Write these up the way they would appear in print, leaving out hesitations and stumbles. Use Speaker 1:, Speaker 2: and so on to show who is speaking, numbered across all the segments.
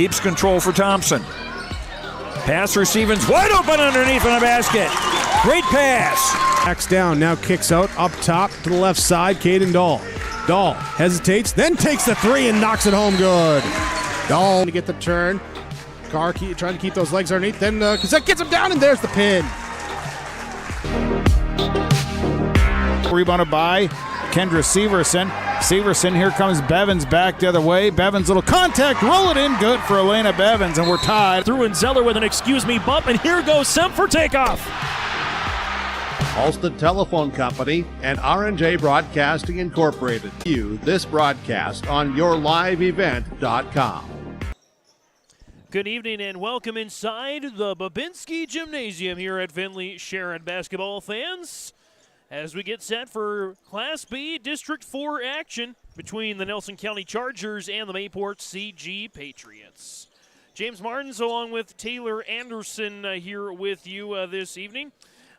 Speaker 1: keeps control for Thompson. Pass for Stevens, wide open underneath in the basket. Great pass.
Speaker 2: Backs down, now kicks out up top to the left side, Caden Dahl. Dahl hesitates, then takes the three and knocks it home good. Dahl to get the turn. Carr trying to keep those legs underneath, then Cassette gets him down, and there's the pin.
Speaker 3: Rebounded by Kendra Severson. Severson, here comes Bevins back the other way. Bevins, little contact, roll it in, good for Elena Bevins, and we're tied.
Speaker 4: Through and Zeller with an excuse me bump, and here goes Semp for takeoff.
Speaker 5: Halsted Telephone Company and R&J Broadcasting Incorporated. View this broadcast on yourliveevent.com.
Speaker 4: Good evening and welcome inside the Babinski Gymnasium here at Finley Sharon basketball fans, as we get set for Class B District 4 action between the Nelson County Chargers and the Mayport CG Patriots. James Martins along with Taylor Anderson here with you this evening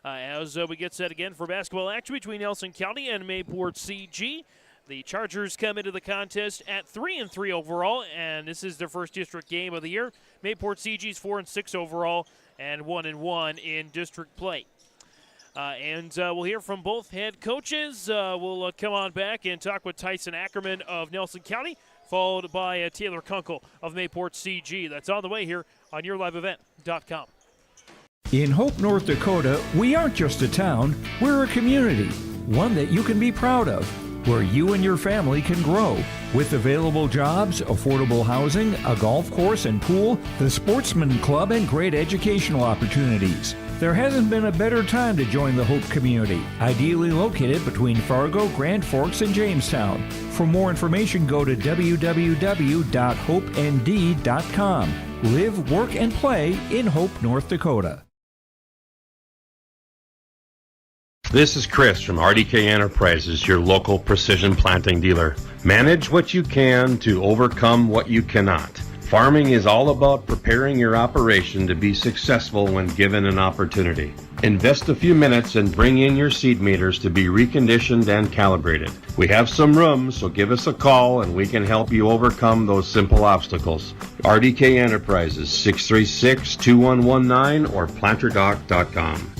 Speaker 4: as we get set again for basketball action between Nelson County and Mayport CG. The Chargers come into the contest at 3-3 overall, and this is their first district game of the year. Mayport CG's 4-6 overall and 1-1 in district play. We'll hear from both head coaches. We'll come on back and talk with Tyson Ackerman of Nelson County, followed by Taylor Kunkel of Mayport CG. That's on the way here on yourliveevent.com.
Speaker 1: In Hope, North Dakota, we aren't just a town, we're a community, one that you can be proud of, where you and your family can grow. With available jobs, affordable housing, a golf course and pool, the Sportsman Club, and great educational opportunities. There hasn't been a better time to join the Hope community, ideally located between Fargo, Grand Forks, and Jamestown. For more information, go to www.hopend.com. Live, work, and play in Hope, North Dakota.
Speaker 6: This is Chris from RDK Enterprises, your local precision planting dealer. Manage what you can to overcome what you cannot. Farming is all about preparing your operation to be successful when given an opportunity. Invest a few minutes and bring in your seed meters to be reconditioned and calibrated. We have some room, so give us a call and we can help you overcome those simple obstacles. RDK Enterprises, 636-2119 or planterdoc.com.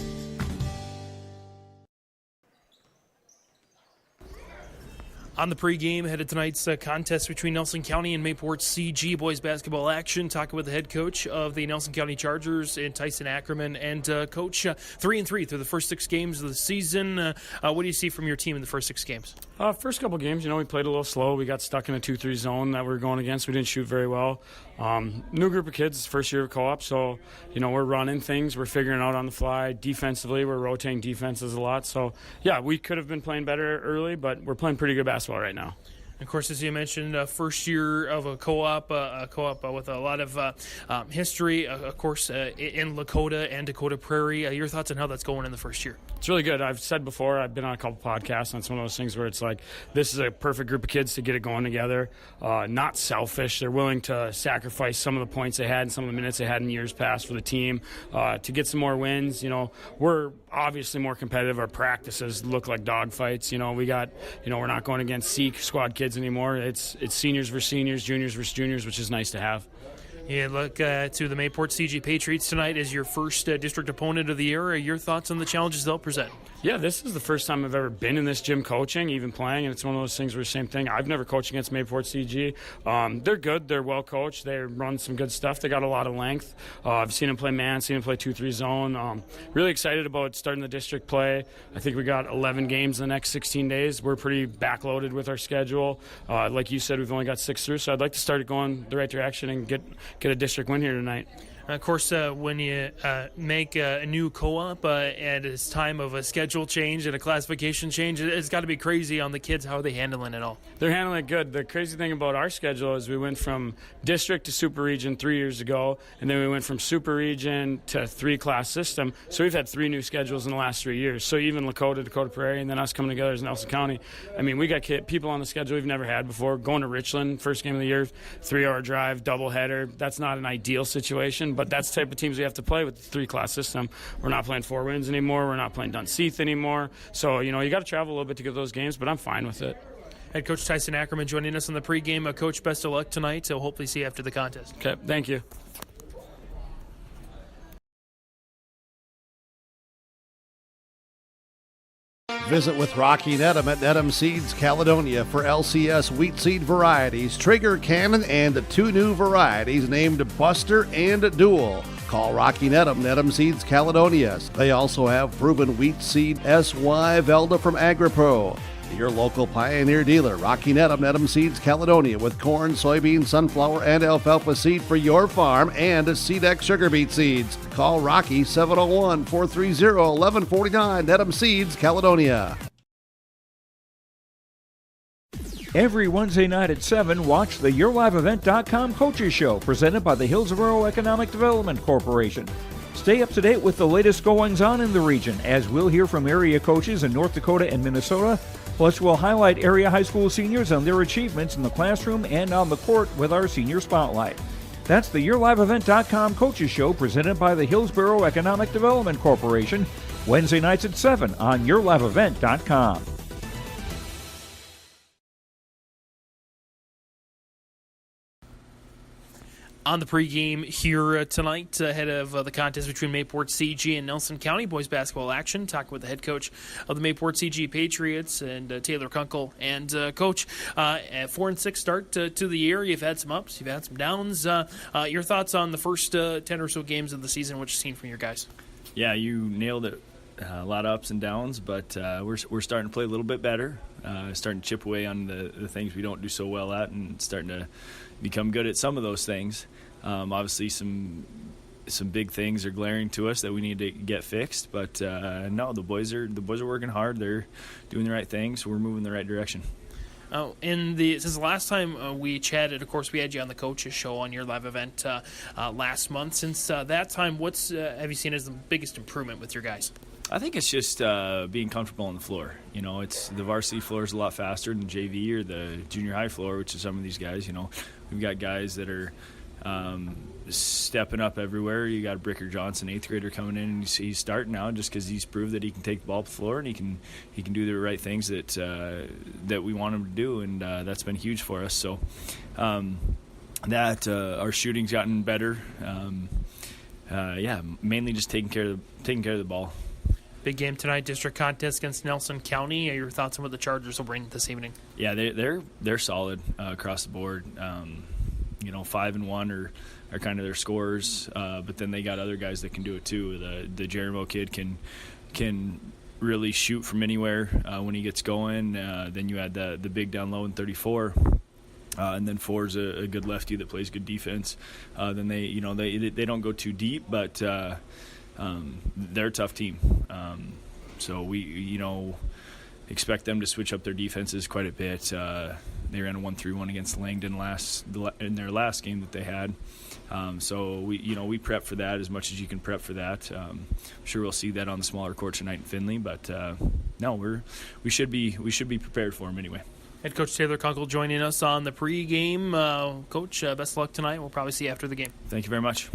Speaker 4: On the pregame, ahead of tonight's contest between Nelson County and Mayport CG boys basketball action, talking with the head coach of the Nelson County Chargers, and Tyson Ackerman. And Coach, 3-3 through the first 6 games of the season. What do you see from your team in the first 6 games?
Speaker 7: First couple games, we played a little slow. We got stuck in a 2-3 zone that we were going against. We didn't shoot very well. New group of kids, first year of co-op, so, we're running things. We're figuring out on the fly. Defensively, we're rotating defenses a lot. So, yeah, we could have been playing better early, but we're playing pretty good basketball right now.
Speaker 4: Of course, as you mentioned, first year of a co-op with a lot of history, of course, in Dakota and Dakota Prairie. Your thoughts on how that's going in the first year?
Speaker 7: It's really good. I've said before, I've been on a couple podcasts, and it's one of those things where it's like, this is a perfect group of kids to get it going together. Not selfish. They're willing to sacrifice some of the points they had and some of the minutes they had in years past for the team to get some more wins. We're obviously more competitive. Our practices look like dogfights. We got, we're not going against Seek squad kids anymore. It's seniors versus seniors, juniors versus juniors, which is nice to have.
Speaker 4: Yeah, look to the Mayport CG Patriots tonight as your first district opponent of the year. Your thoughts on the challenges they'll present?
Speaker 7: Yeah, this is the first time I've ever been in this gym coaching, even playing, and it's one of those things where same thing. I've never coached against Mayport CG. They're good. They're well coached. They run some good stuff. They got a lot of length. I've seen them play man, seen them play 2-3 zone. Really excited about starting the district play. I think we got 11 games in the next 16 days. We're pretty backloaded with our schedule. Like you said, we've only got 6 through, so I'd like to start it going the right direction and get a district win here tonight.
Speaker 4: Of course, when you make a new co-op and it's time of a schedule change and a classification change, it's got to be crazy on the kids. How are they handling it all?
Speaker 7: They're handling it good. The crazy thing about our schedule is we went from district to super region 3 years ago, and then we went from super region to 3-class system. So we've had 3 new schedules in the last 3 years. So even Dakota Prairie, and then us coming together as Nelson County. I mean, we got people on the schedule we've never had before. Going to Richland, first game of the year, 3-hour drive, doubleheader. That's not an ideal situation, but that's the type of teams we have to play with the 3-class system. We're not playing 4 Winds anymore. We're not playing Dunseith anymore. So, you got to travel a little bit to get those games, but I'm fine with it.
Speaker 4: Head coach Tyson Ackerman joining us on the pregame. Coach, best of luck tonight. So hopefully see you after the contest.
Speaker 7: Okay, thank you.
Speaker 5: Visit with Rocky Nedham at Nedham Seeds Caledonia for LCS wheat seed varieties, Trigger, Cannon, and 2 new varieties named Buster and Dual. Call Rocky Nedham, Nedham Seeds Caledonia. They also have proven wheat seed SY Velda from AgriPro. Your local Pioneer dealer, Rocky Nedham, Nedham Seeds Caledonia, with corn, soybean, sunflower, and alfalfa seed for your farm and SeedX sugar beet seeds. Call Rocky 701-430-1149, Nedham Seeds Caledonia.
Speaker 1: Every Wednesday night at 7, watch the YourLiveEvent.com Coaches Show, presented by the Hillsborough Economic Development Corporation. Stay up to date with the latest goings-on in the region, as we'll hear from area coaches in North Dakota and Minnesota. Plus, we'll highlight area high school seniors and their achievements in the classroom and on the court with our Senior Spotlight. That's the YourLiveEvent.com Coaches Show, presented by the Hillsborough Economic Development Corporation, Wednesday nights at 7 on YourLiveEvent.com.
Speaker 4: On the pregame here tonight, ahead of the contest between Mayport CG and Nelson County boys basketball action, talking with the head coach of the Mayport CG Patriots and Taylor Kunkel. And Coach, at 4-6 start to the year, you've had some ups, you've had some downs. Your thoughts on the first 10 or so games of the season, what you've seen from your guys?
Speaker 8: Yeah, you nailed it. A lot of ups and downs, but we're starting to play a little bit better. Starting to chip away on the things we don't do so well at, and starting to become good at some of those things. Obviously, some big things are glaring to us that we need to get fixed. But no, the boys are working hard. They're doing the right things. We're moving in the right direction.
Speaker 4: Oh, since the last time we chatted, of course, we had you on the Coaches Show on your live event last month. Since that time, what's have you seen as the biggest improvement with your guys?
Speaker 8: I think it's just being comfortable on the floor. You know, it's the varsity floor is a lot faster than JV or the junior high floor, which is some of these guys. You know, we've got guys that are stepping up everywhere. You got Bricker Johnson, 8th grader, coming in, and he's starting now just because he's proved that he can take the ball up the floor and he can do the right things that we want him to do, and that's been huge for us. So our shooting's gotten better. Mainly just taking care of the ball.
Speaker 4: Big game tonight, district contest against Nelson County. Your thoughts on what the Chargers will bring this evening?
Speaker 8: Yeah, they're solid across the board. 5-1 are kind of their scorers, but then they got other guys that can do it too. The Jeremo kid can really shoot from anywhere when he gets going. Then you add the big down low in 34. And then 4's a good lefty that plays good defense. Then they don't go too deep, but they're a tough team. So we expect them to switch up their defenses quite a bit. They ran a 1-3-1 against Langdon in their last game that they had. So we prep for that as much as you can prep for that. I'm sure we'll see that on the smaller court tonight in Findlay, but no, we should be prepared for them anyway.
Speaker 4: Head coach Taylor Kunkel joining us on the pregame. Coach, best of luck tonight. We'll probably see you after the game.
Speaker 8: Thank you very much.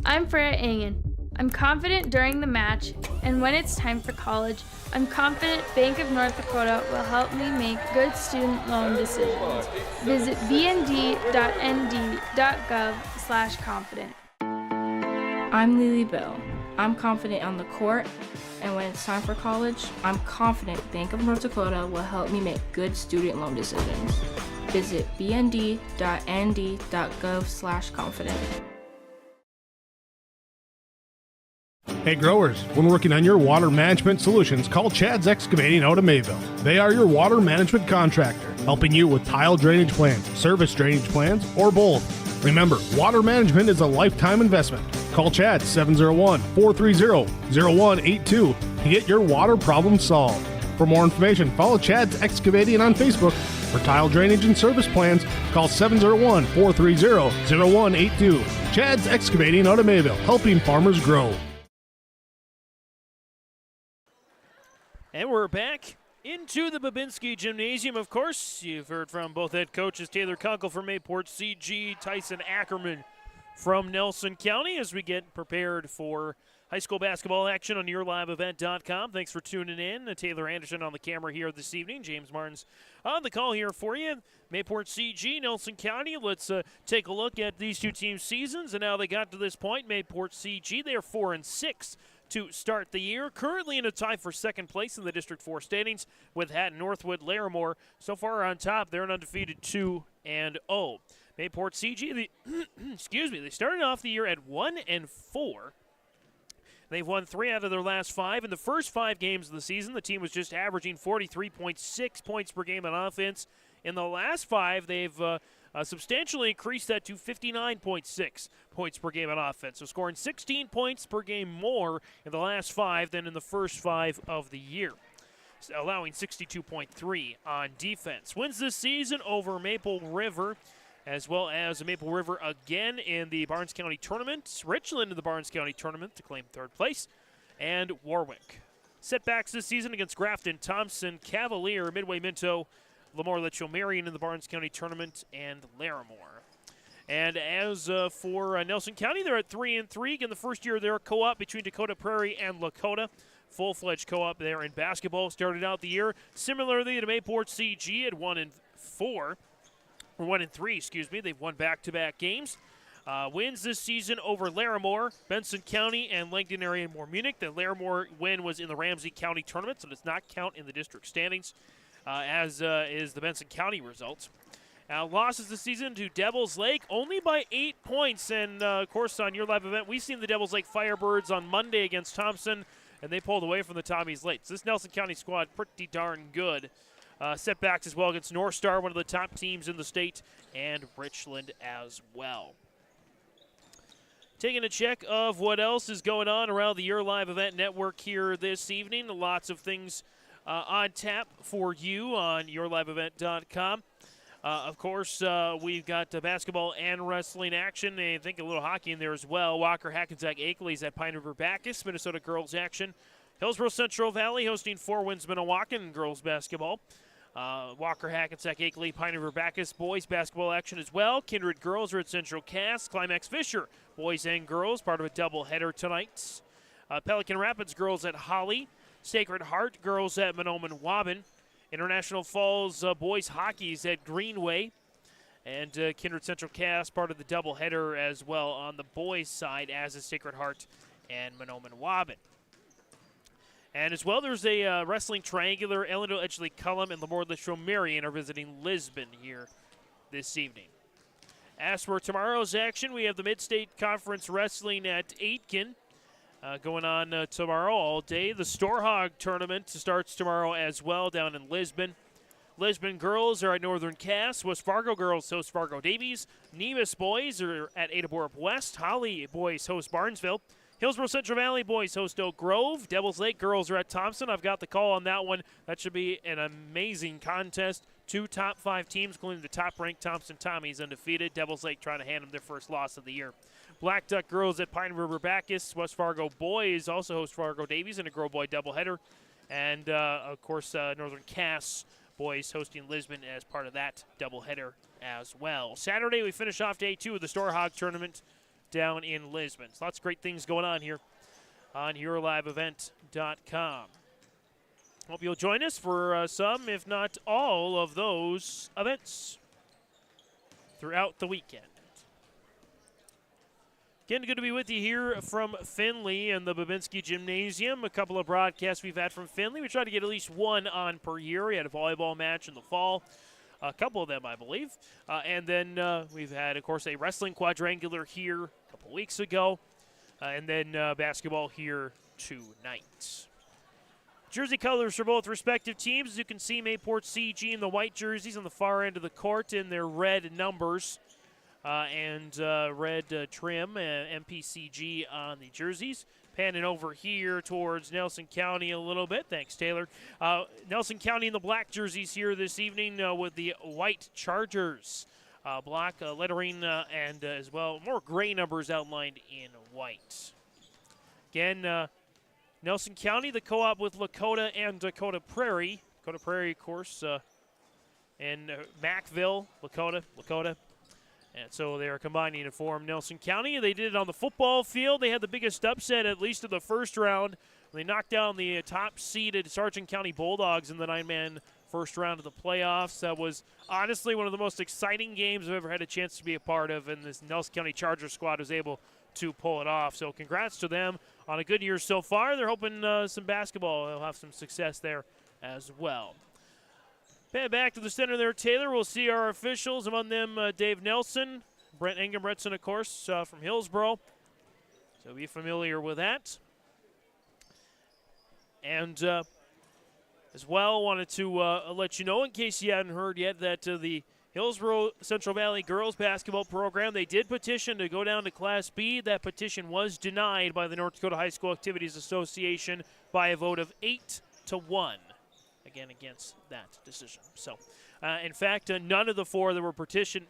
Speaker 9: I'm Freya Engen. I'm confident during the match, and when it's time for college, I'm confident Bank of North Dakota will help me make good student loan decisions. Visit bnd.nd.gov/confident.
Speaker 10: I'm Lily Bell. I'm confident on the court, and when it's time for college, I'm confident Bank of North Dakota will help me make good student loan decisions. Visit bnd.nd.gov/confident.
Speaker 2: Hey growers, when working on your water management solutions, call Chad's Excavating out of Mayville. They are your water management contractor, helping you with tile drainage plans, service drainage plans, or both. Remember, water management is a lifetime investment. Call Chad 701-430-0182 to get your water problem solved. For more information, follow Chad's Excavating on Facebook. For tile drainage and service plans, call 701-430-0182. Chad's Excavating out of Mayville, helping farmers grow.
Speaker 4: And we're back into the Babinski Gymnasium. Of course, you've heard from both head coaches, Taylor Kunkel from Mayport CG, Tyson Ackerman from Nelson County as we get prepared for high school basketball action on YourLiveEvent.com. Thanks for tuning in. Taylor Anderson on the camera here this evening. James Martin's on the call here for you. Mayport CG, Nelson County. Let's take a look at these two teams' seasons and how they got to this point. Mayport CG, they are 4-6 to start the year. Currently in a tie for second place in the District 4 standings with Hatton, Northwood, Larimore. So far on top, they're an undefeated 2-0. Mayport CG, they started off the year at 1-4. They've won 3 out of their last 5. In the first 5 games of the season, the team was just averaging 43.6 points per game on offense. In the last 5, they've substantially increased that to 59.6 points per game on offense. So scoring 16 points per game more in the last 5 than in the first 5 of the year, allowing 62.3 on defense. Wins this season over Maple River, as well as Maple River again in the Barnes County Tournament, Richland in the Barnes County Tournament to claim 3rd place, and Warwick. Setbacks this season against Grafton, Thompson, Cavalier, Midway Minto, Lemoore Litchfield Marion in the Barnes County Tournament, and Larimore. And as for Nelson County, they're at 3-3. Again, the first year they're a co-op between Dakota Prairie and Lakota. Full-fledged co-op there in basketball. Started out the year similarly to Mayport CG at 1-3. They've won back-to-back games. Wins this season over Larimore, Benson County, and Langdon area and Moore Munich. The Larimore win was in the Ramsey County Tournament, so does not count in the district standings, as is the Benson County results. Losses this season to Devils Lake only by 8 points. And, of course, on your live event, we've seen the Devils Lake Firebirds on Monday against Thompson, and they pulled away from the Tommies late. So this Nelson County squad pretty darn good. Setbacks as well against North Star, one of the top teams in the state, and Richland as well. Taking a check of what else is going on around the Your Live Event Network here this evening. Lots of things on tap for you on YourLiveEvent.com. Of course, we've got basketball and wrestling action, and I think a little hockey in there as well. Walker Hackensack Akeley's at Pine River Bacchus, Minnesota girls action. Hillsborough Central Valley hosting Four Winds Minnewacan girls basketball. Walker Hackensack Akeley, Pine River Bacchus boys basketball action as well. Kindred girls are at Central Cass. Climax Fisher boys and girls, part of a doubleheader tonight. Pelican Rapids girls at Holly. Sacred Heart girls at Mahnomen Waban. International Falls boys hockey's at Greenway. And Kindred Central Cass, part of the doubleheader as well on the boys' side, as is Sacred Heart and Mahnomen Waban. And as well, there's a wrestling triangular. Ellendale, Edgeley, Cullum, and Lemoore Litchfield Marion are visiting Lisbon here this evening. As for tomorrow's action, we have the Mid-State Conference Wrestling at Aitken going on tomorrow all day. The Storehog Tournament starts tomorrow as well down in Lisbon. Lisbon girls are at Northern Cass. West Fargo girls host Fargo Davies. Nevis boys are at Ada Borup West. Holly boys host Barnesville. Hillsborough Central Valley boys host Oak Grove. Devils Lake girls are at Thompson. I've got the call on that one. That should be an amazing contest. 2 top 5 teams, including the top-ranked Thompson Tommies, undefeated. Devils Lake trying to hand them their first loss of the year. Black Duck girls at Pine River Bacchus. West Fargo boys also host Fargo Davies in a girl boy doubleheader. And, of course, Northern Cass boys hosting Lisbon as part of that doubleheader as well. Saturday, we finish off day 2 of the Storehog Tournament down in Lisbon. So lots of great things going on here on YourLiveEvent.com. Hope you'll join us for some, if not all, of those events throughout the weekend. Again, good to be with you here from Findlay and the Babinski Gymnasium. A couple of broadcasts we've had from Findlay. We try to get at least one on per year. We had a volleyball match in the fall. A couple of them, I believe. And then we've had, of course, a wrestling quadrangular here a couple weeks ago. And then basketball here tonight. Jersey colors for both respective teams. As you can see, Mayport CG in the white jerseys on the far end of the court in their red numbers and red trim, MPCG on the jerseys. Panning over here towards Nelson County a little bit. Thanks, Taylor. Nelson County in the black jerseys here this evening with the white Chargers. Black lettering and as well more gray numbers outlined in white. Again, Nelson County, the co-op with Lakota and Dakota Prairie. Dakota Prairie, of course, and Mackville, Lakota. And so they are combining to form Nelson County. They did it on the football field. They had the biggest upset, at least of the first round. They knocked down the top-seeded Sargent County Bulldogs in the 9-man first round of the playoffs. That was honestly one of the most exciting games I've ever had a chance to be a part of, and this Nelson County Chargers squad was able to pull it off. So congrats to them on a good year so far. They're hoping some basketball. They'll have some success there as well. Back to the center there, Taylor. We'll see our officials, among them Dave Nelson, Brent Engelbretson, of course, from Hillsboro. So be familiar with that. And as well, wanted to let you know, in case you hadn't heard yet, that the Hillsboro Central Valley girls basketball program, they did petition to go down to Class B. That petition was denied by the North Dakota High School Activities Association by a vote of 8-1. Again, against that decision. So, in fact, none of the four that were petitioning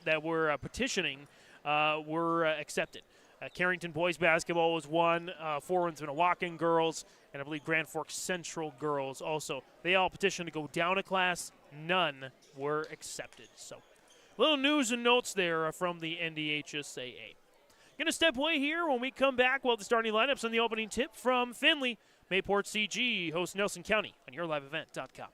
Speaker 4: were accepted. Carrington boys basketball was one. Four ones Minnewacan girls, and I believe Grand Forks Central girls also. They all petitioned to go down a class. None were accepted. So, little news and notes there from the NDHSAA. Going to step away here. When we come back, we'll have the starting lineups and the opening tip from Findlay. Mayport CG hosts Nelson County on yourliveevent.com.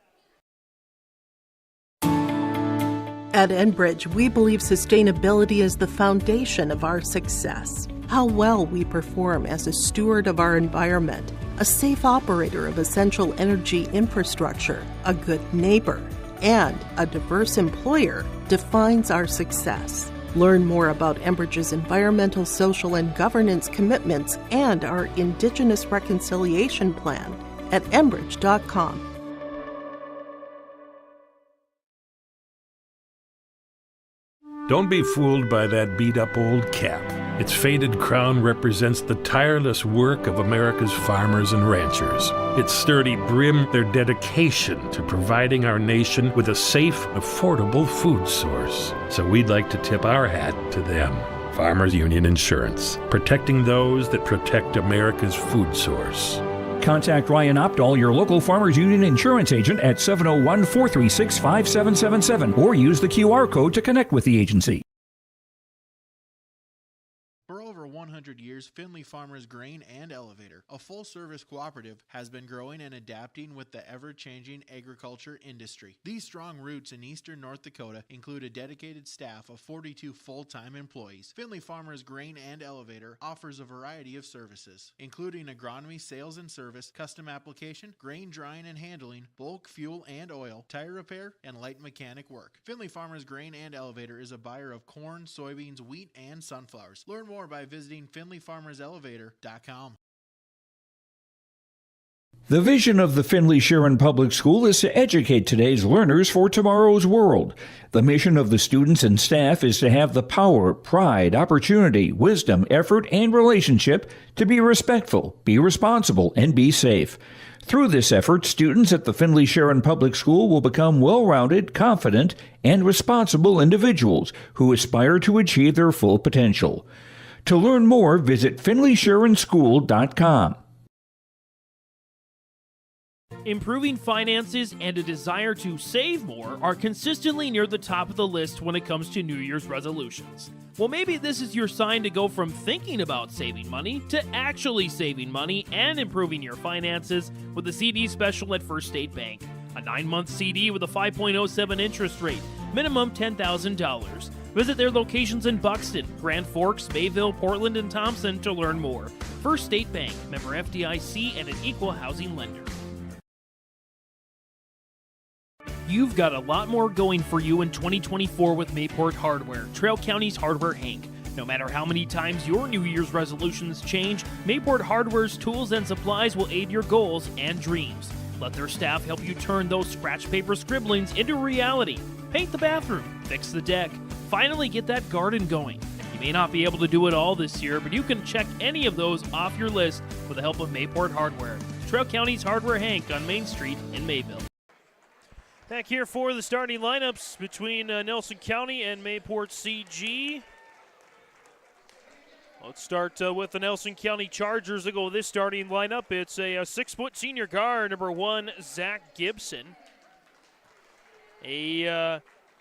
Speaker 11: At Enbridge, we believe sustainability is the foundation of our success. How well we perform as a steward of our environment, a safe operator of essential energy infrastructure, a good neighbor, and a diverse employer defines our success. Learn more about Enbridge's environmental, social, and governance commitments and our Indigenous Reconciliation Plan at enbridge.com.
Speaker 12: Don't be fooled by that beat-up old cap. Its faded crown represents the tireless work of America's farmers and ranchers. Its sturdy brim, their dedication to providing our nation with a safe, affordable food source. So we'd like to tip our hat to them. Farmers Union Insurance, protecting those that protect America's food source.
Speaker 1: Contact Ryan Opdahl, your local Farmers Union insurance agent, at 701-436-5777 or use the QR code to connect with the agency.
Speaker 13: For over 100 years, Findlay Farmers Grain and Elevator, a full-service cooperative, has been growing and adapting with the ever-changing agriculture industry. These strong roots in eastern North Dakota include a dedicated staff of 42 full-time employees. Findlay Farmers Grain and Elevator offers a variety of services, including agronomy, sales and service, custom application, grain drying and handling, bulk fuel and oil, tire repair, and light mechanic work. Findlay Farmers Grain and Elevator is a buyer of corn, soybeans, wheat, and sunflowers. Learn more by visiting FindlayFarmersElevator.com.
Speaker 1: The vision of the Findlay Sharon Public School is to educate today's learners for tomorrow's world. The mission of the students and staff is to have the power, pride, opportunity, wisdom, effort, and relationship to be respectful, be responsible, and be safe. Through this effort, students at the Findlay Sharon Public School will become well-rounded, confident, and responsible individuals who aspire to achieve their full potential. To learn more, visit FindlaySharonSchool.com.
Speaker 4: Improving finances and a desire to save more are consistently near the top of the list when it comes to New Year's resolutions. Well, maybe this is your sign to go from thinking about saving money to actually saving money and improving your finances with the CD special at First State Bank. A 9-month CD with a 5.07 interest rate, minimum $10,000. Visit their locations in Buxton, Grand Forks, Mayville, Portland, and Thompson to learn more. First State Bank, member FDIC, and an equal housing lender. You've got a lot more going for you in 2024 with Mayport Hardware, Trail County's Hardware Hank. No matter how many times your New Year's resolutions change, Mayport Hardware's tools and supplies will aid your goals and dreams. Let their staff help you turn those scratch paper scribblings into reality. Paint the bathroom, fix the deck, finally get that garden going. You may not be able to do it all this year, but you can check any of those off your list with the help of Mayport Hardware, Trail County's Hardware Hank on Main Street in Mayville. Back here for the starting lineups between Nelson County and Mayport CG. Let's start with the Nelson County Chargers to go with this starting lineup. It's a 6-foot senior guard, number 1, Zach Gibson. A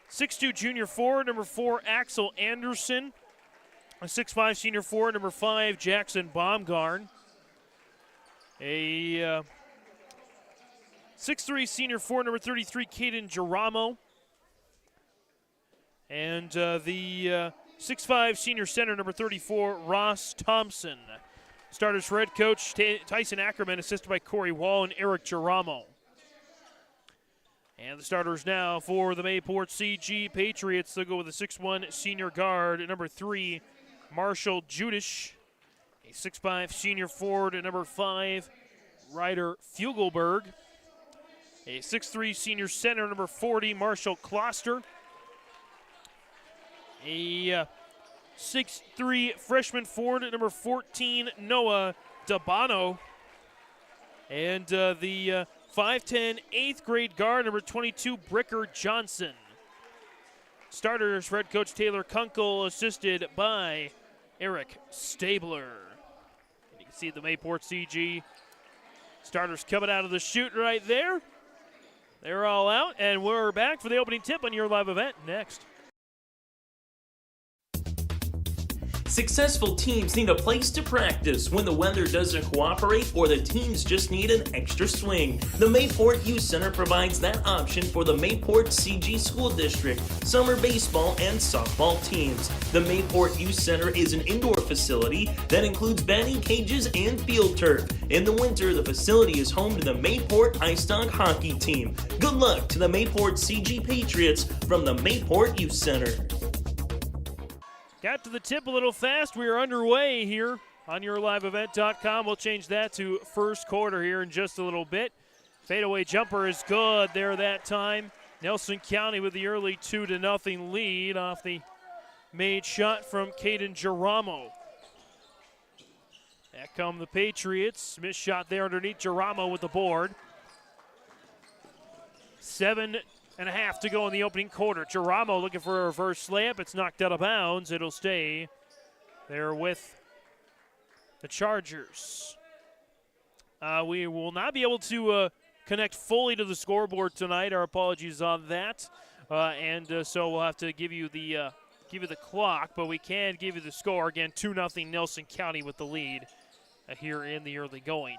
Speaker 4: 6'2 junior forward, number 4, Axel Anderson. A 6'5 senior forward, number 5, Jackson Baumgarn. A 6'3 senior forward, number 33, Caden Giramo. And the 6'5 senior center, number 34, Ross Thompson. Starters for head coach Tyson Ackerman, assisted by Corey Wall and Eric Giramo. And the starters now for the Mayport CG Patriots. They'll go with a 6'1 senior guard, number 3, Marshall Judish. A 6'5 senior forward, number 5, Ryder Fugelberg. A 6'3 senior center, number 40, Marshall Kloster. A 6'3 freshman forward, number 14, Noah Dabano. And the 5'10 8th grade guard, number 22, Bricker Johnson. Starters for head coach Taylor Kunkel, assisted by Eric Stabler. And you can see the Mayport CG starters coming out of the chute right there. They're all out, and we're back for the opening tip on your live event next.
Speaker 14: Successful teams need a place to practice when the weather doesn't cooperate or the teams just need an extra swing. The Mayport Youth Center provides that option for the Mayport CG School District summer baseball and softball teams. The Mayport Youth Center is an indoor facility that includes batting cages and field turf. In the winter, the facility is home to the Mayport Ice Dog hockey team. Good luck to the Mayport CG Patriots from the Mayport Youth Center.
Speaker 4: Got to the tip a little fast. We are underway here on yourliveevent.com. We'll change that to first quarter here in just a little bit. Fadeaway jumper is good there that time. Nelson County with the early 2-0 lead off the made shot from Caden Giramo. Back come the Patriots. Missed shot there underneath Giramo with the board. 7.5 to go in the opening quarter. Giramo looking for a reverse layup. It's knocked out of bounds. It'll stay there with the Chargers. We will not be able to connect fully to the scoreboard tonight. Our apologies on that. So we'll have to give you the clock, but we can give you the score. Again, 2-0 Nelson County with the lead here in the early going.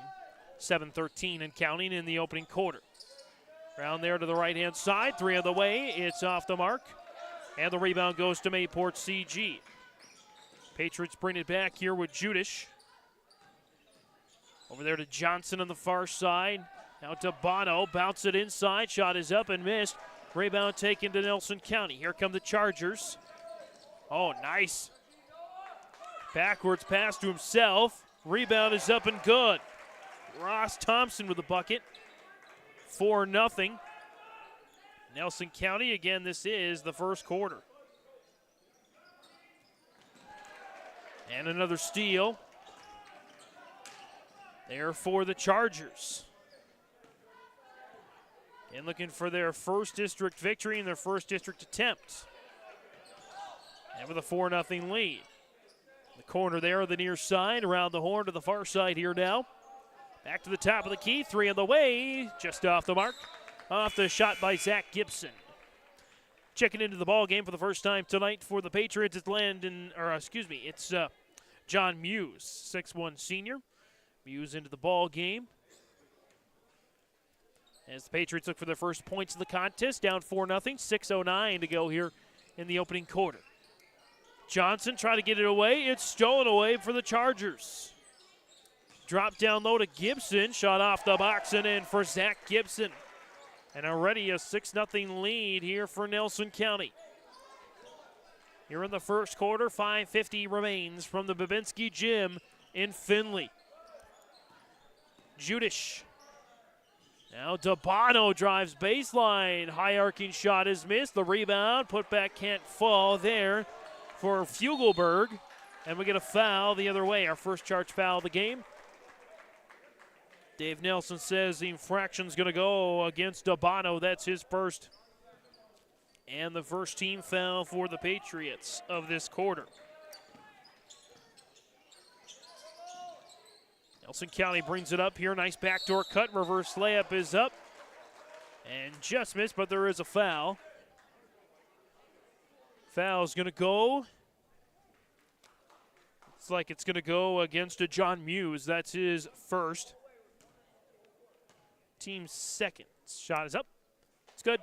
Speaker 4: 7:13 and counting in the opening quarter. Around there to the right-hand side, 3 on the way. It's off the mark, and the rebound goes to Mayport CG. Patriots bring it back here with Judish. Over there to Johnson on the far side. Now to Bono, bounce it inside. Shot is up and missed. Rebound taken to Nelson County. Here come the Chargers. Oh, nice. Backwards pass to himself. Rebound is up and good. Ross Thompson with the bucket. 4-0. Nelson County, again, this is the first quarter. And another steal there for the Chargers. And looking for their first district victory and their first district attempt. And with a 4-0 lead. The corner there on the near side, around the horn to the far side here now. Back to the top of the key, 3 on the way, just off the mark. Off the shot by Zach Gibson. Checking into the ball game for the first time tonight for the Patriots, it's John Muse, 6'1 senior. Muse into the ball game. As the Patriots look for their first points in the contest, down 4-0, 6:09 to go here in the opening quarter. Johnson trying to get it away. It's stolen away for the Chargers. Drop down low to Gibson. Shot off the box and in for Zach Gibson. And already a 6-0 lead here for Nelson County. Here in the first quarter, 5:50 remains from the Babinski Gym in Findlay. Judish. Now Dabano drives baseline. High arcing shot is missed. The rebound, put back can't fall there for Fugelberg. And we get a foul the other way. Our first charge foul of the game. Dave Nelson says the infraction's going to go against Dabano. That's his first. And the first team foul for the Patriots of this quarter. Nelson County brings it up here. Nice backdoor cut. Reverse layup is up. And just missed, but there is a foul. Foul's going to go. It's like it's going to go against John Muse. That's his first. Team's second. Shot is up. It's good.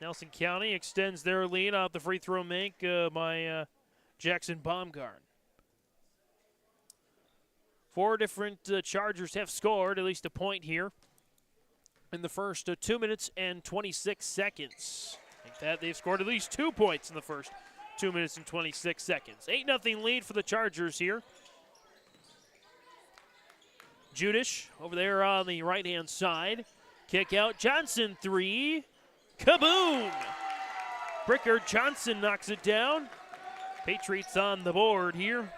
Speaker 4: Nelson County extends their lead off the free throw make by Jackson Baumgarten. 4 different Chargers have scored at least a point here in the first 2 minutes and 26 seconds. I think that they've scored at least 2 points in the first 2 minutes and 26 seconds. 8-0 lead for the Chargers here. Judish over there on the right-hand side. Kick out, Johnson 3. Kaboom! Bricker Johnson knocks it down. Patriots on the board here.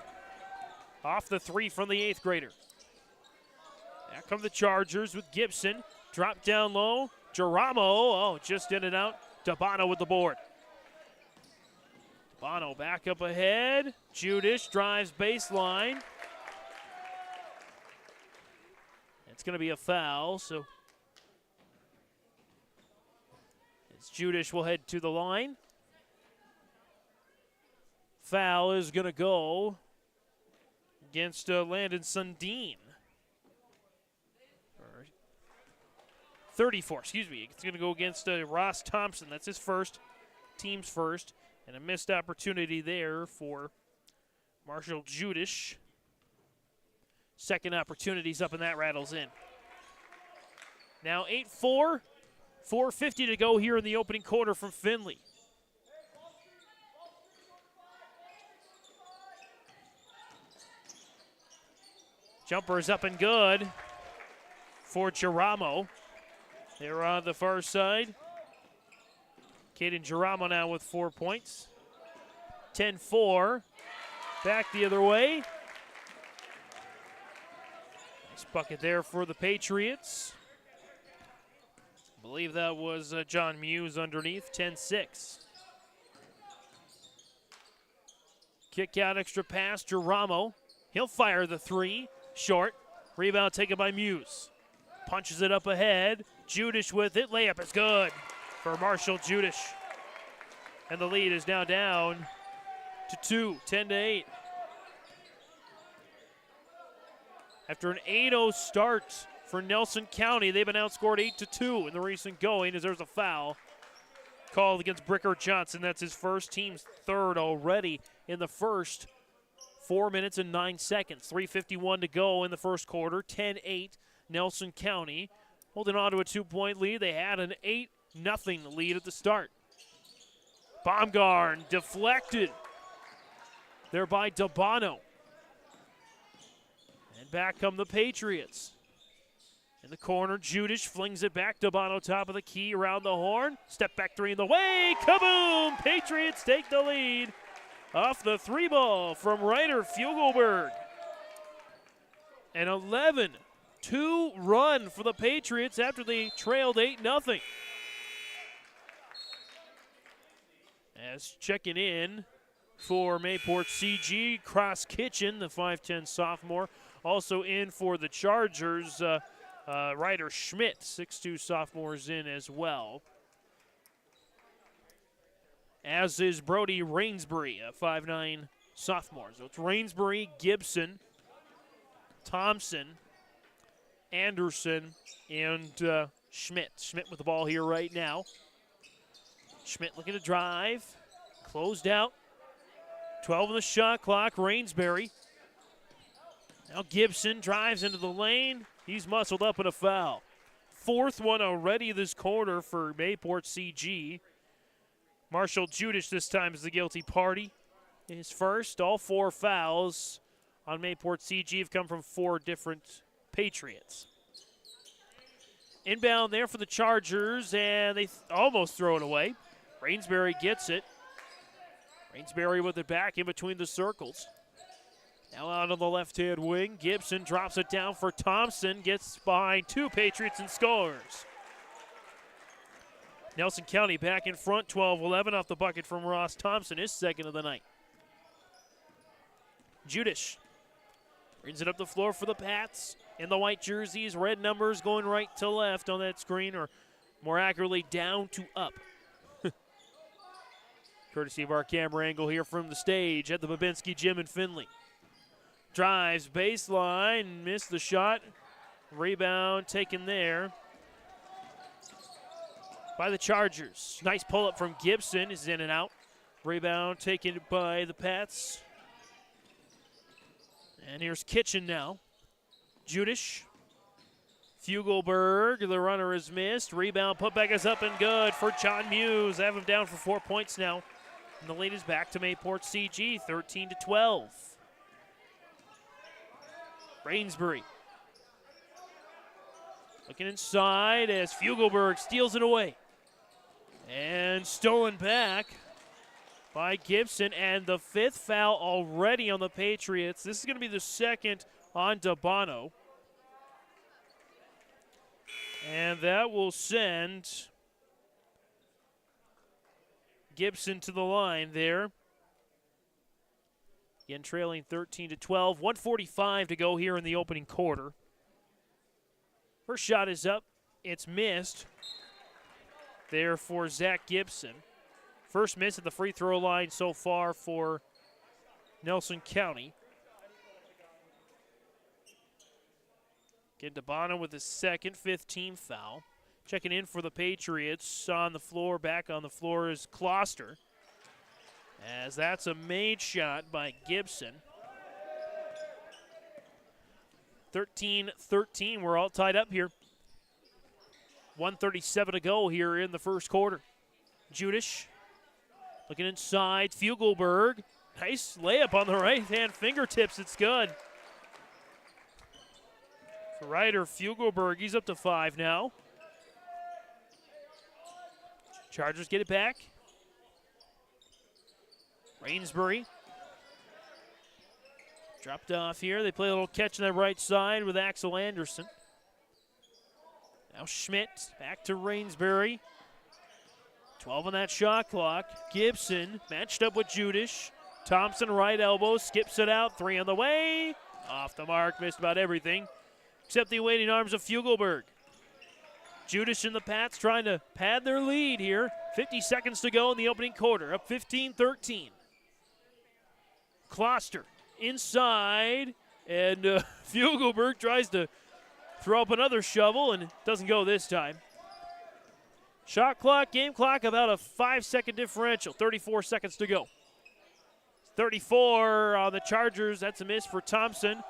Speaker 4: Off the 3 from the 8th grader. Back come the Chargers with Gibson. Drop down low. Geramo, oh, just in and out. Dabano with the board. Dabano back up ahead. Judish drives baseline. It's going to be a foul, so Judish will head to the line. Foul is going to go against Landon Sundin. 34, excuse me. It's going to go against Ross Thompson. That's his first, team's first. And a missed opportunity there for Marshall Judish. Second opportunity's up and that rattles in. Now 8-4. 4:50 to go here in the opening quarter from Findlay. Jumper is up and good for Geramo. They're on the far side. Caden Geramo now with 4 points. 10-4. Back the other way. Nice bucket there for the Patriots. I believe that was John Muse underneath, 10-6. Kick out, extra pass, Geramo. He'll fire the 3, short. Rebound taken by Muse. Punches it up ahead. Judish with it, layup is good for Marshall Judish. And the lead is now down to 2, 10-8. After an 8-0 start for Nelson County, they've been outscored 8-2 in the recent going as there's a foul called against Bricker Johnson. That's his first, team's third already in the first 4 minutes and 9 seconds. 3:51 to go in the first quarter. 10-8 Nelson County holding on to a 2-point lead. They had an 8-0 lead at the start. Baumgarten deflected there by Dabano. And back come the Patriots. In the corner, Judish flings it back. Dabano top of the key, around the horn. Step back 3 in the way. Kaboom! Patriots take the lead off the 3 ball from Ryder Fugelberg. An 11-2 run for the Patriots after they trailed 8-0. As checking in for Mayport CG, Cross Kitchen, the 5'10 sophomore. Also in for the Chargers, Ryder Schmidt, 6'2 sophomores in as well. As is Brody Rainsbury, a 5'9 sophomore. So it's Rainsbury, Gibson, Thompson, Anderson, and Schmidt. Schmidt with the ball here right now. Schmidt looking to drive. Closed out. 12 on the shot clock. Rainsbury. Now Gibson drives into the lane. He's muscled up in a foul. 4th one already this quarter for Mayport CG. Marshall Judish this time is the guilty party. His first, all 4 fouls on Mayport CG have come from 4 different Patriots. Inbound there for the Chargers, and they almost throw it away. Rainsbury gets it. Rainsbury with it back in between the circles. Now out on the left-hand wing, Gibson drops it down for Thompson, gets behind 2 Patriots and scores. Nelson County back in front, 12-11 off the bucket from Ross Thompson, his second of the night. Judish brings it up the floor for the Pats. In the white jerseys, red numbers going right to left on that screen, or more accurately, down to up. courtesy of our camera angle here from the stage at the Babinski Gym in Findlay. Drives baseline, missed the shot. Rebound taken there by the Chargers. Nice pull-up from Gibson, is in and out. Rebound taken by the Pats. And here's Kitchen now. Judish. Fugelberg, the runner is missed. Rebound, putback is up and good for John Muse. Have him down for 4 points now. And the lead is back to Mayport CG, 13-12. Rainsbury. Looking inside as Fugelberg steals it away. And stolen back by Gibson. And the 5th foul already on the Patriots. This is going to be the 2nd on Dabano. And that will send Gibson to the line there. Again, trailing 13-12. 1:45 to go here in the opening quarter. First shot is up. It's missed there for Zach Gibson. First miss at the free throw line so far for Nelson County. Again, Dabano with his second, 5th team foul. Checking in for the Patriots on the floor. Back on the floor is Kloster, as that's a made shot by Gibson. 13-13, we're all tied up here. 1:37 to go here in the first quarter. Judish looking inside, Fugelberg. Nice layup on the right-hand fingertips, it's good. For Ryder Fugelberg, he's up to 5 now. Chargers get it back. Rainsbury. Dropped off here. They play a little catch on that right side with Axel Anderson. Now Schmidt back to Rainsbury. 12 on that shot clock. Gibson matched up with Judish. Thompson right elbow, skips it out. 3 on the way. Off the mark, missed about everything except the waiting arms of Fugelberg. Judish and the Pats trying to pad their lead here. 50 seconds to go in the opening quarter. Up 15-13. Kloster inside, and Fugelberg tries to throw up another shovel, and it doesn't go this time. Shot clock, game clock, about a 5-second differential. 34 seconds to go. 34 on the Chargers. That's a miss for Thompson,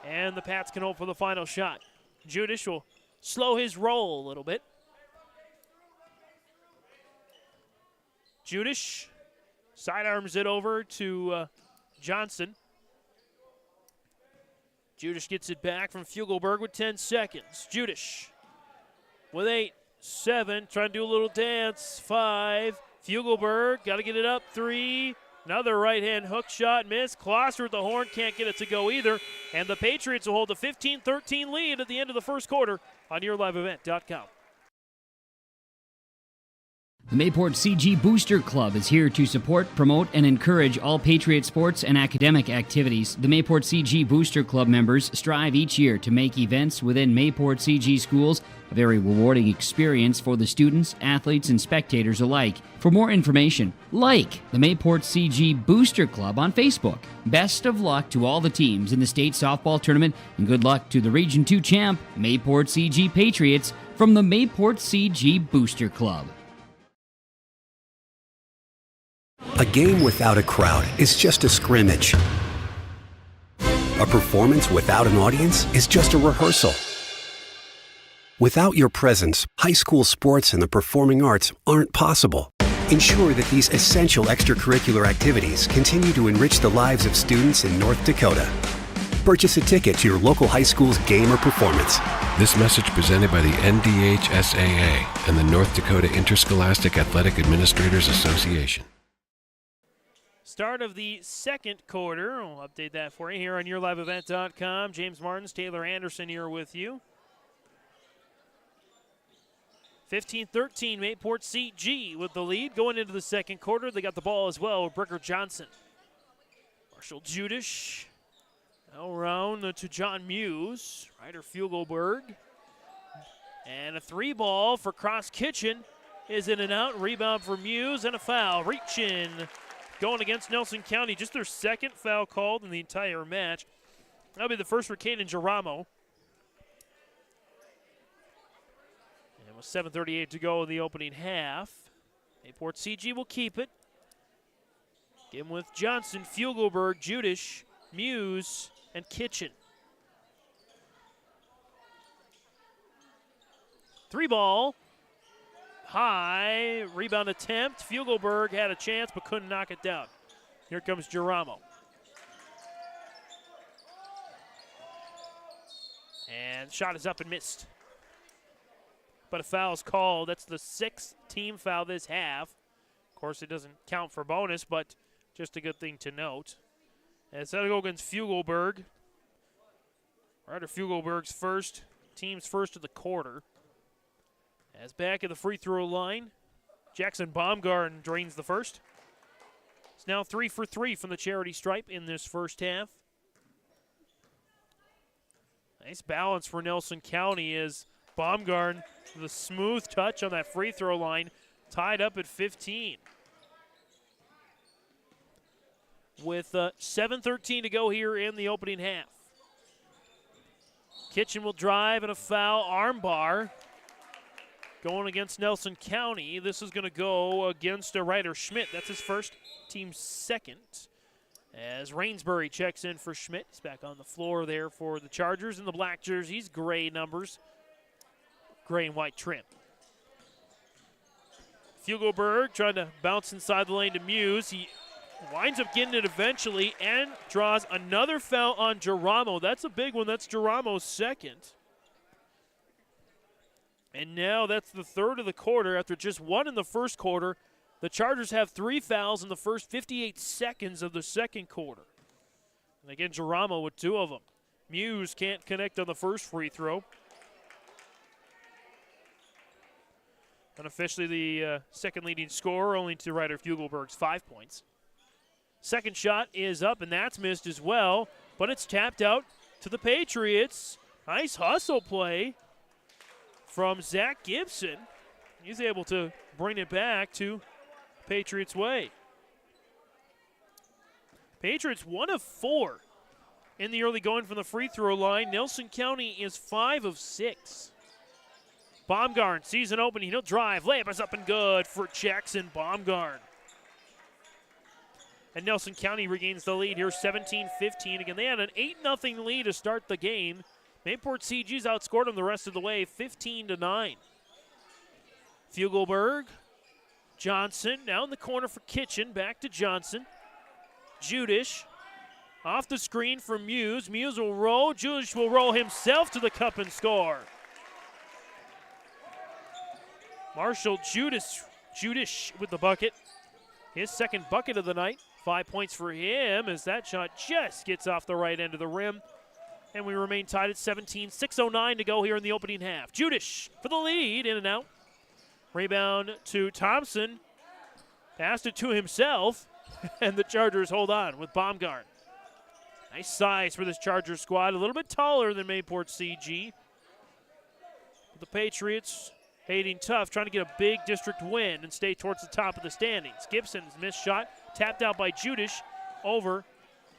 Speaker 4: and the Pats can hope for the final shot. Judish will slow his roll a little bit. Judish sidearms it over to Johnson. Judish gets it back from Fugelberg with 10 seconds. Judish with 8, 7, trying to do a little dance. 5, Fugelberg, got to get it up. 3, another right-hand hook shot, miss. Kloster with the horn, can't get it to go either. And the Patriots will hold a 15-13 lead at the end of the first quarter on YourLiveEvent.com.
Speaker 15: The Mayport CG Booster Club is here to support, promote, and encourage all Patriot sports and academic activities. The Mayport CG Booster Club members strive each year to make events within Mayport CG schools a very rewarding experience for the students, athletes, and spectators alike. For more information, like the Mayport CG Booster Club on Facebook. Best of luck to all the teams in the state softball tournament, and good luck to the Region 2 champ, Mayport CG Patriots, from the Mayport CG Booster Club.
Speaker 16: A game without a crowd is just a scrimmage. A performance without an audience is just a rehearsal. Without your presence, high school sports and the performing arts aren't possible. Ensure that these essential extracurricular activities continue to enrich the lives of students in North Dakota. Purchase a ticket to your local high school's game or performance.
Speaker 17: This message presented by the NDHSAA and the North Dakota Interscholastic Athletic Administrators Association.
Speaker 4: Start of the second quarter. We'll update that for you here on YourLiveEvent.com. James Martins, Taylor Anderson here with you. 15-13, Mayport CG with the lead going into the second quarter. They got the ball as well with Bricker Johnson. Marshall Judish. Now around to John Muse. Ryder Fugelberg. And a 3 ball for Cross Kitchen. is in and out. Rebound for Muse and a foul. Reach in. Going against Nelson County. Just their second foul called in the entire match. That'll be the first for Caden Giramo. And with 7:38 to go in the opening half, Mayport CG will keep it. Game with Johnson, Fugelberg, Judish, Muse, and Kitchen. 3-ball. High. Rebound attempt. Fugelberg had a chance but couldn't knock it down. Here comes Giramo. And shot is up and missed. But a foul is called. That's the 6th team foul this half. Of course, it doesn't count for bonus, but just a good thing to note. As that'll go against Fugelberg. Ryder Fugelberg's team's first of the quarter. As back at the free throw line, Jackson Baumgarten drains the first. It's now 3 for 3 from the charity stripe in this first half. Nice balance for Nelson County as Baumgarten with a smooth touch on that free throw line, tied up at 15. With 7:13 to go here in the opening half. Kitchen will drive and a foul, arm bar. Going against Nelson County. This is going to go against Ryder Schmidt. That's his first, team second. As Rainsbury checks in for Schmidt. He's back on the floor there for the Chargers in the black jerseys. Gray numbers. Gray and white trim. Fugelberg trying to bounce inside the lane to Muse. He winds up getting it eventually and draws another foul on Giramo. That's a big one. That's Giramo's second. And now that's the third of the quarter. After just one in the first quarter, the Chargers have 3 fouls in the first 58 seconds of the second quarter. And again, Giramo with 2 of them. Muse can't connect on the first free throw. Unofficially the second leading scorer, only to Ryder Fugelberg's 5 points. Second shot is up, and that's missed as well, but it's tapped out to the Patriots. Nice hustle play from Zach Gibson. He's able to bring it back to Patriots' way. Patriots 1 of 4 in the early going from the free throw line. Nelson County is 5 of 6. Baumgarten sees an opening. He'll drive. Layup is up and good for Jackson Baumgarten. And Nelson County regains the lead here, 17-15. Again, they had an 8-0 lead to start the game. Mayport CG's outscored them the rest of the way, 15-9. Fugelberg, Johnson, down the corner for Kitchen, back to Johnson. Judish, off the screen for Muse. Muse will roll. Judish will roll himself to the cup and score. Marshall Judish with the bucket. His second bucket of the night. 5 points for him as that shot just gets off the right end of the rim. And we remain tied at 17. 6:09 to go here in the opening half. Judish for the lead, in and out. Rebound to Thompson. Passed it to himself, and the Chargers hold on with Baumgarten. Nice size for this Chargers squad. A little bit taller than Mayport CG. But the Patriots hating tough, trying to get a big district win and stay towards the top of the standings. Gibson's missed shot, tapped out by Judish, over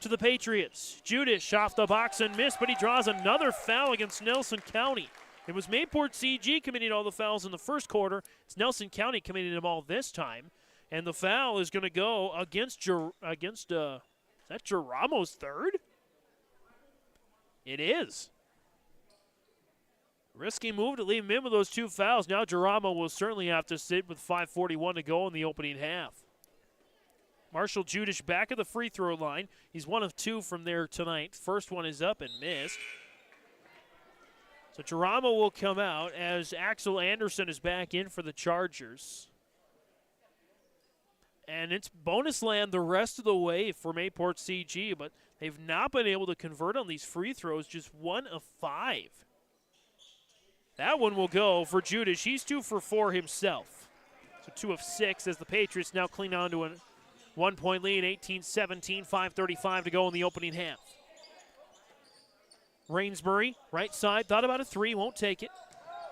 Speaker 4: to the Patriots. Judish off the box and missed, but he draws another foul against Nelson County. It was Mayport CG committing all the fouls in the first quarter. It's Nelson County committing them all this time. And the foul is going to go against is that Giramo's third? It is. Risky move to leave him in with those 2 fouls. Now Giramo will certainly have to sit with 5:41 to go in the opening half. Marshall Judish back at the free throw line. He's 1 of 2 from there tonight. First one is up and missed. So Giramo will come out as Axel Anderson is back in for the Chargers. And it's bonus land the rest of the way for Mayport CG, but they've not been able to convert on these free throws, just 1 of 5. That one will go for Judish. He's 2 for 4 himself. So 2 of 6 as the Patriots now cling on to a 1-point lead, 18-17, 5:35 to go in the opening half. Rainsbury, right side, thought about a 3, won't take it.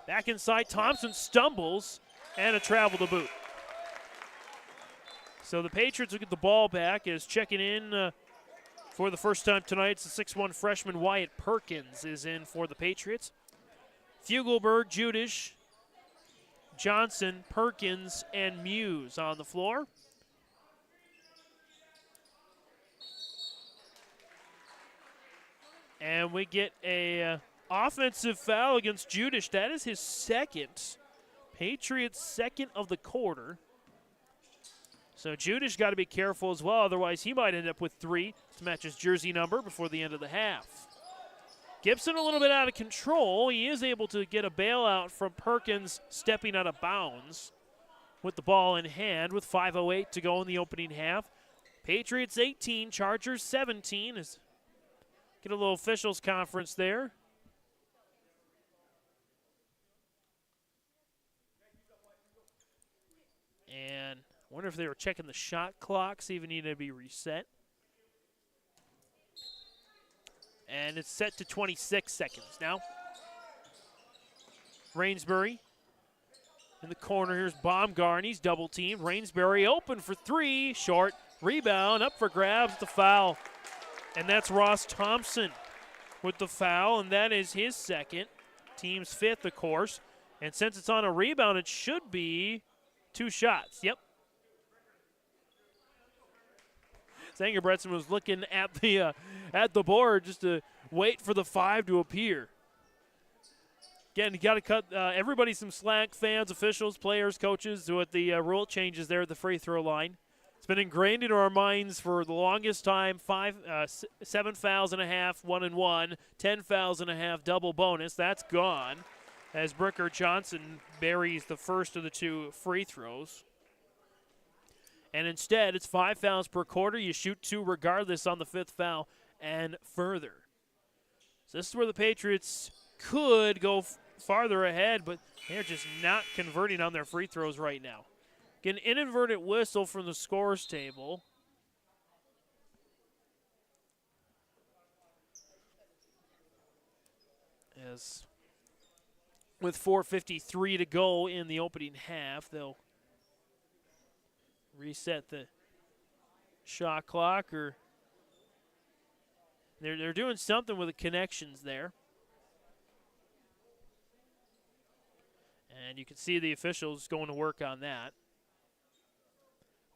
Speaker 4: Back inside, Thompson stumbles and a travel to boot. So the Patriots will get the ball back as checking in for the first time tonight. It's the 6'1 freshman Wyatt Perkins is in for the Patriots. Fugelberg, Judish, Johnson, Perkins, and Muse on the floor. And we get a offensive foul against Judish. That is his second. Patriots' second of the quarter. So Judish got to be careful as well. Otherwise, he might end up with 3 to match his jersey number before the end of the half. Gibson a little bit out of control. He is able to get a bailout from Perkins stepping out of bounds with the ball in hand with 5:08 to go in the opening half. Patriots 18, Chargers 17. Get a little officials conference there. And I wonder if they were checking the shot clock, see if it needed to be reset. And it's set to 26 seconds now. Rainsbury in the corner. Here's Baumgarten. He's double teamed. Rainsbury open for 3. Short. Rebound. Up for grabs. The foul. And that's Ross Thompson with the foul. And that is his second. Team's 5th, of course. And since it's on a rebound, it should be 2 shots. Yep. Sangerbretson was looking at the board just to wait for the 5 to appear. Again, you got to cut everybody some slack, fans, officials, players, coaches, with the rule changes there at the free throw line. It's been ingrained into our minds for the longest time. 7 fouls and a half, 1 and 1, 10 fouls and a half, double bonus. That's gone as Bricker Johnson buries the first of the 2 free throws. And instead, it's 5 fouls per quarter. You shoot 2 regardless on the 5th foul and further. So this is where the Patriots could go farther ahead, but they're just not converting on their free throws right now. Get an inadvertent whistle from the scores table. As with 4:53 to go in the opening half, they'll reset the shot clock, or they're doing something with the connections there. And you can see the officials going to work on that.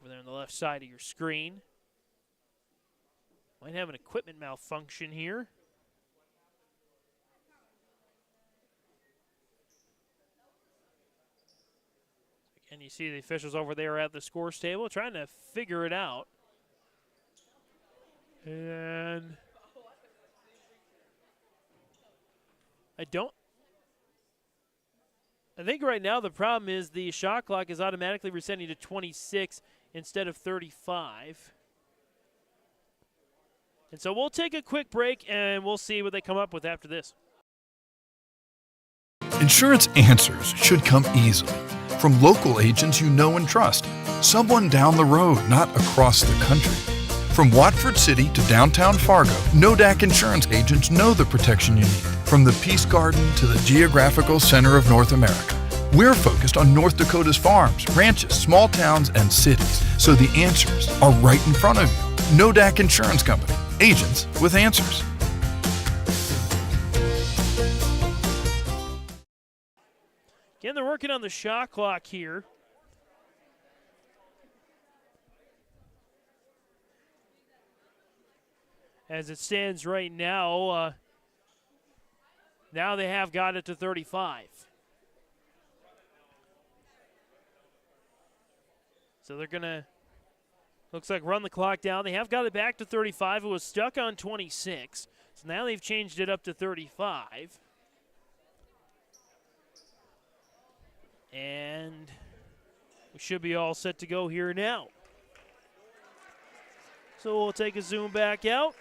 Speaker 4: Over there on the left side of your screen. Might have an equipment malfunction here. And you see the officials over there at the scores table trying to figure it out. And I think right now the problem is the shot clock is automatically resetting to 26 instead of 35. And so we'll take a quick break and we'll see what they come up with after this.
Speaker 18: Insurance answers should come easily from local agents you know and trust. Someone down the road, not across the country. From Watford City to downtown Fargo, Nodak Insurance agents know the protection you need. From the Peace Garden to the geographical center of North America. We're focused on North Dakota's farms, ranches, small towns, and cities, so the answers are right in front of you. Nodak Insurance Company, agents with answers.
Speaker 4: Again, they're working on the shot clock here. As it stands right now, now they have got it to 35. So they're going to, looks like, run the clock down. They have got it back to 35. It was stuck on 26. So now they've changed it up to 35. And we should be all set to go here now. So we'll take a zoom back out.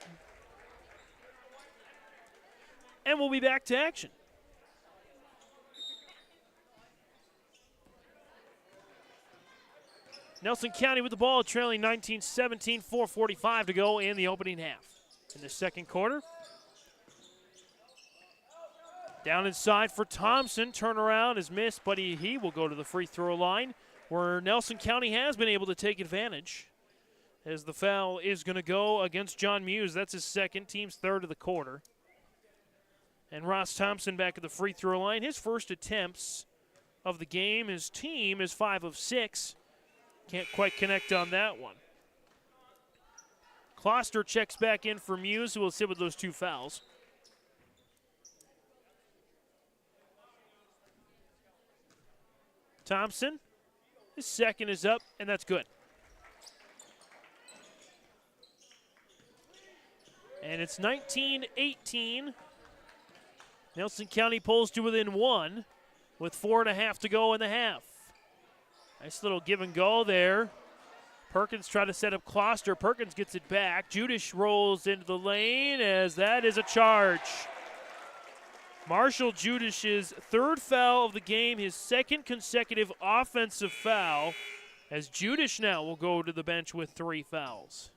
Speaker 4: And we'll be back to action. Nelson County with the ball, trailing 19-17, 4:45 to go in the opening half. In the second quarter, Down inside for Thompson. Turnaround is missed, but he will go to the free throw line where Nelson County has been able to take advantage as the foul is going to go against John Muse. That's his second, team's third of the quarter. And Ross Thompson back at the free throw line. His first attempts of the game. His team is 5 of 6. Can't quite connect on that one. Kloster checks back in for Muse, who will sit with those 2 fouls. Thompson, his second is up, and that's good. And it's 19-18. Nelson County pulls to within 1 with 4.5 to go in the half. Nice little give and go there. Perkins trying to set up Kloster. Perkins gets it back. Judish rolls into the lane as that is a charge. Marshall Judish's 3rd foul of the game, his 2nd consecutive offensive foul, as Judish now will go to the bench with 3 fouls.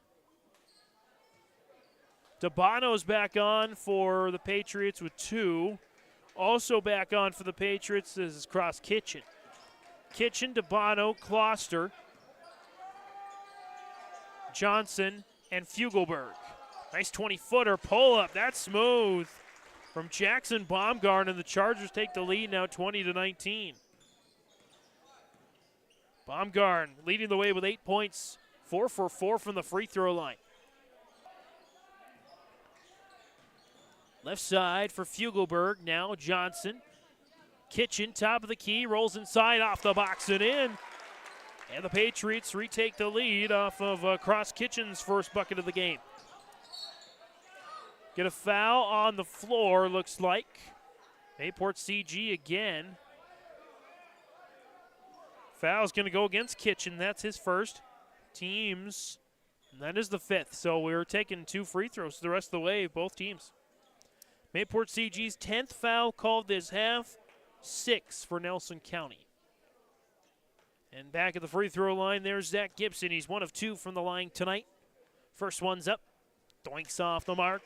Speaker 4: Dabano's back on for the Patriots with 2. Also back on for the Patriots, this is Cross Kitchen. Kitchen, Dabano, Kloster, Johnson, and Fugelberg. Nice 20-footer pull-up. That's smooth from Jackson Baumgarten, and the Chargers take the lead now 20-19. Baumgarten leading the way with 8 points, 4 for 4 from the free throw line. Left side for Fugelberg, now Johnson. Kitchen, top of the key, rolls inside, off the box and in. And the Patriots retake the lead off of Cross Kitchen's first bucket of the game. Get a foul on the floor, looks like. Mayport CG again. Foul's going to go against Kitchen. That's his first. Teams, and that is the 5th. So we're taking 2 free throws the rest of the way, both teams. Mayport CG's 10th foul called this half, 6 for Nelson County. And back at the free throw line, there's Zach Gibson. He's 1 of 2 from the line tonight. First one's up. Doinks off the mark.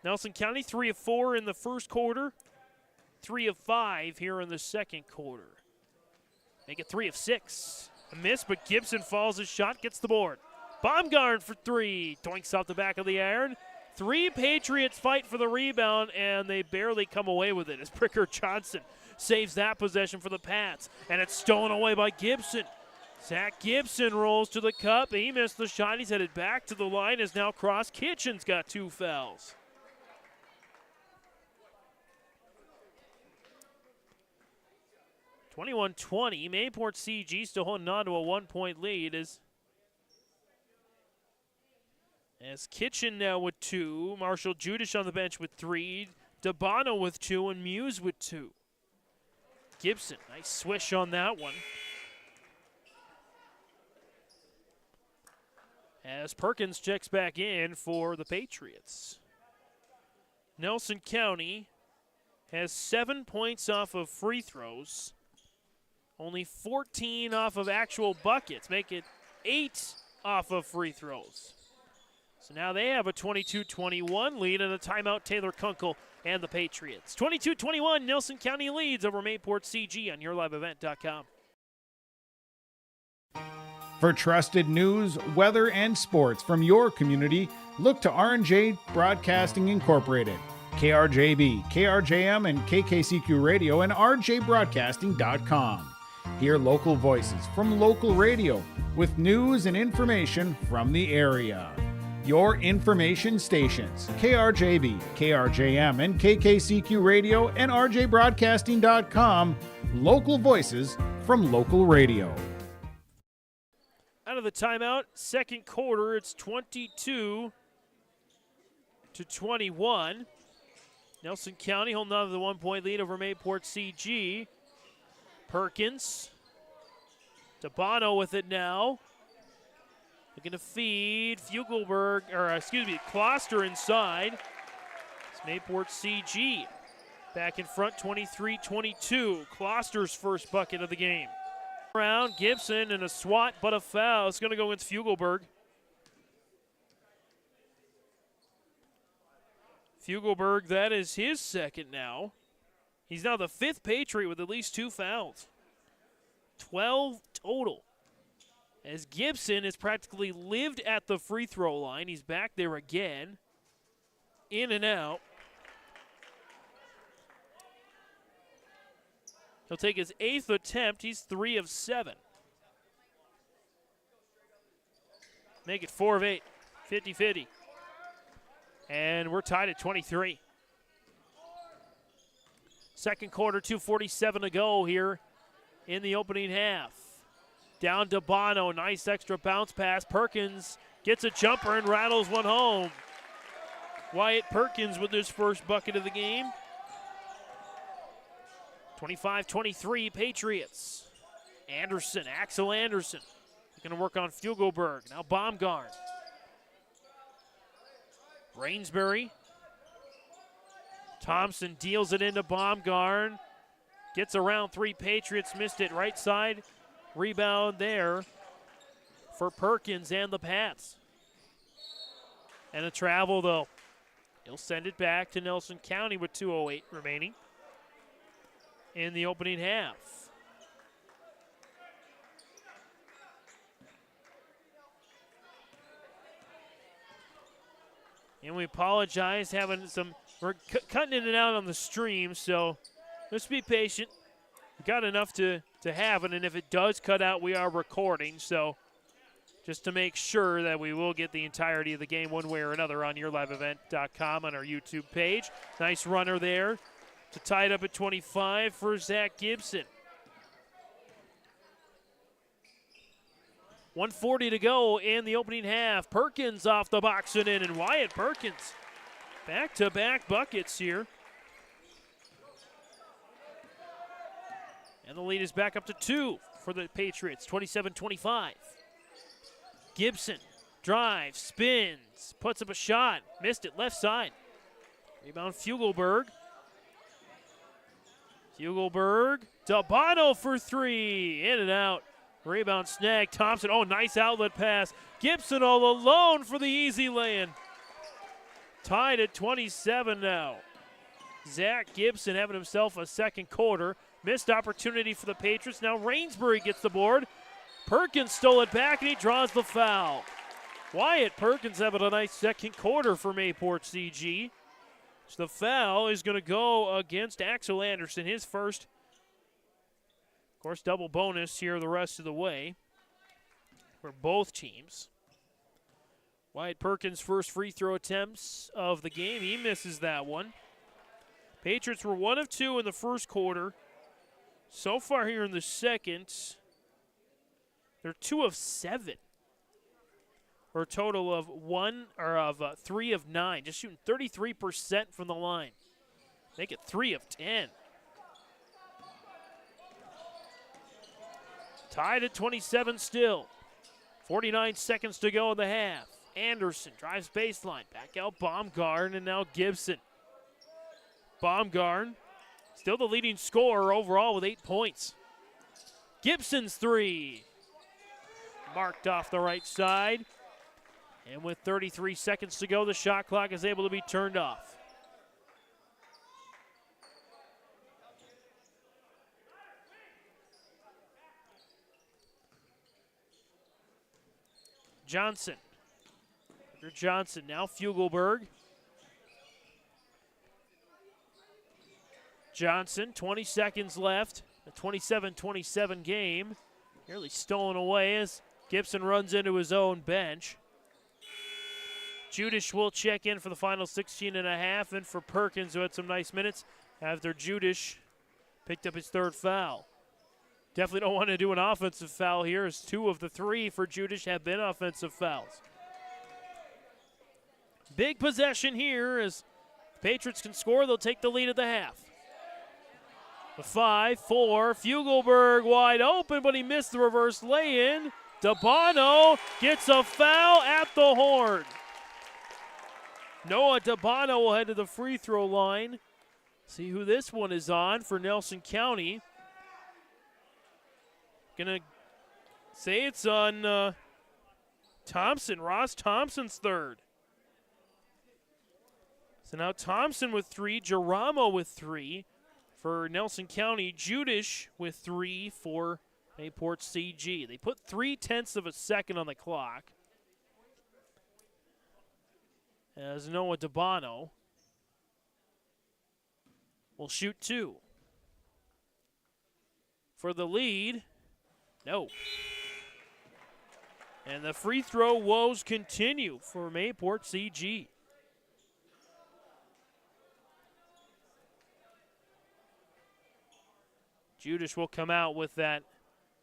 Speaker 4: Nelson County 3 of 4 in the first quarter. 3 of 5 here in the second quarter. Make it 3 of 6. A miss, but Gibson falls his shot, gets the board. Baumgarten for 3. Doinks off the back of the iron. 3 Patriots fight for the rebound, and they barely come away with it as Pricker Johnson saves that possession for the Pats. And it's stolen away by Gibson. Zach Gibson rolls to the cup. He missed the shot. He's headed back to the line as now Cross Kitchen's got 2 fouls. (21-20). Mayport CG still holding on to a 1-point lead as Kitchen now with 2. Marshall Judish on the bench with 3. Dabano with 2 and Muse with 2. Gibson, nice swish on that one. As Perkins checks back in for the Patriots. Nelson County has 7 points off of free throws. Only 14 off of actual buckets. Make it 8 off of free throws. So now they have a 22-21 lead and a timeout, Taylor Kunkel and the Patriots. 22-21, Nelson County leads over Mayport CG on YourLiveEvent.com.
Speaker 3: For trusted news, weather, and sports from your community, look to R&J Broadcasting Incorporated. KRJB, KRJM, and KKCQ Radio and RJBroadcasting.com. Hear local voices from local radio with news and information from the area. Your information stations, KRJB, KRJM, and KKCQ Radio and RJBroadcasting.com. Local voices from local radio.
Speaker 4: Out of the timeout, second quarter, it's 22-21. Nelson County holding on to the 1-point lead over Mayport CG. Perkins. Dabano with it now. Looking to feed Kloster inside. It's Mayport CG back in front, 23-22. Kloster's first bucket of the game. Around Gibson and a swat, but a foul. It's going to go against Fugelberg. Fugelberg, that is his second now. He's now the 5th Patriot with at least 2 fouls. 12 total. As Gibson has practically lived at the free throw line. He's back there again. In and out. He'll take his 8th attempt. He's 3 of 7. Make it 4 of 8. 50-50. And we're tied at 23. Second quarter, 2:47 to go here in the opening half. Down to Bono, nice extra bounce pass. Perkins gets a jumper and rattles one home. Wyatt Perkins with his first bucket of the game. 25-23 Patriots. Anderson, Axel Anderson. Going to work on Fugelberg. Now Baumgart. Rainsbury. Thompson deals it into Baumgart. Gets around 3 Patriots, missed it right side. Rebound there for Perkins and the Pats. And a travel though. He'll send it back to Nelson County with 2:08 remaining in the opening half. And we apologize, we're cutting in and out on the stream, so let's be patient. We got enough to have it, and if it does cut out, we are recording, so just to make sure that we will get the entirety of the game one way or another on yourliveevent.com on our YouTube page. Nice runner there to tie it up at 25 for Zach Gibson. 1:40 to go in the opening half. Perkins off the box and in, and Wyatt Perkins back-to-back buckets here. And the lead is back up to 2 for the Patriots, 27-25. Gibson drives, spins, puts up a shot, missed it left side. Rebound Fugelberg. Dabano for 3, in and out. Rebound snag, Thompson, oh, nice outlet pass. Gibson all alone for the easy lay-in. Tied at 27 now. Zach Gibson having himself a second quarter. Missed opportunity for the Patriots. Now Rainsbury gets the board. Perkins stole it back, and he draws the foul. Wyatt Perkins having a nice second quarter for Mayport CG. So the foul is going to go against Axel Anderson, his first. Of course, double bonus here the rest of the way for both teams. Wyatt Perkins' first free throw attempts of the game. He misses that one. Patriots were 1 of 2 in the first quarter. So far here in the second, they're 2 of 7. For a total of 3 of 9. Just shooting 33% from the line. Make it 3 of 10. Tied at 27 still. 49 seconds to go in the half. Anderson drives baseline. Back out Baumgart, and now Gibson. Baumgart, still the leading scorer overall with 8 points. Gibson's 3. Marked off the right side. And with 33 seconds to go, the shot clock is able to be turned off. Johnson. Now Fugelberg. Johnson, 20 seconds left. A 27-27 game. Nearly stolen away as Gibson runs into his own bench. Judish will check in for the final 16 and a half, and for Perkins, who had some nice minutes, after Judish picked up his 3rd foul. Definitely don't want to do an offensive foul here, as 2 of the 3 for Judish have been offensive fouls. Big possession here as Patriots can score. They'll take the lead at the half. The 5-4, Fugelberg wide open, but he missed the reverse lay-in. Dabano gets a foul at the horn. Noah Dabano will head to the free throw line. See who this one is on for Nelson County. Gonna say it's on Thompson, Ross Thompson's 3rd. So now Thompson with 3, Giramo with 3 for Nelson County, Judish with 3 for Mayport CG. They put 0.3 of a second on the clock. As Noah DeBono will shoot 2. For the lead, no. And the free throw woes continue for Mayport CG. Judish will come out with that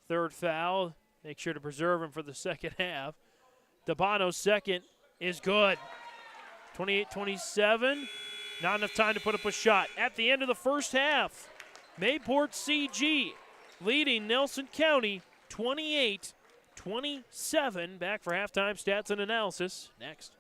Speaker 4: third foul. Make sure to preserve him for the second half. DeBono's second is good. 28-27. Not enough time to put up a shot. At the end of the first half, Mayport CG leading Nelson County 28-27. Back for halftime stats and analysis next.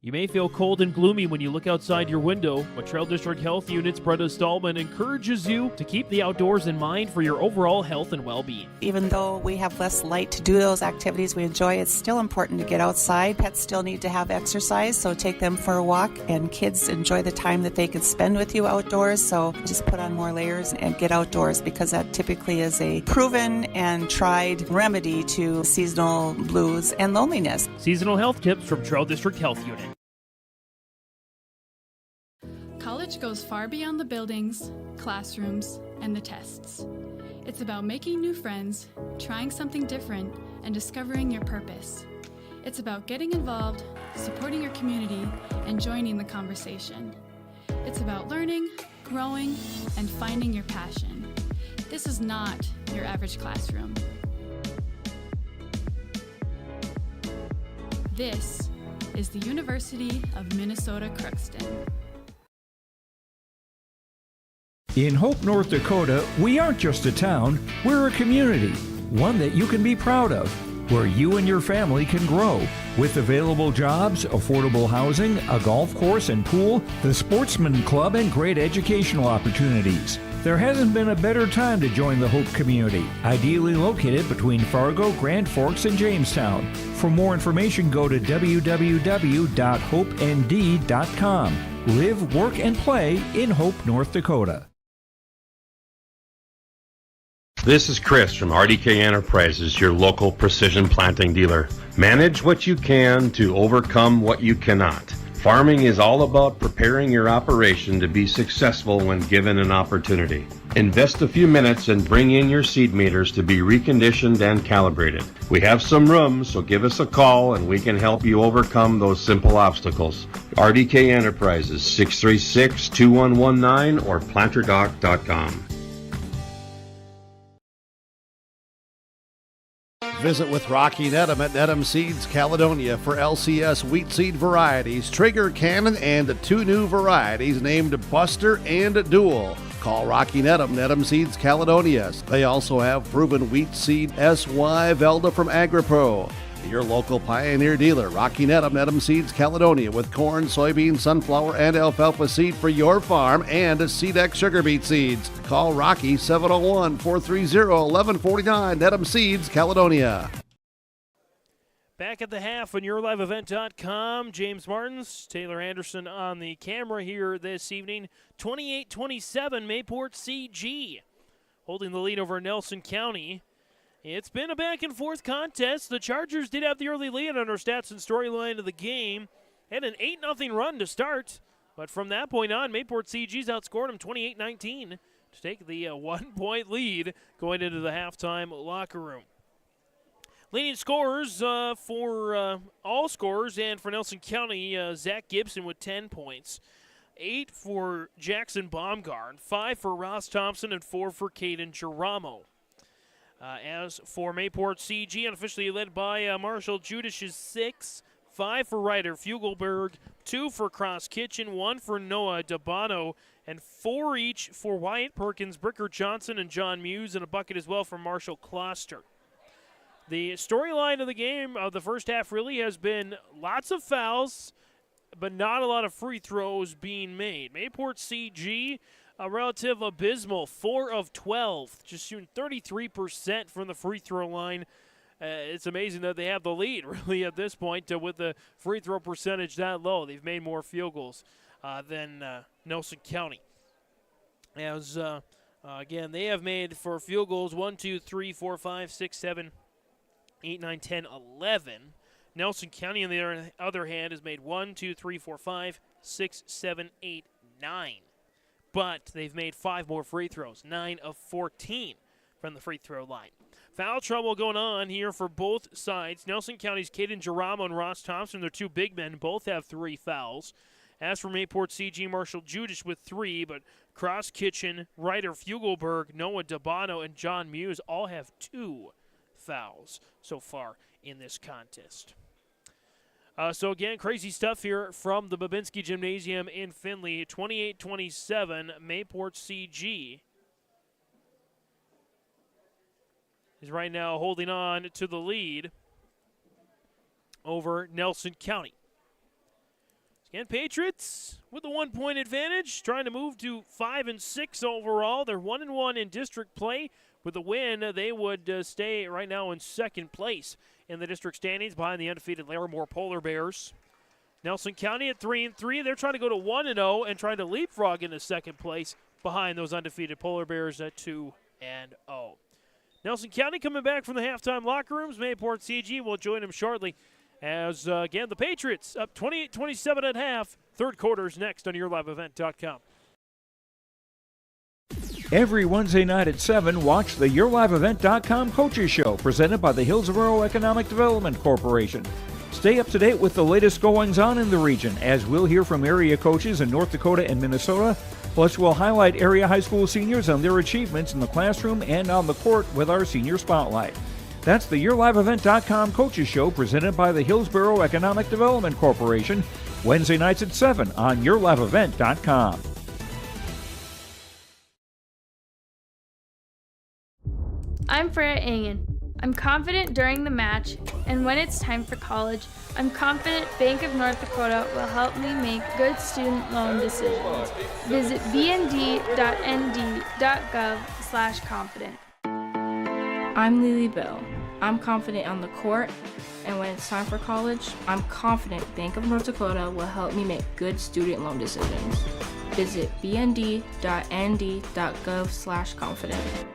Speaker 4: You may feel cold and gloomy when you look outside your window, but Trail District Health Unit's Brenda Stallman encourages you to keep the outdoors in mind for your overall health and well-being.
Speaker 19: Even though we have less light to do those activities we enjoy, it's still important to get outside. Pets still need to have exercise, so take them for a walk, and kids enjoy the time that they can spend with you outdoors, so just put on more layers and get outdoors, because that typically is a proven and tried remedy to seasonal blues and loneliness.
Speaker 4: Seasonal health tips from Trail District Health Unit.
Speaker 20: College goes far beyond the buildings, classrooms, and the tests. It's about making new friends, trying something different, and discovering your purpose. It's about getting involved, supporting your community, and joining the conversation. It's about learning, growing, and finding your passion. This is not your average classroom. This is the University of Minnesota Crookston.
Speaker 1: In Hope, North Dakota, we aren't just a town, we're a community, one that you can be proud of, where you and your family can grow. With available jobs, affordable housing, a golf course and pool, the sportsman club, and great educational opportunities. There hasn't been a better time to join the Hope community, ideally located between Fargo, Grand Forks, and Jamestown. For more information, go to www.hopend.com. Live, work, and play in Hope, North Dakota.
Speaker 6: This is Chris from RDK Enterprises, your local precision planting dealer. Manage what you can to overcome what you cannot. Farming is all about preparing your operation to be successful when given an opportunity. Invest a few minutes and bring in your seed meters to be reconditioned and calibrated. We have some room, so give us a call and we can help you overcome those simple obstacles. RDK Enterprises, 636-2119 or planterdoc.com.
Speaker 5: Visit with Rocky Nedham at Nedham Seeds Caledonia for LCS wheat seed varieties, Trigger Cannon, and 2 new varieties named Buster and Dual. Call Rocky Nedham, Nedham Seeds Caledonia. They also have proven wheat seed SY Velda from AgriPro. Your local Pioneer dealer, Rocky Nedham, Nedham Seeds Caledonia, with corn, soybean, sunflower, and alfalfa seed for your farm, and SeedX sugar beet seeds. Call Rocky 701-430-1149, Nedham Seeds Caledonia.
Speaker 4: Back at the half on YourLiveEvent.com, James Martins, Taylor Anderson on the camera here this evening. 28-27, Mayport CG holding the lead over Nelson County. It's been a back-and-forth contest. The Chargers did have the early lead on our stats and storyline of the game. Had an 8-0 run to start. But from that point on, Mayport CG's outscored them 28-19 to take the 1-point lead going into the halftime locker room. Leading scorers for all scorers and for Nelson County, Zach Gibson with 10 points. 8 for Jackson Baumgart, 5 for Ross Thompson, and 4 for Caden Giramo. As for Mayport CG, unofficially led by Marshall Judish, is 6, 5 for Ryder Fugelberg, 2 for Cross Kitchen, 1 for Noah DeBono, and 4 each for Wyatt Perkins, Bricker Johnson, and John Muse, and a bucket as well from Marshall Kloster. The storyline of the game of the first half really has been lots of fouls, but not a lot of free throws being made. Mayport CG, a relative abysmal 4 of 12, just shooting 33% from the free throw line. it's amazing that they have the lead, really, at this point with the free throw percentage that low. They've made more field goals than Nelson County. As, again, they have made for field goals 1, 2, 3, 4, 5, 6, 7, 8, 9, 10, 11. Nelson County, on the other hand, has made 1, 2, 3, 4, 5, 6, 7, 8, 9. But they've made 5 more free throws, 9 of 14 from the free throw line. Foul trouble going on here for both sides. Nelson County's Caden Geramo and Ross Thompson, their 2 big men, both have 3 fouls. As for Mayport CG, Marshall Judish with 3, but Cross Kitchen, Ryder Fugelberg, Noah Dabano, and John Muse all have 2 fouls so far in this contest. So again, crazy stuff here from the Babinski Gymnasium in Findlay. 28-27, Mayport CG is right now holding on to the lead over Nelson County. Again, Patriots with a 1-point advantage, trying to move to 5-6 overall. They're 1-1 in district play. With a win, they would stay right now in second place in the district standings behind the undefeated Larimore Polar Bears. Nelson County at 3-3. They're trying to go to 1-0 and trying to leapfrog into second place behind those undefeated Polar Bears at 2-0. Nelson County coming back from the halftime locker rooms. Mayport CG will join them shortly. As, again, the Patriots up 28-27 at half. Third quarter's next on YourLiveEvent.com.
Speaker 1: Every Wednesday night at 7, watch the YourLiveEvent.com Coaches Show presented by the Hillsborough Economic Development Corporation. Stay up to date with the latest goings-on in the region, as we'll hear from area coaches in North Dakota and Minnesota. Plus, we'll highlight area high school seniors on their achievements in the classroom and on the court with our Senior Spotlight. That's the YourLiveEvent.com Coaches Show presented by the Hillsborough Economic Development Corporation, Wednesday nights at 7 on YourLiveEvent.com.
Speaker 9: I'm Freya Engen. I'm confident during the match, and when it's time for college, I'm confident Bank of North Dakota will help me make good student loan decisions. Visit bnd.nd.gov/confident.
Speaker 10: I'm Lily Bill. I'm confident on the court, and when it's time for college, I'm confident Bank of North Dakota will help me make good student loan decisions. Visit bnd.nd.gov/confident.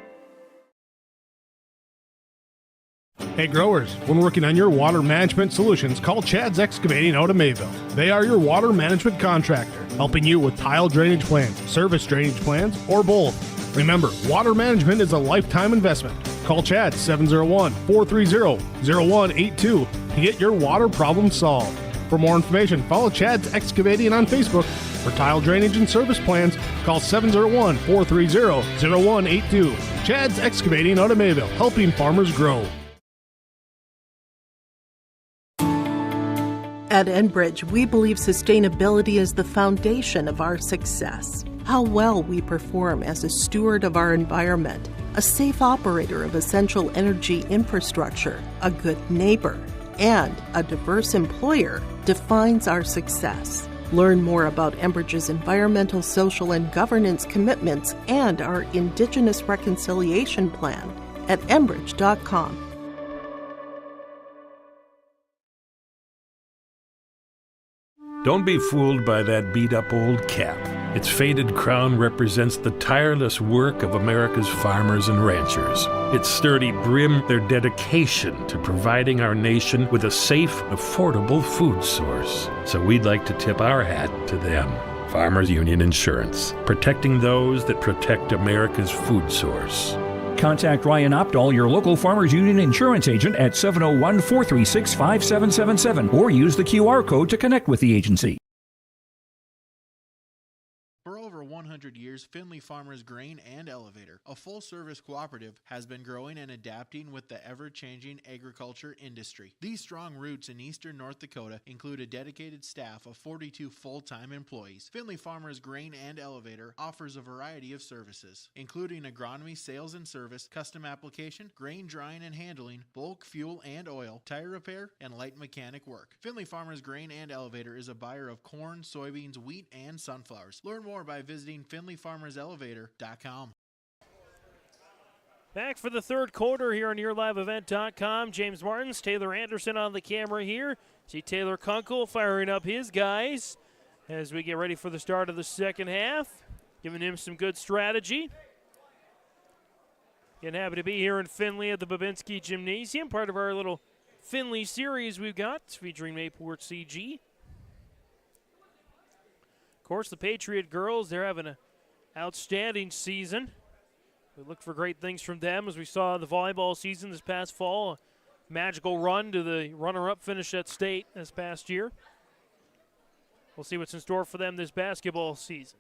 Speaker 2: Hey growers, when working on your water management solutions, call Chad's Excavating out of Mayville. They are your water management contractor, helping you with tile drainage plans, service drainage plans, or both. Remember, water management is a lifetime investment. Call Chad 701-430-0182 to get your water problem solved. For more information, follow Chad's Excavating on Facebook. For tile drainage and service plans, call 701-430-0182. Chad's Excavating out of Mayville, helping farmers grow.
Speaker 11: At Enbridge, we believe sustainability is the foundation of our success. How well we perform as a steward of our environment, a safe operator of essential energy infrastructure, a good neighbor, and a diverse employer defines our success. Learn more about Enbridge's environmental, social, and governance commitments and our Indigenous Reconciliation Plan at enbridge.com.
Speaker 12: Don't be fooled by that beat-up old cap. Its faded crown represents the tireless work of America's farmers and ranchers. Its sturdy brim, their dedication to providing our nation with a safe, affordable food source. So we'd like to tip our hat to them. Farmers Union Insurance, protecting those that protect America's food source.
Speaker 1: Contact Ryan Opdahl, your local Farmers Union insurance agent, at 701-436-5777 or use the QR code to connect with the agency.
Speaker 13: For over 100 years, Findlay Farmers Grain and Elevator, a full-service cooperative, has been growing and adapting with the ever-changing agriculture industry. These strong roots in eastern North Dakota include a dedicated staff of 42 full-time employees. Findlay Farmers Grain and Elevator offers a variety of services, including agronomy, sales and service, custom application, grain drying and handling, bulk fuel and oil, tire repair, and light mechanic work. Findlay Farmers Grain and Elevator is a buyer of corn, soybeans, wheat, and sunflowers. Learn more by visiting FindlayFarmersElevator.com.
Speaker 4: Back for the third quarter here on YourLiveEvent.com. James Martins, Taylor Anderson on the camera here. See Taylor Kunkel firing up his guys as we get ready for the start of the second half, giving him some good strategy. Again, happy to be here in Findlay at the Babinski Gymnasium, part of our little Findlay series we've got featuring Mayport CG. Of course, the Patriot girls, they're having an outstanding season. We look for great things from them as we saw the volleyball season this past fall. A magical run to the runner-up finish at state this past year. We'll see what's in store for them this basketball season.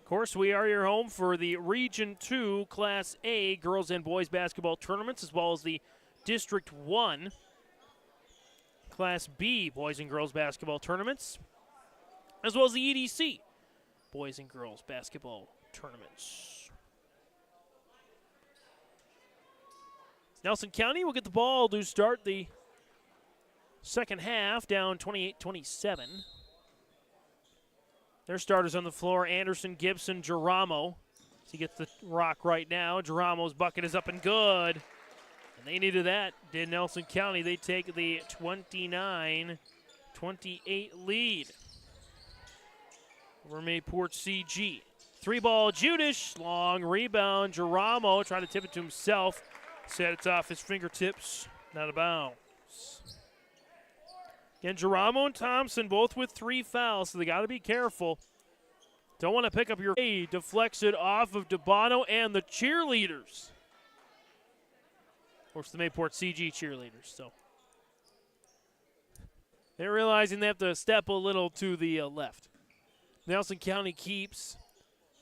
Speaker 4: Of course, we are your home for the Region 2 Class A girls and boys basketball tournaments, as well as the District 1 Class B boys and girls basketball tournaments, as well as the EDC boys and girls basketball tournaments. Nelson County will get the ball to start the second half, down 28-27. Their starters on the floor, Anderson, Gibson, Geramo. As he gets the rock right now. Geramo's bucket is up and good. And they needed that, did Nelson County. They take the 29-28 lead over Mayport CG. Three ball, Judish, long rebound. Geramo trying to tip it to himself. Said it's off his fingertips, not out of bounds. Again, Geramo and Thompson both with 3 fouls, so they got to be careful. Don't want to pick up your deflects it off of DeBono and the cheerleaders. Of course, the Mayport CG cheerleaders, so. They're realizing they have to step a little to the left. Nelson County keeps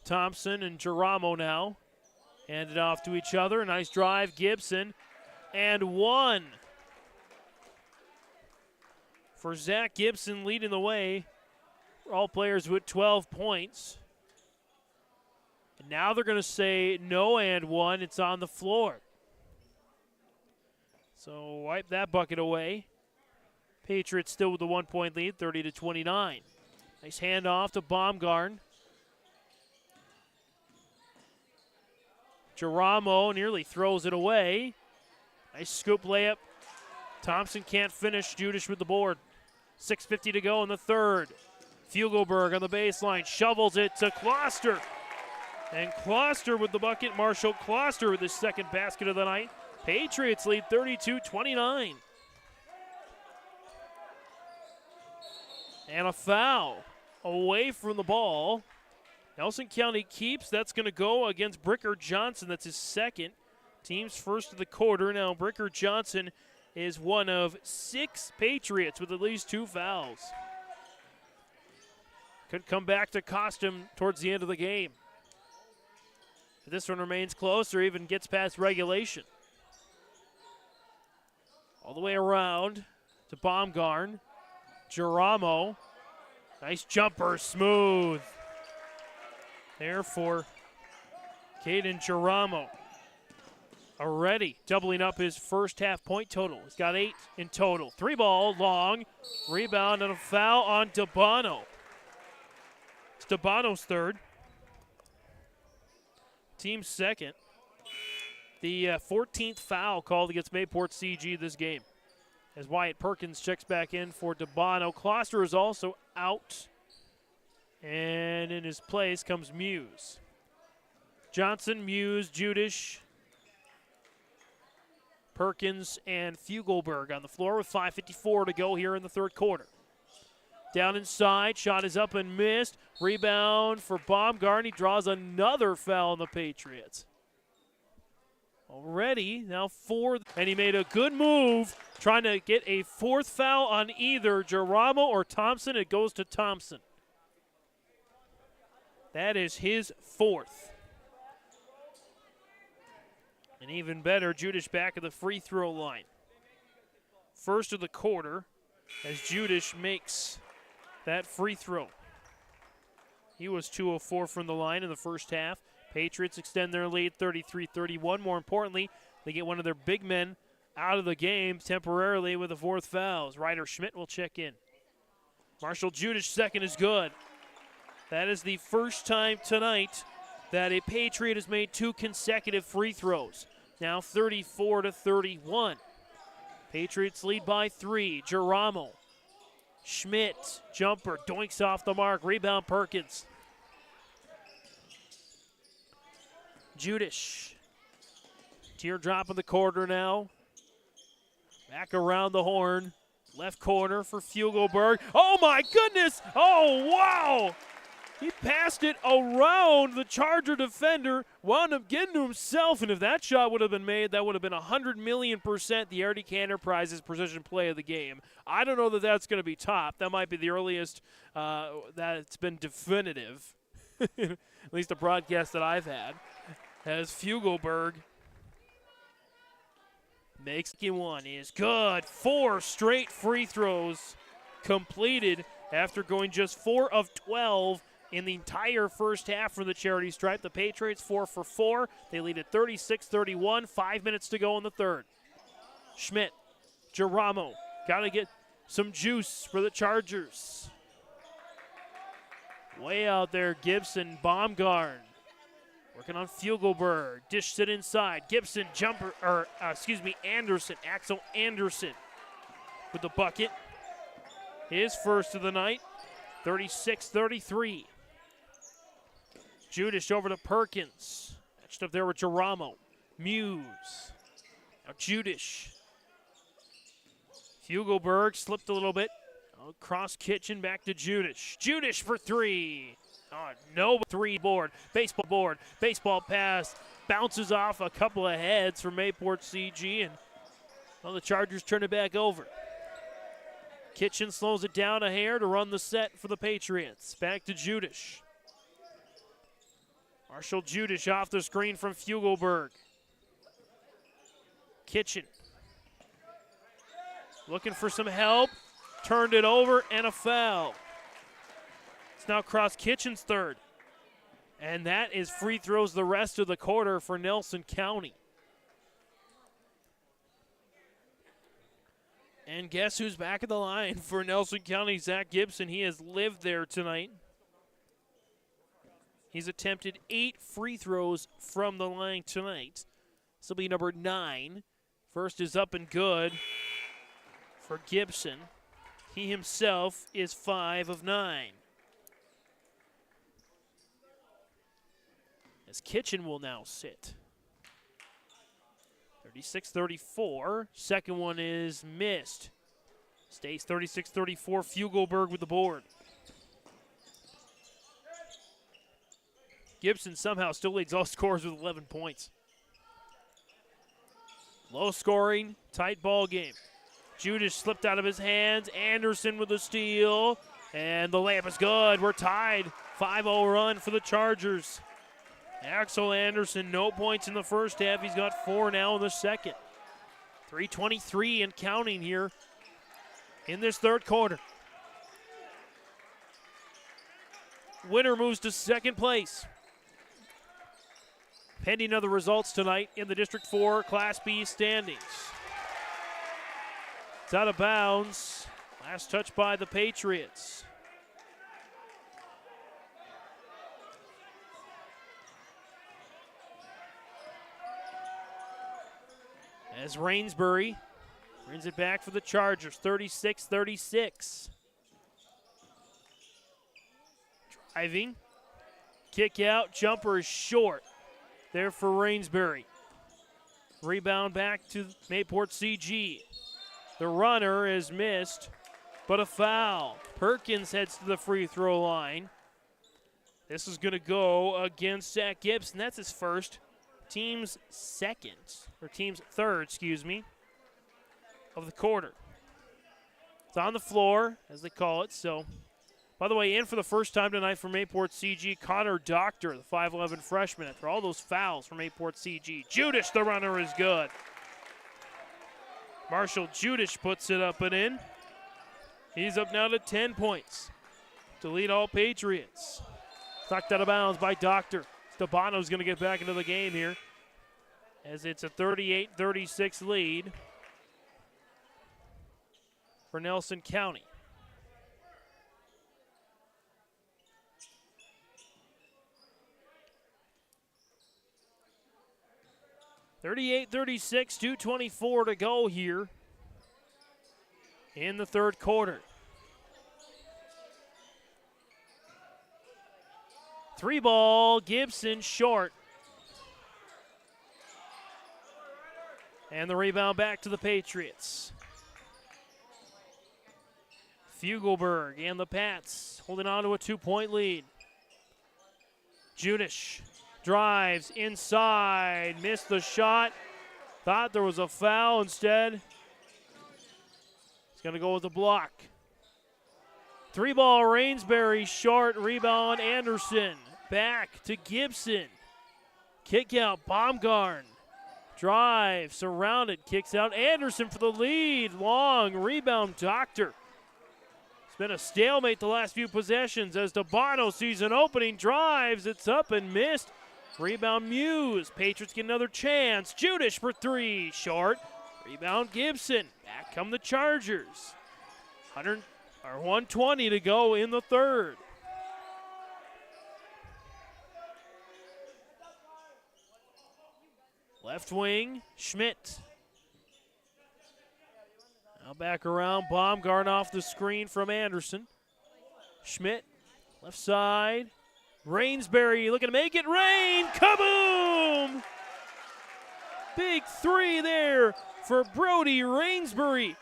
Speaker 4: Thompson and Geramo now. Hand it off to each other. Nice drive, Gibson. And one for Zach Gibson leading the way. All players with 12 points. And now they're going to say no and one. It's on the floor. So wipe that bucket away. Patriots still with the 1-point lead, 30-29. Nice handoff to Baumgarn. Geramo nearly throws it away. Nice scoop layup. Thompson can't finish. Judish with the board. 6:50 to go in the third. Fugelberg on the baseline. Shovels it to Kloster. And Kloster with the bucket. Marshall Kloster with his second basket of the night. Patriots lead 32-29. And a foul away from the ball. Nelson County keeps. That's going to go against Bricker Johnson. That's his second. Team's first of the quarter. Now Bricker Johnson is one of 6 Patriots with at least 2 fouls. Could come back to cost him towards the end of the game. If this one remains close or even gets past regulation. All the way around to Baumgarn. Geramo. Nice jumper, smooth. There for Caden Geramo. Already doubling up his first half point total. He's got 8 in total. 3 ball, long. Rebound and a foul on DeBono. It's DeBono's third. Team's second. The 14th foul called against Mayport CG this game. As Wyatt Perkins checks back in for DeBono. Kloster is also out. And in his place comes Muse. Johnson, Muse, Judish, Perkins, and Fugelberg on the floor with 5:54 to go here in the third quarter. Down inside, shot is up and missed. Rebound for Baumgarn. He draws another foul on the Patriots. Already, now 4, and he made a good move trying to get a 4th foul on either Geramo or Thompson. It goes to Thompson. That is his 4th. And even better, Judish back at the free throw line. First of the quarter as Judish makes that free throw. He was 2 of 4 from the line in the first half. Patriots extend their lead 33-31. More importantly, they get one of their big men out of the game temporarily with the 4th foul. Ryder Schmidt will check in. Marshall Judish second is good. That is the first time tonight that a Patriot has made 2 consecutive free throws. Now 34-31. Patriots lead by 3. Geramo. Schmidt, jumper, doinks off the mark. Rebound Perkins. Judish. Teardrop in the corner now. Back around the horn. Left corner for Fugelberg. Oh my goodness! Oh wow! He passed it around the Charger defender, wound up getting to himself, and if that shot would have been made, that would have been 100,000,000% the RDK Enterprises precision play of the game. I don't know that that's going to be top. That might be the earliest that it's been definitive, at least the broadcast that I've had, as Fugelberg makes one is good. 4 straight free throws completed after going just 4 of 12 in the entire first half for the charity stripe. The Patriots 4 for 4. They lead at 36-31. 5 minutes to go in the third. Schmidt, Geramo, got to get some juice for the Chargers. Way out there, Gibson, Baumgarten. Working on Fugelberg. Dished it inside. Gibson, Anderson. Axel Anderson with the bucket. His first of the night. 36-33. Judish over to Perkins. Matched up there with Geramo. Muse. Now Judish. Fugelberg slipped a little bit. Cross kitchen back to Judish. Judish for 3. Oh, no 3 board. Baseball pass. Bounces off a couple of heads from Mayport CG, and the Chargers turn it back over. Kitchen slows it down a hair to run the set for the Patriots. Back to Judish. Marshall Judish off the screen from Fugelberg. Kitchen. Looking for some help. Turned it over and a foul. It's now Cross Kitchen's third. And that is free throws the rest of the quarter for Nelson County. And guess who's back at the line for Nelson County? Zach Gibson. He has lived there tonight. He's attempted 8 free throws from the line tonight. This will be number 9. First is up and good for Gibson. He himself is 5 of 9. As Kitchen will now sit. 36-34. Second one is missed. Stays 36-34. Fugelberg with the board. Gibson somehow still leads all scorers with 11 points. Low scoring, tight ball game. Judish slipped out of his hands. Anderson with the steal. And the layup is good. We're tied. 5-0 run for the Chargers. Axel Anderson, no points in the first half. He's got 4 now in the second. 3:23 and counting here in this third quarter. Winner moves to second place. Pending other results tonight in the District 4 Class B standings. It's out of bounds. Last touch by the Patriots. As Rainsbury brings it back for the Chargers, 36-36. Driving, kick out, jumper is short. There for Rainsbury. Rebound back to Mayport CG. The runner is missed, but a foul. Perkins heads to the free throw line. This is going to go against Zach Gibson. That's his first. Team's third, of the quarter. It's on the floor, as they call it. So, by the way, in for the first time tonight for Mayport CG, Connor Doctor, the 5'11 freshman, after all those fouls from Mayport CG. Judish, the runner, is good. Marshall Judish puts it up and in. He's up now to 10 points to lead all Patriots. Knocked out of bounds by Doctor. Stabano's going to get back into the game here as it's a 38-36 lead for Nelson County. 38-36, 2:24 to go here in the third quarter. 3-ball, Gibson short. And the rebound back to the Patriots. Fugelberg and the Pats holding on to a 2-point lead. Judish drives inside, missed the shot. Thought there was a foul instead. He's going to go with the block. 3-ball, Rainsbury short, rebound Anderson. Back to Gibson. Kick out, Baumgarn. Drive, surrounded, kicks out. Anderson for the lead. Long rebound, Doctor. It's been a stalemate the last few possessions as DeBono sees an opening, drives, it's up and missed. Rebound Muse. Patriots get another chance. Judish for 3, short. Rebound Gibson. Back come the Chargers. 120 to go in the third. Left wing, Schmidt. Now back around, Baumgarten off the screen from Anderson. Schmidt, left side. Rainsbury looking to make it rain. Kaboom! Big 3 there for Brody Rainsbury.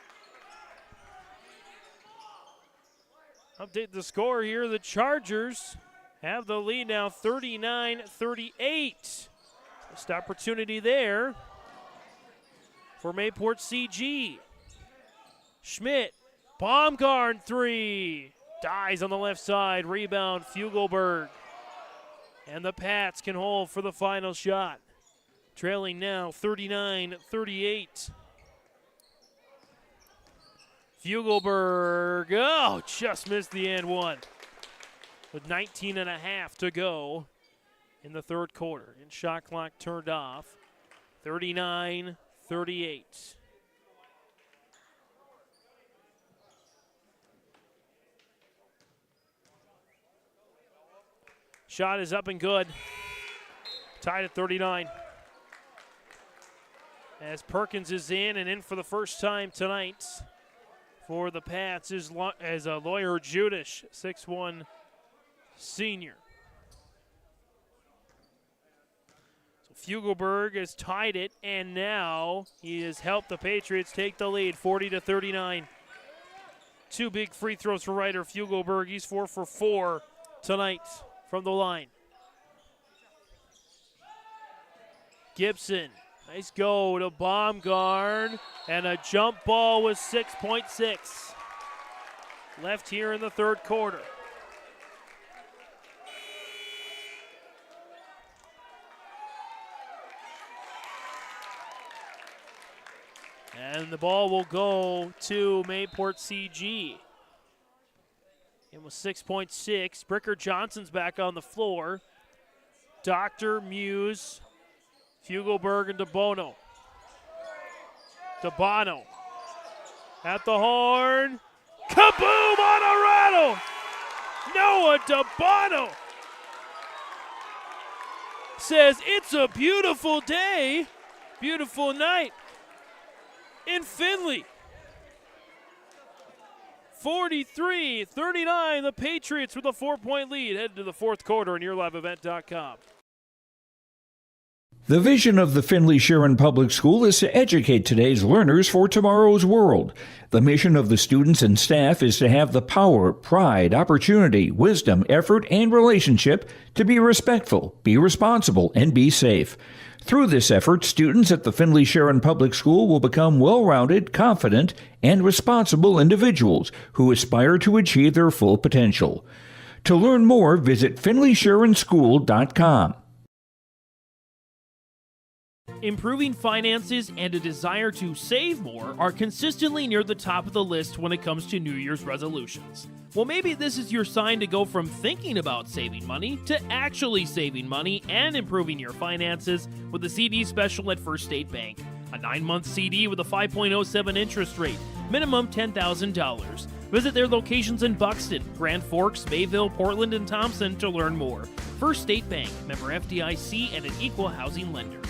Speaker 4: Update the score here. The Chargers have the lead now, 39-38. Missed opportunity there for Mayport CG. Schmidt, Baumgarten 3. Dies on the left side. Rebound, Fugelberg. And the Pats can hold for the final shot. Trailing now 39-38. Fugelberg, oh, just missed the and one. With 19.5 to go in the third quarter. And shot clock turned off. 39-38. Shot is up and good. Tied at 39. As Perkins is in for the first time tonight for the Pats as a Lawyer Judish, 6'1" senior. So Fugelberg has tied it, and now he has helped the Patriots take the lead, 40-39. 2 big free throws for Ryder Fugelberg. He's 4 for 4 tonight from the line. Gibson, nice go to Baumgarten, and a jump ball with 6.6 left here in the third quarter. And the ball will go to Mayport CG. And with 6.6, Bricker Johnson's back on the floor. Doctor, Muse, Fugelberg, and DeBono. DeBono at the horn. Kaboom on a rattle! Noah DeBono says it's a beautiful day, beautiful night in Findlay. 43-39, the Patriots with a 4-point lead. Head to the fourth quarter on YourLiveEvent.com.
Speaker 1: The vision of the Findlay Sharon Public School is to educate today's learners for tomorrow's world. The mission of the students and staff is to have the power, pride, opportunity, wisdom, effort, and relationship to be respectful, be responsible, and be safe. Through this effort, students at the Findlay Sharon Public School will become well-rounded, confident, and responsible individuals who aspire to achieve their full potential. To learn more, visit FindlaySharonSchool.com.
Speaker 4: Improving finances and a desire to save more are consistently near the top of the list when it comes to New Year's resolutions. Well, maybe this is your sign to go from thinking about saving money to actually saving money and improving your finances with a CD special at First State Bank. A 9-month CD with a 5.07 interest rate, minimum $10,000. Visit their locations in Buxton, Grand Forks, Mayville, Portland, and Thompson to learn more. First State Bank, member FDIC, and an equal housing lender.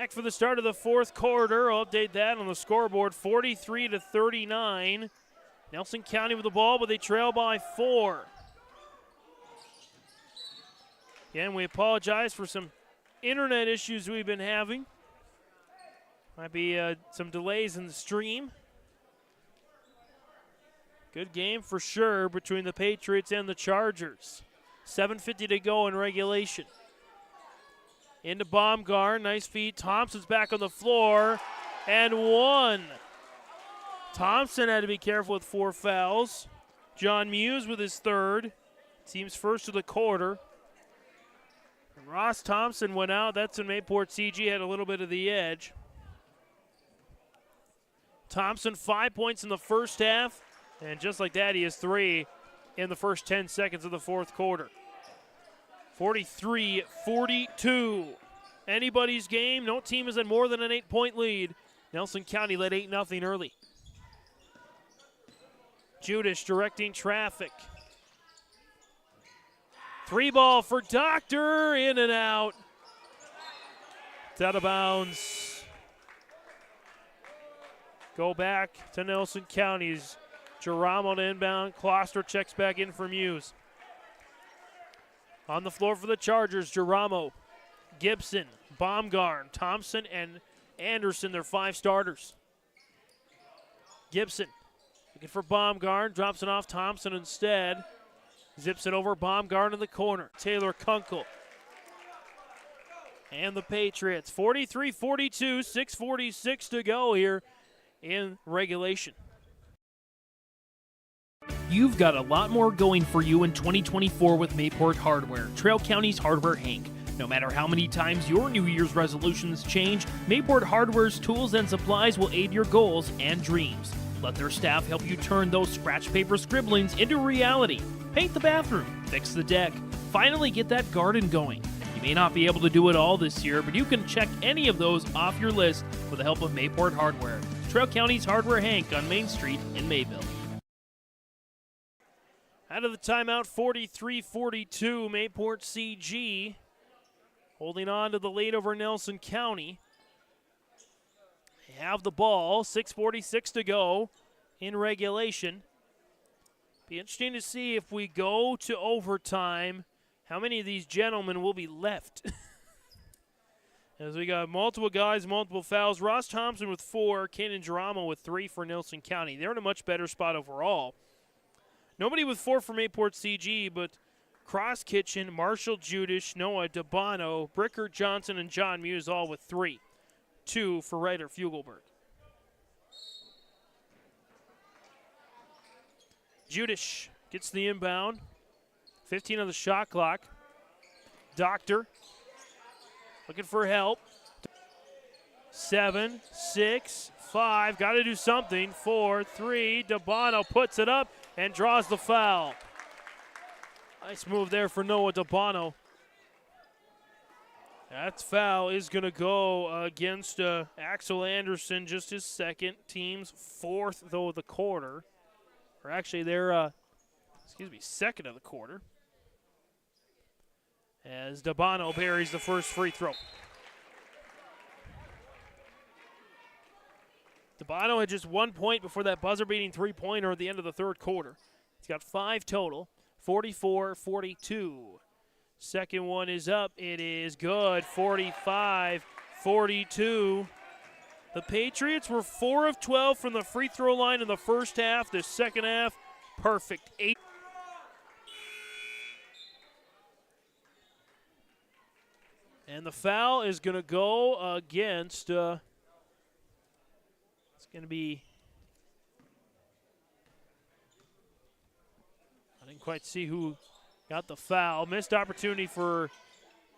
Speaker 4: Back for the start of the fourth quarter. I'll update that on the scoreboard. 43-39. Nelson County with the ball, but they trail by 4. Again, we apologize for some internet issues we've been having. Might be some delays in the stream. Good game for sure between the Patriots and the Chargers. 7:50 to go in regulation. Into Baumgarn, nice feed. Thompson's back on the floor, and 1. Thompson had to be careful with 4 fouls. John Muse with his 3rd. Team's first of the quarter. And Ross Thompson went out. That's when Mayport CG had a little bit of the edge. Thompson, 5 points in the first half, and just like that, he has 3 in the first 10 seconds of the fourth quarter. 43-42. Anybody's game. No team has had more than an 8-point lead. Nelson County led 8-0 early. Judas directing traffic. 3 ball for Doctor. In and out. It's out of bounds. Go back to Nelson County's. Geramo to inbound. Kloster checks back in for Muse. On the floor for the Chargers, Geramo, Gibson, Baumgarn, Thompson, and Anderson, their 5 starters. Gibson looking for Baumgarn, drops it off Thompson instead. Zips it over Baumgarn in the corner. Taylor Kunkel. And the Patriots, 43-42, 6:46 to go here in regulation.
Speaker 21: You've got a lot more going for you in 2024 with Mayport Hardware, Trail County's Hardware Hank. No matter how many times your New Year's resolutions change, Mayport Hardware's tools and supplies will aid your goals and dreams. Let their staff help you turn those scratch paper scribblings into reality. Paint the bathroom, fix the deck, finally get that garden going. You may not be able to do it all this year, but you can check any of those off your list with the help of Mayport Hardware, Trail County's Hardware Hank on Main Street in Mayville.
Speaker 4: Out of the timeout, 43-42, Mayport CG holding on to the lead over Nelson County. They have the ball, 6:46 to go in regulation. Be interesting to see if we go to overtime, how many of these gentlemen will be left. As we got multiple guys, multiple fouls. Ross Thompson with 4, Kanan Geramo with 3 for Nelson County. They're in a much better spot overall. Nobody with 4 for Mayport CG, but Cross Kitchen, Marshall Judish, Noah DeBono, Bricker Johnson, and John Muse all with 3. 2 for Ryder Fugelberg. Judish gets the inbound. 15 on the shot clock. Doctor looking for help. 7, 6, 5. Got to do something. 4, 3. DeBono puts it up and draws the foul. Nice move there for Noah DeBono. That foul is going to go against Axel Anderson, just his second. Team's 4th, though, of the quarter. Or actually, they're, second of the quarter. As DeBono buries the first free throw. DeBono had just 1 point before that buzzer-beating three-pointer at the end of the third quarter. He's got 5 total, 44-42. Second one is up. It is good, 45-42. The Patriots were 4 of 12 from the free throw line in the first half. The second half, perfect. 8. And the foul is going to go against... Going to be, I didn't quite see who got the foul. Missed opportunity for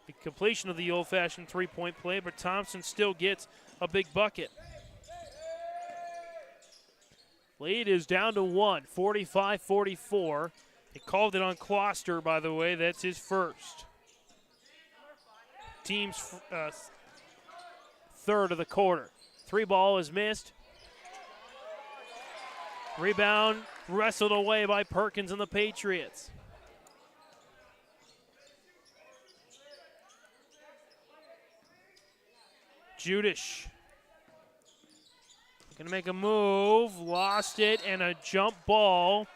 Speaker 4: the completion of the old-fashioned three-point play, but Thompson still gets a big bucket. Lead is down to 1, 45-44. They called it on Kloster, by the way. That's his first. Team's 3rd of the quarter. 3 ball is missed. Rebound wrestled away by Perkins and the Patriots. Judish. Going to make a move. Lost it, and a jump ball.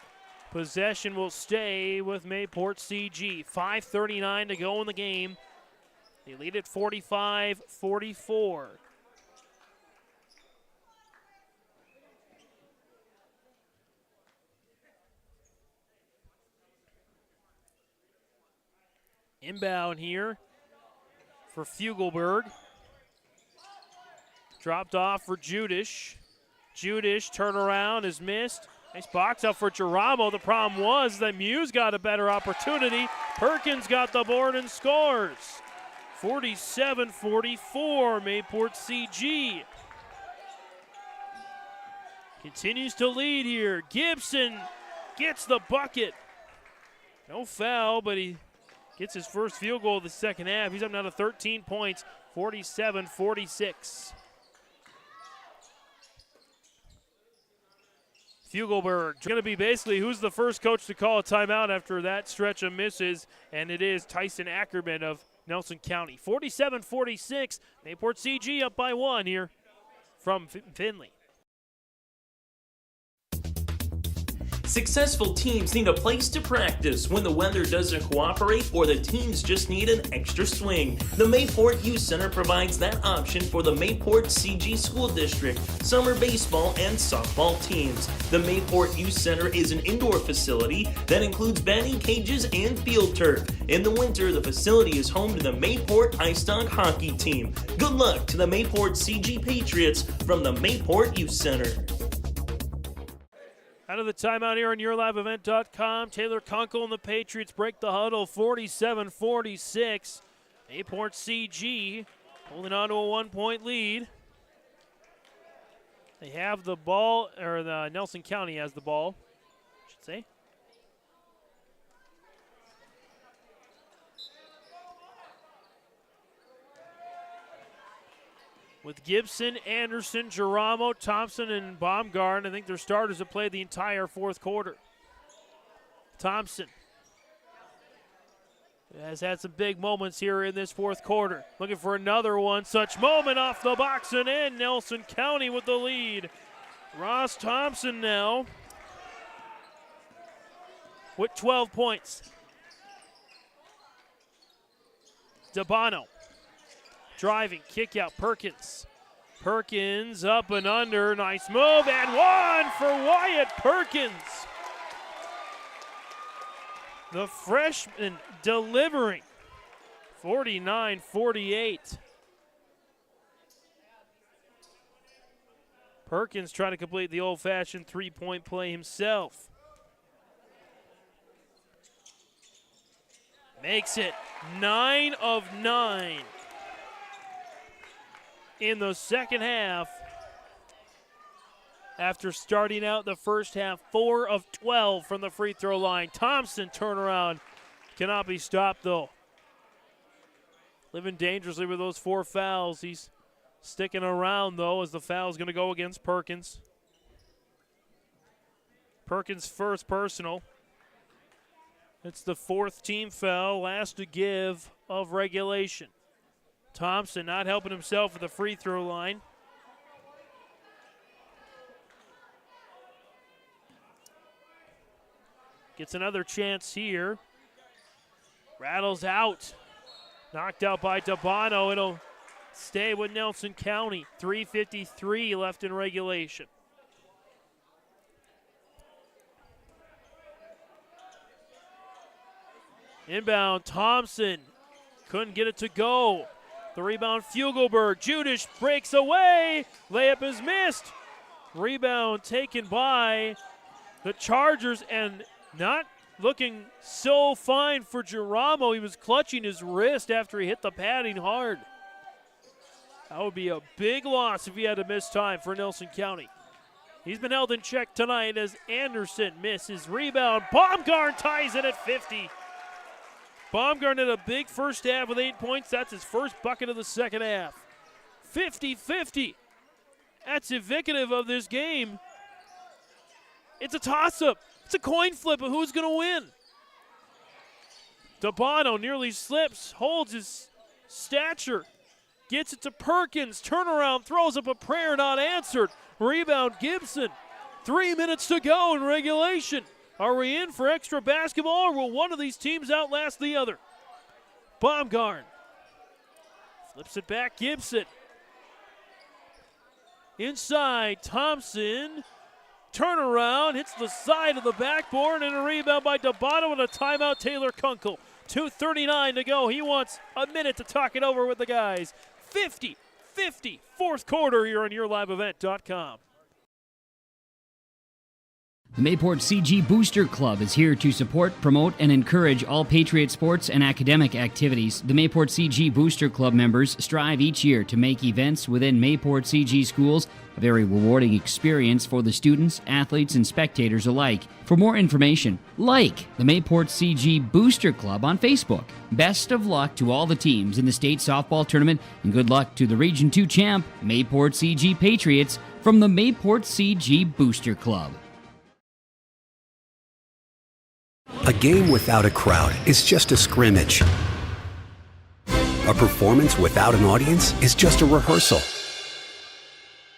Speaker 4: Possession will stay with Mayport CG. 5:39 to go in the game. They lead at 45-44. Inbound here for Fugelberg. Dropped off for Judish. Judish, turnaround is missed. Nice box up for Giramo. The problem was that Muse got a better opportunity. Perkins got the board and scores. 47-44, Mayport CG. Continues to lead here. Gibson gets the bucket. No foul, but he gets his first field goal of the second half. He's up now to 13 points, 47-46. Fugelberg going to be basically who's the first coach to call a timeout after that stretch of misses, and it is Tyson Ackerman of Nelson County. 47-46, Mayport CG up by 1 here from Findlay.
Speaker 14: Successful teams need a place to practice when the weather doesn't cooperate or the teams just need an extra swing. The Mayport Youth Center provides that option for the Mayport CG School District, summer baseball and softball teams. The Mayport Youth Center is an indoor facility that includes batting cages and field turf. In the winter, the facility is home to the Mayport Ice Dog hockey team. Good luck to the Mayport CG Patriots from the Mayport Youth Center.
Speaker 4: Out of the timeout here on YourLiveEvent.com, Taylor Kunkel and the Patriots break the huddle 47-46. Mayport CG holding on to a 1-point lead. They have the ball, or the Nelson County has the ball, I should say. With Gibson, Anderson, Giramo, Thompson, and Baumgart, I think their starters have played the entire fourth quarter. Thompson has had some big moments here in this fourth quarter. Looking for another one such moment off the box and in. Nelson County with the lead. Ross Thompson now with 12 points. Dabano. Driving, kick out, Perkins. Perkins up and under, nice move, and one for Wyatt Perkins. The freshman delivering, 49-48. Perkins trying to complete the old-fashioned three-point play himself. Makes it 9 of 9. In the second half, after starting out the first half, 4 of 12 from the free throw line. Thompson turnaround cannot be stopped, though. Living dangerously with those 4 fouls. He's sticking around, though, as the foul is going to go against Perkins. Perkins' first personal. It's the 4th team foul, last to give of regulation. Thompson not helping himself at the free throw line. Gets another chance here. Rattles out. Knocked out by Dabano. It'll stay with Nelson County. 3:53 left in regulation. Inbound, Thompson. Couldn't get it to go. The rebound, Fugelberg. Judish breaks away. Layup is missed. Rebound taken by the Chargers, and not looking so fine for Giramo. He was clutching his wrist after he hit the padding hard. That would be a big loss if he had to miss time for Nelson County. He's been held in check tonight as Anderson misses. Rebound. Baumgart ties it at 50. Baumgart had a big first half with 8 points. That's his first bucket of the second half. 50-50. That's indicative of this game. It's a toss-up. It's a coin flip of who's going to win. Dabano nearly slips, holds his stature. Gets it to Perkins. Turnaround, throws up a prayer, not answered. Rebound, Gibson. 3 minutes to go in regulation. Are we in for extra basketball, or will one of these teams outlast the other? Baumgarten flips it back, Gibson. Inside, Thompson. Turnaround, hits the side of the backboard, and a rebound by Dabano and a timeout, Taylor Kunkel. 2:39 to go. He wants a minute to talk it over with the guys. 50-50, fourth quarter here on YourLiveEvent.com.
Speaker 15: The Mayport CG Booster Club is here to support, promote, and encourage all Patriot sports and academic activities. The Mayport CG Booster Club members strive each year to make events within Mayport CG schools a very rewarding experience for the students, athletes, and spectators alike. For more information, like the Mayport CG Booster Club on Facebook. Best of luck to all the teams in the state softball tournament, and good luck to the Region 2 champ, Mayport CG Patriots, from the Mayport CG Booster Club.
Speaker 16: A game without a crowd is just a scrimmage. A performance without an audience is just a rehearsal.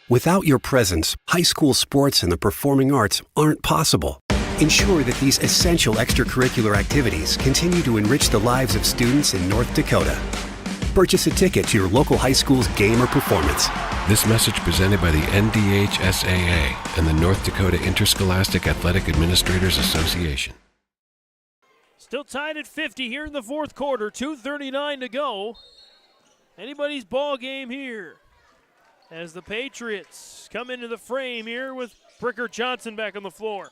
Speaker 16: Without your presence, high school sports and the performing arts aren't possible. Ensure that these essential extracurricular activities continue to enrich the lives of students in North Dakota. Purchase a ticket to your local high school's game or performance.
Speaker 17: This message presented by the NDHSAA and the North Dakota Interscholastic Athletic Administrators Association.
Speaker 4: Still tied at 50 here in the fourth quarter. 2:39 to go. Anybody's ball game here as the Patriots come into the frame here with Bricker Johnson back on the floor.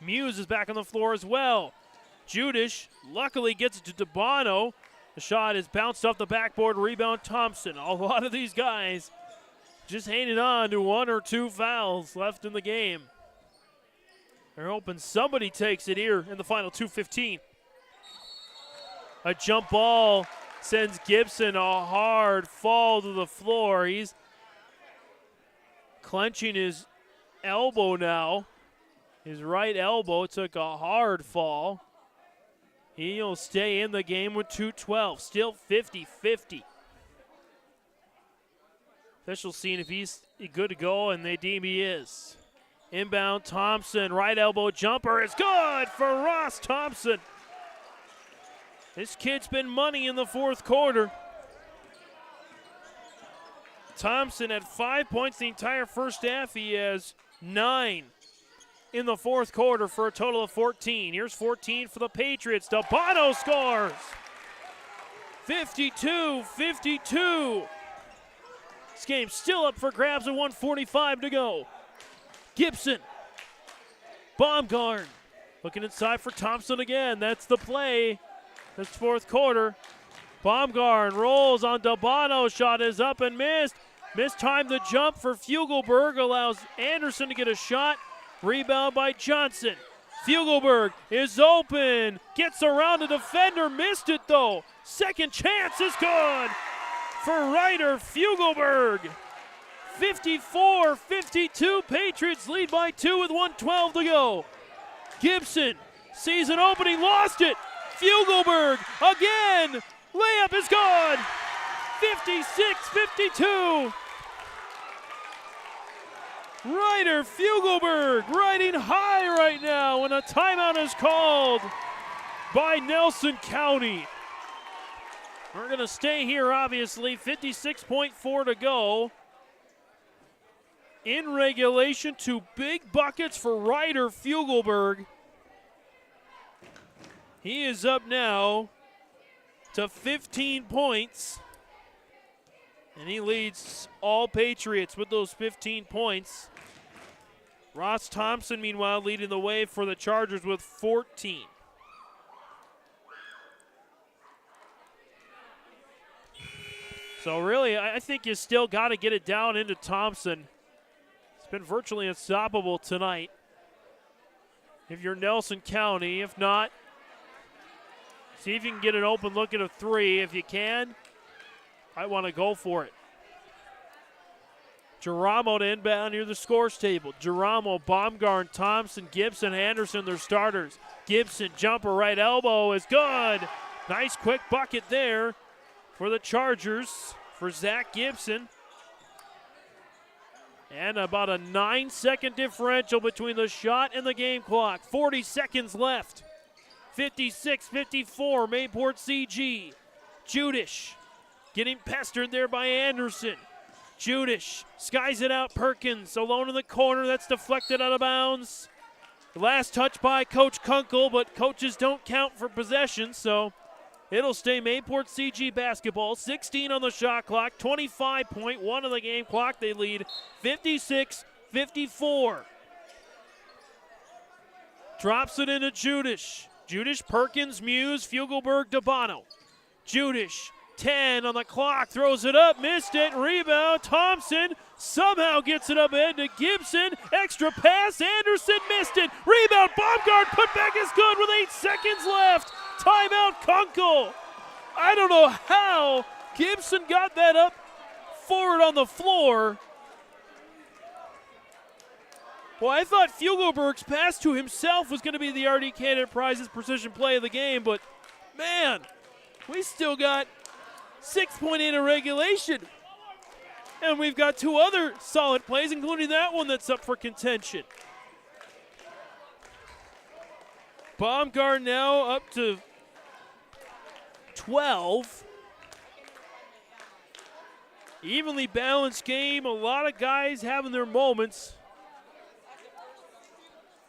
Speaker 4: Muse is back on the floor as well. Judish luckily gets it to Dabano. The shot is bounced off the backboard. Rebound Thompson. A lot of these guys just hanging on to one or two fouls left in the game. They're hoping somebody takes it here in the final 2:15. A jump ball sends Gibson a hard fall to the floor. He's clenching his elbow now. His right elbow took a hard fall. He'll stay in the game with 2:12. Still 50-50. Officials seeing if he's good to go, and they deem he is. Inbound Thompson, right elbow jumper is good for Ross Thompson. This kid's been money in the fourth quarter. Thompson had 5 points the entire first half. He has 9 in the fourth quarter for a total of 14. Here's 14 for the Patriots. Dabano scores. 52-52. This game's still up for grabs at 1:45 to go. Gibson, Baumgarten, looking inside for Thompson again. That's the play. This fourth quarter. Baumgarten rolls on Dabano. Shot is up and missed. Mistimed the jump for Fugelberg. Allows Anderson to get a shot. Rebound by Johnson. Fugelberg is open. Gets around a defender. Missed it though. Second chance is good for Ryder Fugelberg. 54-52, Patriots lead by 2 with 1:12 to go. Gibson sees an opening, lost it. Fugelberg again, layup is good. 56-52. Ryder Fugelberg riding high right now, and a timeout is called by Nelson County. We're going to stay here, obviously. 56.4 to go. In regulation, 2 big buckets for Ryder Fugelberg. He is up now to 15 points. And he leads all Patriots with those 15 points. Ross Thompson, meanwhile, leading the way for the Chargers with 14. So really, I think you still got to get it down into Thompson. Been virtually unstoppable tonight. If you're Nelson County, if not, see if you can get an open look at a 3. If you can, I want to go for it. Giramo to inbound near the scores table. Giramo, Baumgarten, Thompson, Gibson, Anderson, their starters. Gibson, jumper, right elbow is good. Nice quick bucket there for the Chargers for Zach Gibson. And about a 9-second differential between the shot and the game clock. 40 seconds left. 56-54, Mayport CG. Judish getting pestered there by Anderson. Judish skies it out. Perkins alone in the corner. That's deflected out of bounds. The last touch by Coach Kunkel, but coaches don't count for possession, so it'll stay Mayport CG basketball. 16 on the shot clock, 25.1 on the game clock. They lead 56-54. Drops it into Judish. Judish, Perkins, Muse, Fugelberg, Dabano. Judish, 10 on the clock, throws it up, missed it, rebound, Thompson somehow gets it up ahead to Gibson, extra pass, Anderson missed it, rebound, Baumgart, putback is good with 8 seconds left, timeout Kunkel. I don't know how Gibson got that up forward on the floor. Well, I thought Fugelberg's pass to himself was going to be the RD Candidate Prizes precision play of the game, but man, we still got 6.8 in regulation. And we've got 2 other solid plays, including that one that's up for contention. Baumgart now up to 12. Evenly balanced game, a lot of guys having their moments.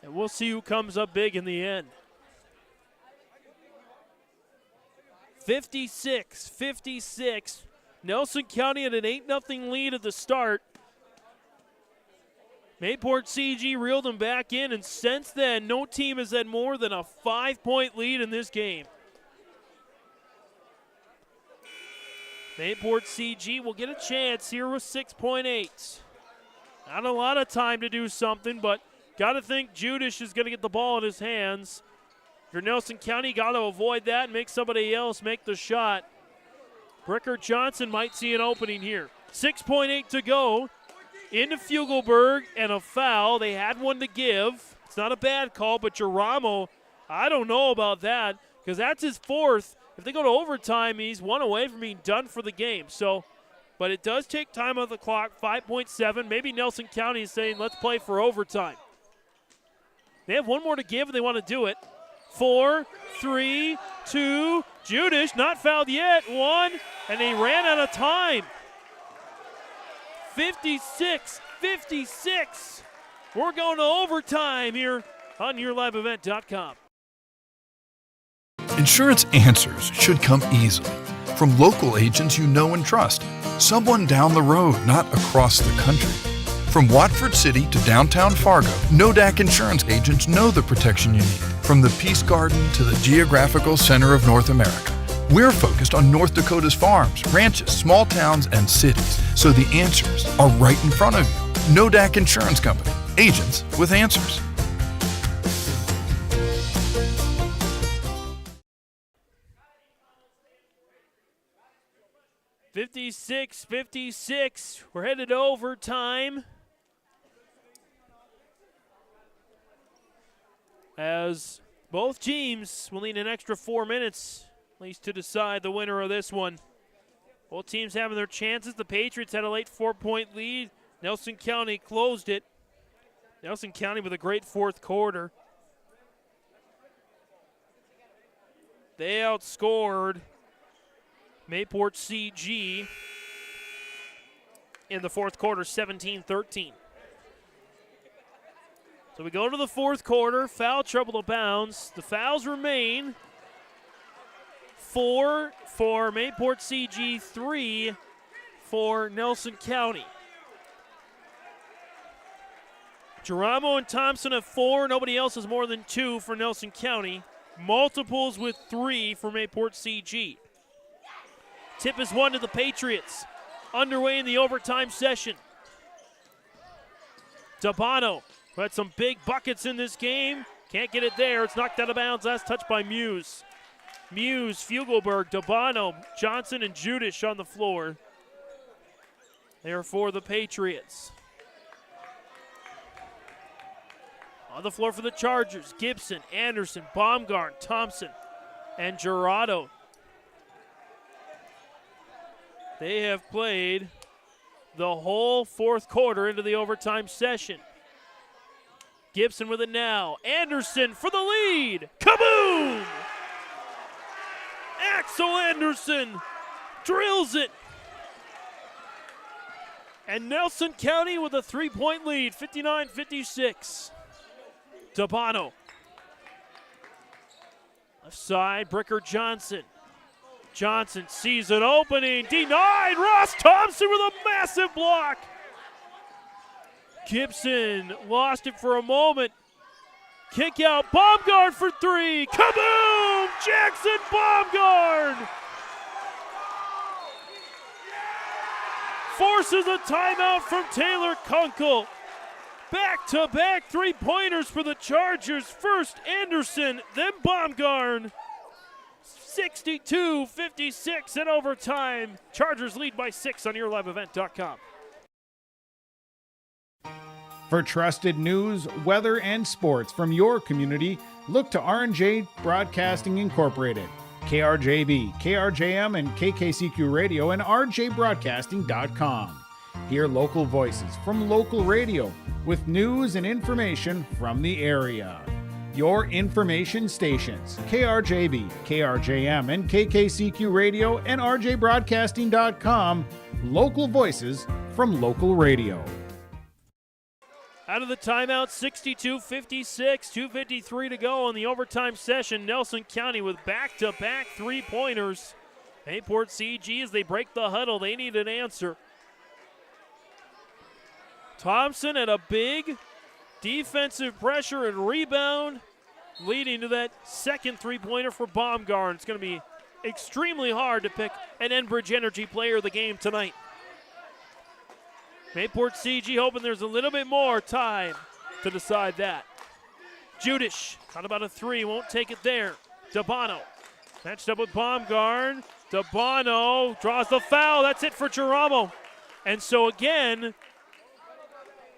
Speaker 4: And we'll see who comes up big in the end. 56-56. Nelson County had an 8-0 lead at the start. Mayport CG reeled them back in, and since then, no team has had more than a 5-point lead in this game. Mayport CG will get a chance here with 6.8. Not a lot of time to do something, but got to think Judish is going to get the ball in his hands. If you're Nelson County, got to avoid that and make somebody else make the shot. Bricker Johnson might see an opening here. 6.8 to go. Into Fugelberg and a foul. They had one to give. It's not a bad call, but Geramo, I don't know about that because that's his 4th. If they go to overtime, he's 1 away from being done for the game. So, but it does take time on the clock, 5.7. Maybe Nelson County is saying, let's play for overtime. They have one more to give and they want to do it. 4, 3, 2, Judish, not fouled yet, 1, and he ran out of time. 56-56. We're going to overtime here on YourLiveEvent.com.
Speaker 18: Insurance answers should come easily from local agents you know and trust. Someone down the road, not across the country. From Watford City to downtown Fargo, NODAC insurance agents know the protection you need. From the Peace Garden to the geographical center of North America, we're focused on North Dakota's farms, ranches, small towns, and cities, so the answers are right in front of you. NODAC Insurance Company, agents with answers.
Speaker 4: (56-56). We're headed to overtime. As both teams will need an extra 4 minutes, at least, to decide the winner of this one. Both teams having their chances. The Patriots had a late 4-point lead. Nelson County closed it. Nelson County with a great 4th quarter. They outscored Mayport CG in the 4th quarter, 17-13. So we go to the 4th quarter, foul trouble to bounds. The fouls remain. 4 for Mayport CG, 3 for Nelson County. Geramo and Thompson have 4. Nobody else has more than 2 for Nelson County. Multiples with 3 for Mayport CG. Tip is 1 to the Patriots. Underway in the overtime session. Dabano, who had some big buckets in this game. Can't get it there. It's knocked out of bounds. Last touch by Muse. Muse, Fugelberg, Dabano, Johnson, and Judish on the floor. They are for the Patriots. On the floor for the Chargers, Gibson, Anderson, Baumgart, Thompson, and Gerardo. They have played the whole fourth quarter into the overtime session. Gibson with it now. Anderson for the lead. Kaboom! Axel Anderson drills it. And Nelson County with a 3-point lead, 59-56. Dabano. Left side, Bricker Johnson. Johnson sees an opening, denied. Ross Thompson with a massive block. Gibson lost it for a moment. Kick out, Baumgart for three. Kaboom! Jackson Baumgart forces a timeout from Taylor Kunkel. Back-to-back three-pointers for the Chargers. First Anderson, then Baumgart. 62-56 in overtime. Chargers lead by 6 on YourLiveEvent.com.
Speaker 3: For trusted news, weather, and sports from your community, look to R&J Broadcasting Incorporated, KRJB, KRJM, and KKCQ Radio, and rjbroadcasting.com. Hear local voices from local radio with news and information from the area. Your information stations, KRJB, KRJM, and KKCQ Radio, and rjbroadcasting.com. Local voices from local radio.
Speaker 4: Out of the timeout, 62-56, 2:53 to go in the overtime session. Nelson County with back-to-back three-pointers. Mayport CG, as they break the huddle, they need an answer. Thompson at a big defensive pressure and rebound, leading to that second three-pointer for Baumgart. It's going to be extremely hard to pick an Enbridge Energy player of the game tonight. Mayport CG hoping there's a little bit more time to decide that. Judish, thought about a three, won't take it there. Dabano, matched up with Baumgart. Dabano draws the foul, that's it for Giramo. And so again,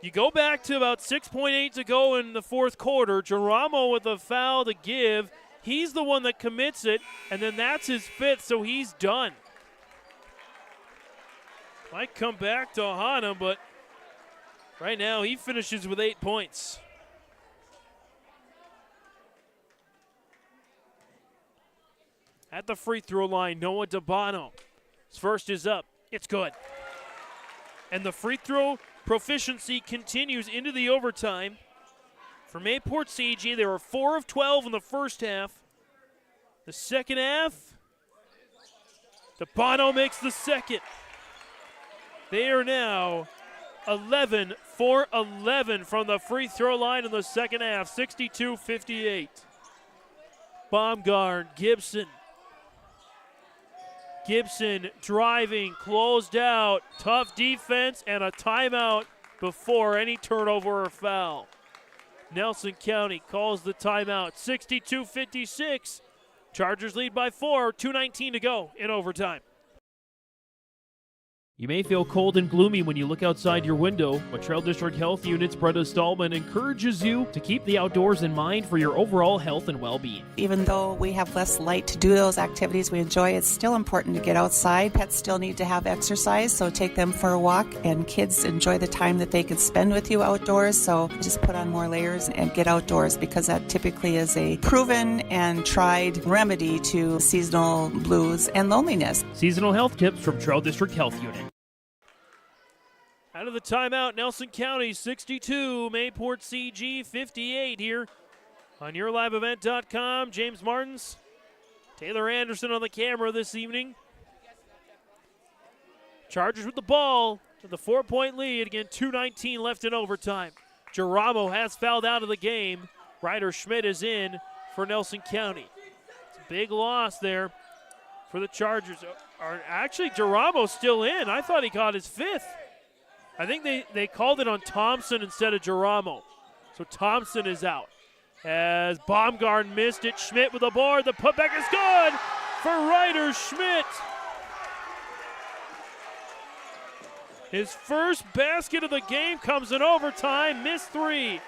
Speaker 4: you go back to about 6.8 to go in the fourth quarter. Giramo with a foul to give. He's the one that commits it, and then that's his fifth, so he's done. Might come back to Ohana, but right now he finishes with 8 points. At the free throw line, Noah Dabano. His first is up. It's good. And the free throw proficiency continues into the overtime. For Mayport CG, they were 4 of 12 in the first half. The second half, Dabano makes the second. They are now 11 for 11 from the free throw line in the second half, 62-58. Baumgart, Gibson. Gibson driving, closed out, tough defense, and a timeout before any turnover or foul. Nelson County calls the timeout, 62-56. Chargers lead by 4, 2:19 to go in overtime.
Speaker 21: You may feel cold and gloomy when you look outside your window, but Trail District Health Unit's Brenda Stallman encourages you to keep the outdoors in mind for your overall health and well-being.
Speaker 19: Even though we have less light to do those activities we enjoy, it's still important to get outside. Pets still need to have exercise, so take them for a walk, and kids enjoy the time that they can spend with you outdoors, so just put on more layers and get outdoors, because that typically is a proven and tried remedy to seasonal blues and loneliness.
Speaker 21: Seasonal health tips from Trail District Health Unit.
Speaker 4: Out of the timeout, Nelson County 62, Mayport CG 58 here on YourLiveEvent.com. James Martins, Taylor Anderson on the camera this evening. Chargers with the ball to the 4-point lead. Again, 2:19 left in overtime. Giramo has fouled out of the game. Ryder Schmidt is in for Nelson County. It's a big loss there for the Chargers. Actually, Giramo's still in. I thought he caught his fifth. I think they called it on Thompson instead of Giramo. So Thompson is out. As Baumgart missed it, Schmidt with the board. The putback is good for Ryder Schmidt. His first basket of the game comes in overtime. Missed three.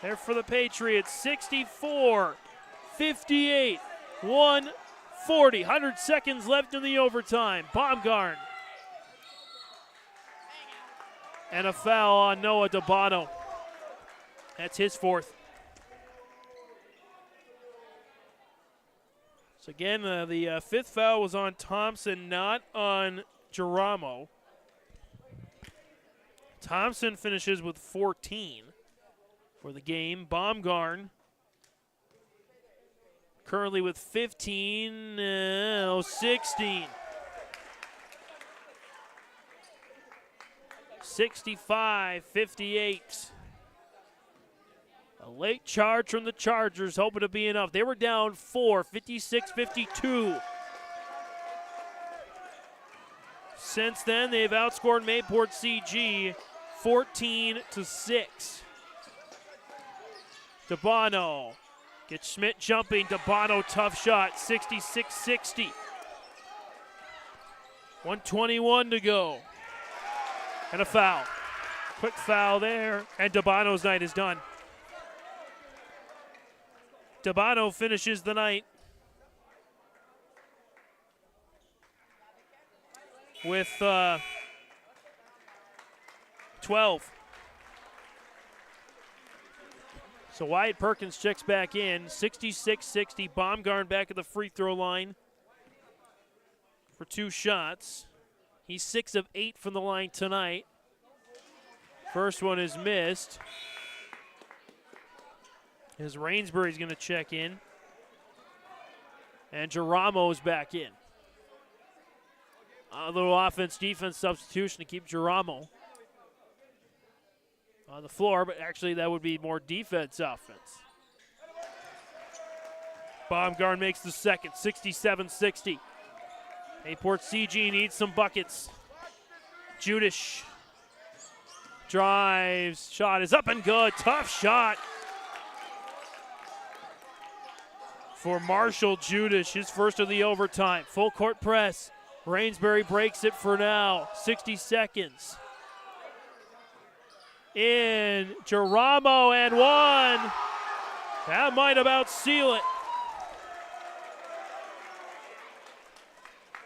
Speaker 4: There for the Patriots. 64-58. 1 40, 100 seconds left in the overtime. Baumgarn. And a foul on Noah Dabano. That's his fourth. So again, the fifth foul was on Thompson, not on Giramo. Thompson finishes with 14 for the game. Baumgarn currently with 15, 16. 65-58. A late charge from the Chargers, hoping to be enough. They were down 4, 56-52. Since then, they've outscored Mayport CG 14-6. Dabano gets Schmidt jumping. Dabano, tough shot, 66-60. 1:21 to go. And a foul. Quick foul there, and Dabano's night is done. Dabano finishes the night with 12. So Wyatt Perkins checks back in, 66-60. Baumgarn back at the free throw line for 2 shots. He's 6 of 8 from the line tonight. First one is missed. As Rainsbury's going to check in. And Giramo's back in. A little offense-defense substitution to keep Giramo on the floor, but actually that would be more defense-offense. Baumgarn makes the second, 67-60. Mayport CG needs some buckets. Judish drives, shot is up and good, tough shot for Marshall Judish, his first of the overtime. Full court press. Rainsbury breaks it for now. 60 seconds. In Giramo and one. That might about seal it.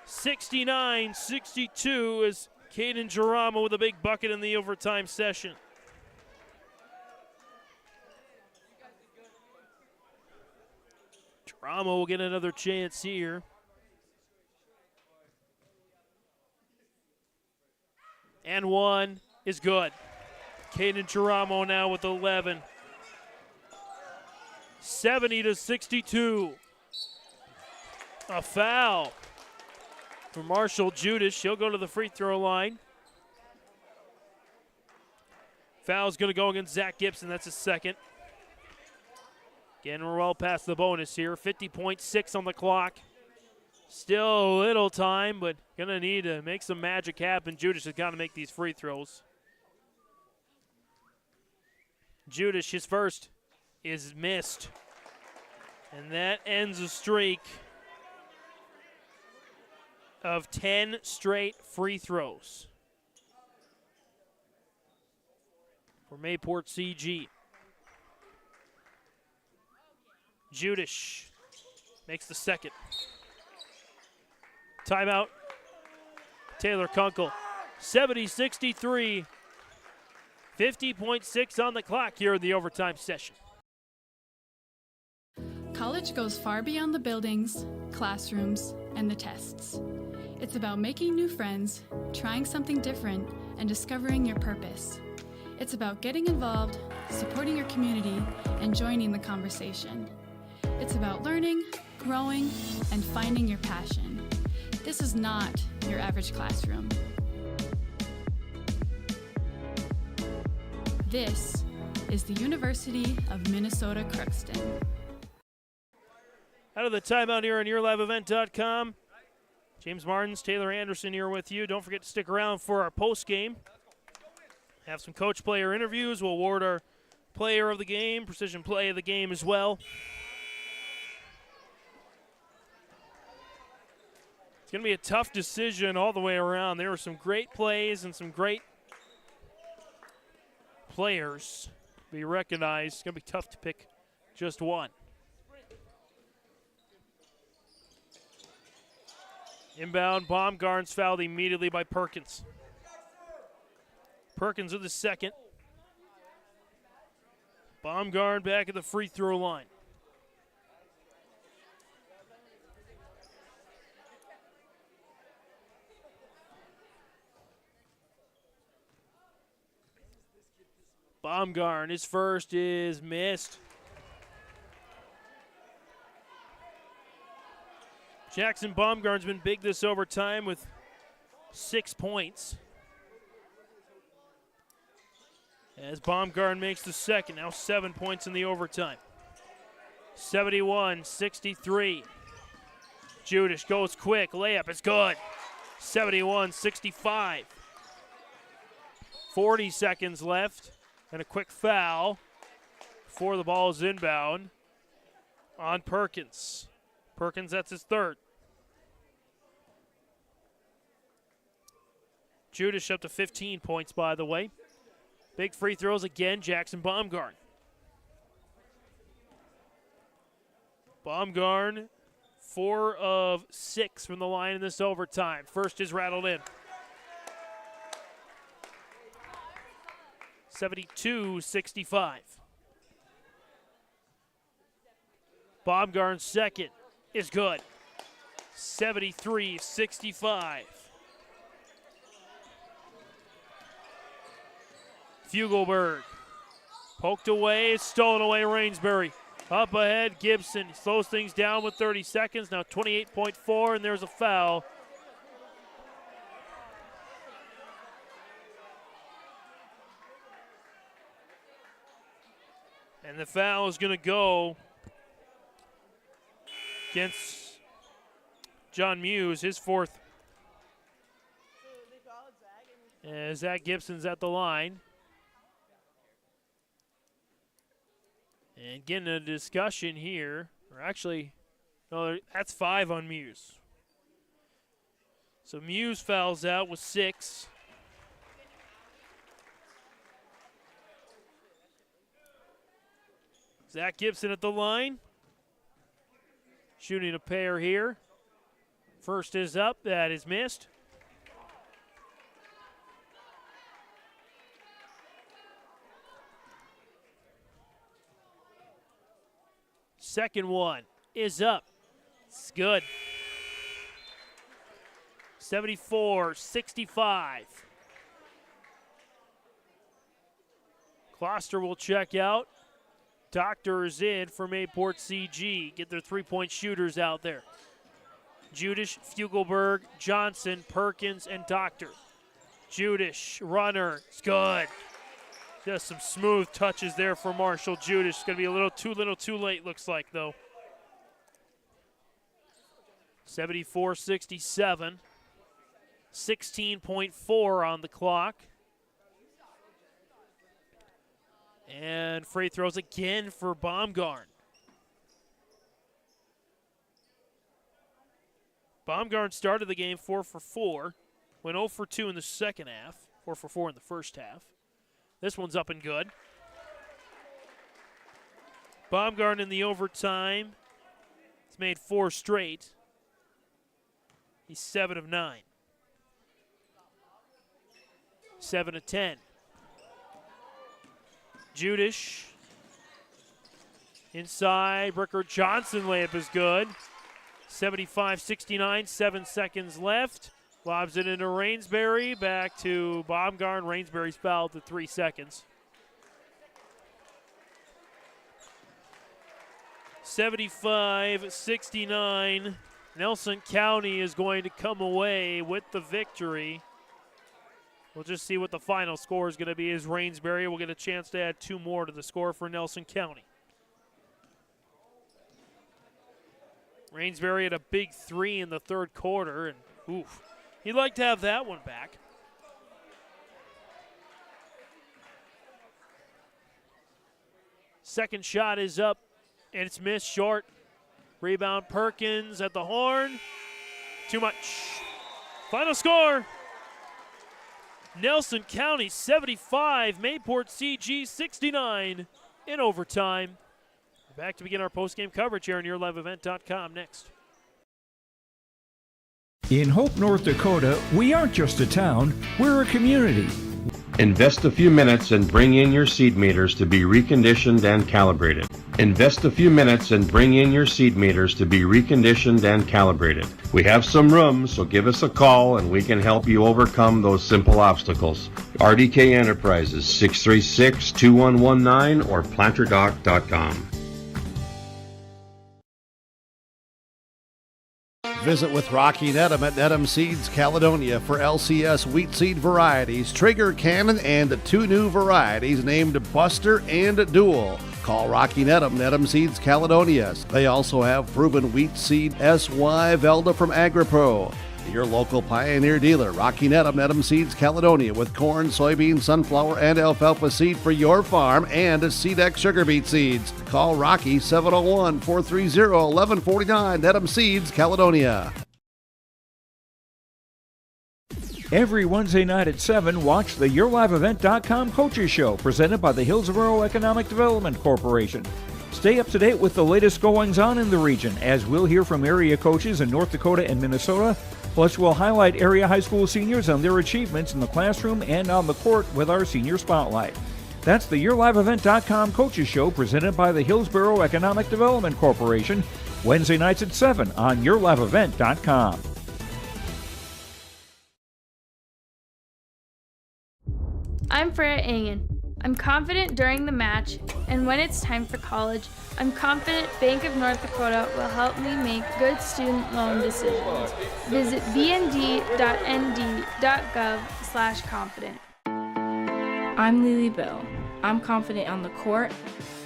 Speaker 4: 69-62 as Caden Giramo with a big bucket in the overtime session. Giramo will get another chance here. And one is good. Caden Giramo now with 11. 70-62. A foul for Marshall Judish. He'll go to the free throw line. Foul's going to go against Zach Gibson. That's his second. Again, we're well past the bonus here. 50.6 on the clock. Still a little time, but going to need to make some magic happen. Judish has got to make these free throws. Judish, his first, is missed. And that ends a streak of 10 straight free throws for Mayport CG. Judish makes the second. Timeout. Taylor Kunkel. 70-63. 50.6 on the clock here in the overtime session.
Speaker 20: College goes far beyond the buildings, classrooms, and the tests. It's about making new friends, trying something different, and discovering your purpose. It's about getting involved, supporting your community, and joining the conversation. It's about learning, growing, and finding your passion. This is not your average classroom. This is the University of Minnesota Crookston.
Speaker 4: Out of the timeout here on YourLiveEvent.com. James Martins, Taylor Anderson here with you. Don't forget to stick around for our post game. Have some coach player interviews. We'll award our player of the game, precision play of the game as well. It's going to be a tough decision all the way around. There were some great plays and some great players to be recognized. It's going to be tough to pick just one. Inbound, Baumgart's fouled immediately by Perkins. Perkins with the second. Baumgart back at the free throw line. Baumgart, his first is missed. Jackson Baumgart's been big this overtime with 6 points. As Baumgart makes the second, now 7 points in the overtime. 71-63. Judish goes quick, layup is good. 71-65. 40 seconds left. And a quick foul before the ball is inbound on Perkins. Perkins, that's his third. Judish up to 15 points, by the way. Big free throws again, Jackson Baumgart. Baumgart, 4 of 6 from the line in this overtime. First is rattled in. 72-65. Baumgart's second is good. 73-65. Fugelberg poked away, stolen away Rainsbury. Up ahead, Gibson slows things down with 30 seconds. Now 28.4, and there's a foul. And the foul is going to go against John Muse, his fourth. As Zach Gibson's at the line. And getting a discussion here, or actually, no, that's 5 on Muse. So Muse fouls out with 6. Zach Gibson at the line. Shooting a pair here. First is up, that is missed. Second one is up. It's good. 74-65. Kloster will check out. Doctor is in for Mayport CG. Get their three-point shooters out there. Judish, Fugelberg, Johnson, Perkins, and Doctor. Judish, runner, it's good. Just some smooth touches there for Marshall Judish. It's going to be a little too late, looks like, though. 74-67. 16.4 on the clock. And free throws again for Baumgart. Baumgart started the game 4 for 4. Went 0 for 2 in the second half. 4 for 4 in the first half. This one's up and good. Baumgart in the overtime. He's made 4 straight. He's 7 of 9. 7 of 10. Judish. Inside, Bricker Johnson layup is good. 75-69, 7 seconds left. Lobs it into Rainsbury, back to Baumgart. Rainsbury's fouled to 3 seconds. 75-69. Nelson County is going to come away with the victory. We'll just see what the final score is going to be as Rainsbury will get a chance to add 2 more to the score for Nelson County. Rainsbury had a big 3 in the third quarter, and oof, he'd like to have that one back. Second shot is up, and it's missed short. Rebound Perkins at the horn. Too much. Final score. Nelson County 75, Mayport CG 69 in overtime. We're back to begin our post-game coverage here on YourLiveEvent.com next.
Speaker 1: In Hope, North Dakota, we aren't just a town, we're a community.
Speaker 6: Invest a few minutes and bring in your seed meters to be reconditioned and calibrated. Invest a few minutes and bring in your seed meters to be reconditioned and calibrated. We have some room, so give us a call and we can help you overcome those simple obstacles. RDK Enterprises, 636-2119 or planterdoc.com.
Speaker 5: Visit with Rocky Nedham at Nedham Seeds Caledonia for LCS wheat seed varieties, Trigger Cannon, and 2 new varieties named Buster and Dual. Call Rocky Nedham, Nedham Seeds Caledonia. They also have proven wheat seed SY Velda from AgriPro. Your local Pioneer dealer, Rocky Nedham, Nedham Seeds Caledonia, with corn, soybean, sunflower, and alfalfa seed for your farm and SeedX sugar beet seeds. Call Rocky 701-430-1149, Nedham Seeds Caledonia.
Speaker 1: Every Wednesday night at 7, watch the YourLiveEvent.com Coaches Show, presented by the Hillsborough Economic Development Corporation. Stay up to date with the latest goings-on in the region, as we'll hear from area coaches in North Dakota and Minnesota. Plus, we'll highlight area high school seniors on their achievements in the classroom and on the court with our Senior Spotlight. That's the YourLiveEvent.com Coaches Show, presented by the Hillsborough Economic Development Corporation, Wednesday nights at 7 on YourLiveEvent.com.
Speaker 9: I'm Freya Engen. I'm confident during the match, and when it's time for college, I'm confident Bank of North Dakota will help me make good student loan decisions. Visit bnd.nd.gov/confident.
Speaker 10: I'm Lily Bill. I'm confident on the court,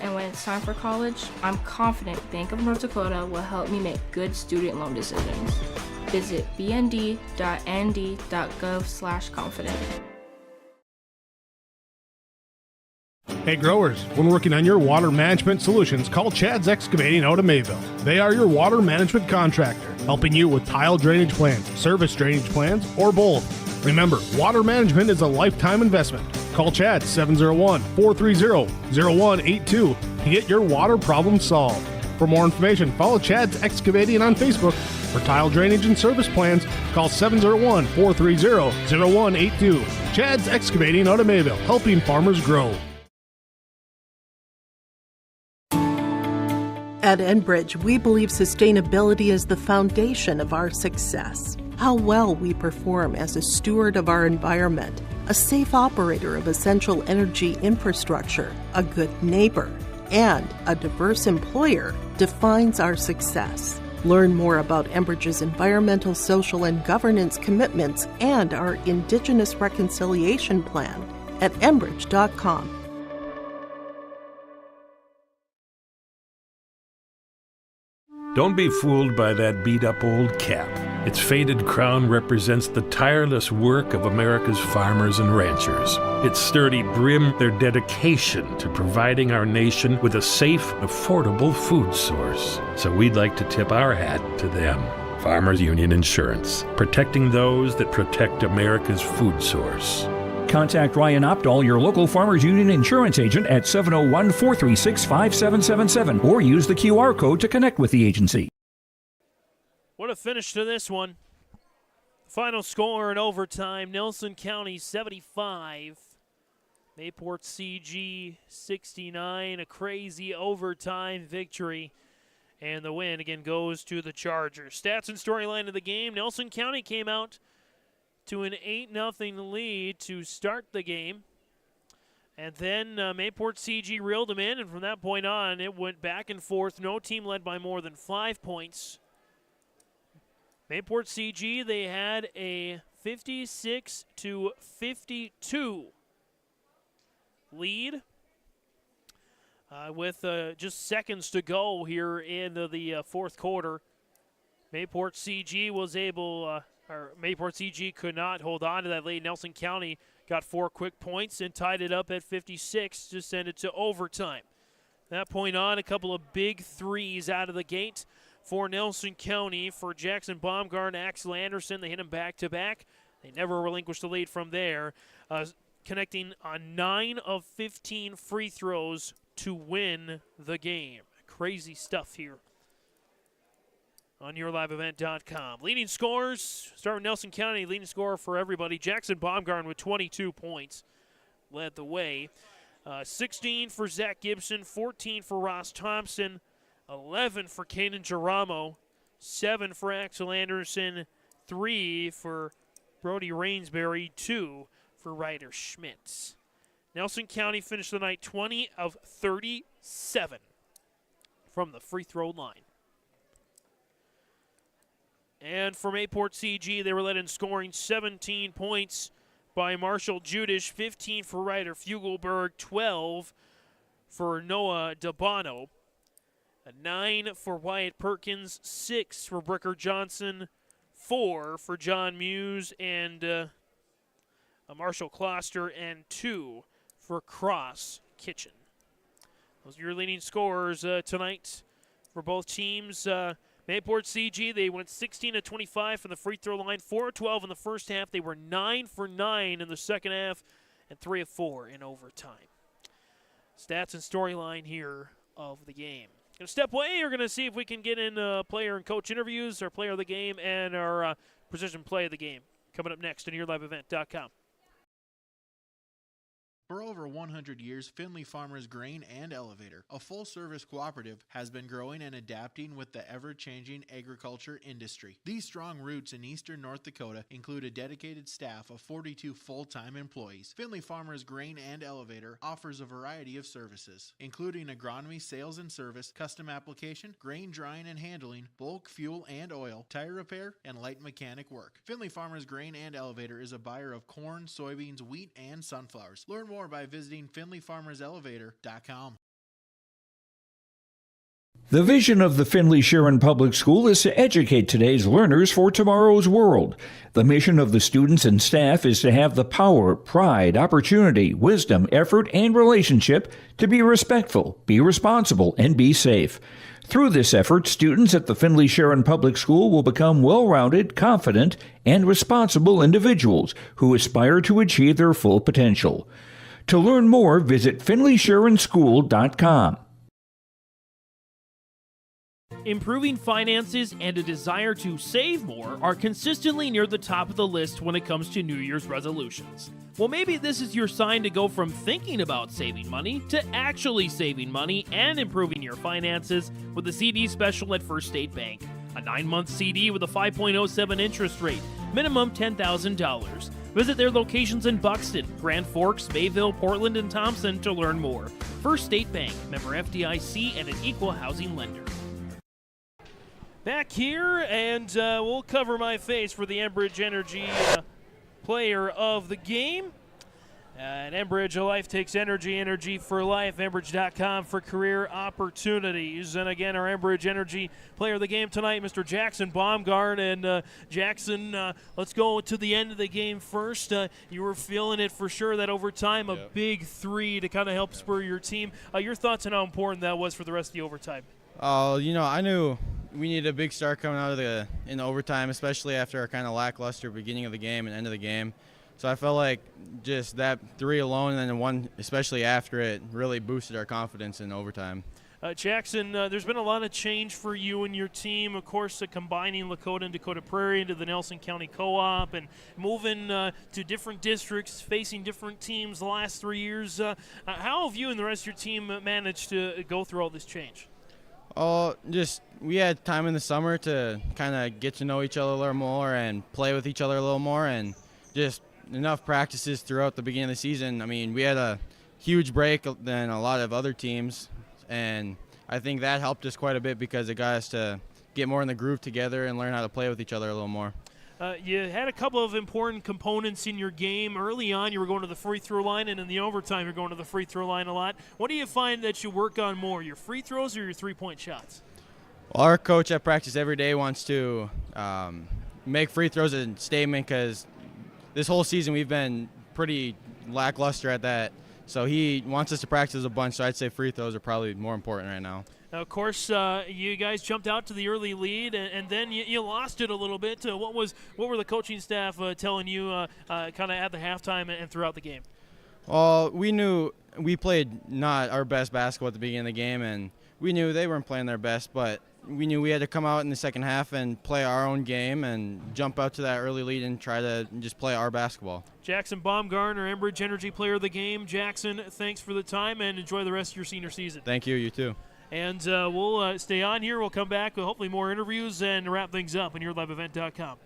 Speaker 10: and when it's time for college, I'm confident Bank of North Dakota will help me make good student loan decisions. Visit bnd.nd.gov/confident.
Speaker 2: Hey growers, when working on your water management solutions, call Chad's Excavating out of Mayville. They are your water management contractor, helping you with tile drainage plans, service drainage plans, or both. Remember, water management is a lifetime investment. Call Chad 701-430-0182 to get your water problem solved. For more information, follow Chad's Excavating on Facebook. For tile drainage and service plans, call 701-430-0182. Chad's Excavating out of Mayville, helping farmers grow.
Speaker 11: At Enbridge, we believe sustainability is the foundation of our success. How well we perform as a steward of our environment, a safe operator of essential energy infrastructure, a good neighbor, and a diverse employer defines our success. Learn more about Enbridge's environmental, social, and governance commitments and our Indigenous Reconciliation Plan at enbridge.com.
Speaker 12: Don't be fooled by that beat-up old cap. Its faded crown represents the tireless work of America's farmers and ranchers. Its sturdy brim, their dedication to providing our nation with a safe, affordable food source. So we'd like to tip our hat to them. Farmers Union Insurance, protecting those that protect America's food source.
Speaker 1: Contact Ryan Opdahl, your local Farmers Union insurance agent, at 701-436-5777 or use the QR code to connect with the agency.
Speaker 4: What a finish to this one. Final score in overtime, Nelson County 75, Mayport CG 69, a crazy overtime victory. And the win again goes to the Chargers. Stats and storyline of the game, Nelson County came out to an 8-0 lead to start the game. And then Mayport CG reeled them in, and from that point on, it went back and forth. No team led by more than 5 points. Mayport CG, they had a 56-52 lead with just seconds to go here in the fourth quarter. Mayport CG was able... Mayport CG could not hold on to that lead. Nelson County got 4 quick points and tied it up at 56 to send it to overtime. From that point on, a couple of big threes out of the gate for Nelson County. For Jackson Baumgart and Axel Anderson, they hit them back-to-back. They never relinquished the lead from there, connecting on 9 of 15 free throws to win the game. Crazy stuff here. on yourliveevent.com. Leading scores, starting with Nelson County, leading scorer for everybody. Jackson Baumgarten with 22 points led the way. 16 for Zach Gibson, 14 for Ross Thompson, 11 for Kanan Geramo, 7 for Axel Anderson, 3 for Brody Rainsbury, 2 for Ryder Schmitz. Nelson County finished the night 20 of 37 from the free throw line. And for Mayport CG, they were led in scoring 17 points by Marshall Judish, 15 for Ryder Fugelberg, 12 for Noah Dabano, 9 for Wyatt Perkins, 6 for Bricker Johnson, 4 for John Muse and Marshall Kloster, and 2 for Cross Kitchen. Those are your leading scorers tonight for both teams. Mayport CG, they went 16 of 25 from the free throw line, 4 of 12 in the first half. They were 9 for 9 in the second half, and 3 of 4 in overtime. Stats and storyline here of the game. Going to step away. You're going to see if we can get in player and coach interviews, our player of the game, and our precision play of the game. Coming up next on yourliveevent.com.
Speaker 13: For over 100 years, Findlay Farmers Grain and Elevator, a full-service cooperative, has been growing and adapting with the ever-changing agriculture industry. These strong roots in eastern North Dakota include a dedicated staff of 42 full-time employees. Findlay Farmers Grain and Elevator offers a variety of services, including agronomy, sales and service, custom application, grain drying and handling, bulk fuel and oil, tire repair, and light mechanic work. Findlay Farmers Grain and Elevator is a buyer of corn, soybeans, wheat, and sunflowers. Learn more by visiting FindlayFarmersElevator.com.
Speaker 1: The vision of the Findlay Sharon Public School is to educate today's learners for tomorrow's world. The mission of the students and staff is to have the power, pride, opportunity, wisdom, effort, and relationship to be respectful, be responsible, and be safe. Through this effort, students at the Findlay Sharon Public School will become well-rounded, confident, and responsible individuals who aspire to achieve their full potential. To learn more, visit FindlaySharonSchool.com.
Speaker 21: Improving finances and a desire to save more are consistently near the top of the list when it comes to New Year's resolutions. Well, maybe this is your sign to go from thinking about saving money to actually saving money and improving your finances with a CD special at First State Bank. A 9-month CD with a 5.07 interest rate, minimum $10,000. Visit their locations in Buxton, Grand Forks, Mayville, Portland, and Thompson to learn more. First State Bank, member FDIC, and an equal housing lender.
Speaker 4: Back here, and we'll cover my face for the Enbridge Energy player of the game. And Enbridge, a life takes energy, energy for life. Enbridge.com for career opportunities. And again, our Enbridge Energy player of the game tonight, Mr. Jackson Baumgarten. And Jackson, let's go to the end of the game first. You were feeling it for sure, that overtime, a big three to kind of help spur your team. Your thoughts on how important that was for the rest of the overtime?
Speaker 7: I knew we needed a big start coming out of in the overtime, especially after our kind of lackluster beginning of the game and end of the game. So I felt like just that three alone and then one, especially after it, really boosted our confidence in overtime.
Speaker 4: Jackson, there's been a lot of change for you and your team. Of course, combining Lakota and Dakota Prairie into the Nelson County Co-op and moving to different districts, facing different teams the last 3 years. How have you and the rest of your team managed to go through all this change?
Speaker 7: We had time in the summer to kind of get to know each other a little more and play with each other a little more, and just enough practices throughout the beginning of the season. I mean, we had a huge break than a lot of other teams, and I think that helped us quite a bit because it got us to get more in the groove together and learn how to play with each other a little more.
Speaker 4: You had a couple of important components in your game. Early on, you were going to the free throw line, and in the overtime, you're going to the free throw line a lot. What do you find that you work on more, your free throws or your three-point shots?
Speaker 7: Well, our coach at practice every day wants to make free throws a statement because this whole season we've been pretty lackluster at that. So he wants us to practice a bunch, so I'd say free throws are probably more important right now.
Speaker 4: Of course, you guys jumped out to the early lead, and then you lost it a little bit. What were the coaching staff telling you kind of at the halftime and throughout the game?
Speaker 7: Well, we knew we played not our best basketball at the beginning of the game, and we knew they weren't playing their best. But, we knew we had to come out in the second half and play our own game and jump out to that early lead and try to just play our basketball.
Speaker 4: Jackson Baumgartner, Enbridge Energy Player of the Game. Jackson, thanks for the time and enjoy the rest of your senior season.
Speaker 7: Thank you. You too.
Speaker 4: And we'll stay on here. We'll come back with hopefully more interviews and wrap things up on yourliveevent.com.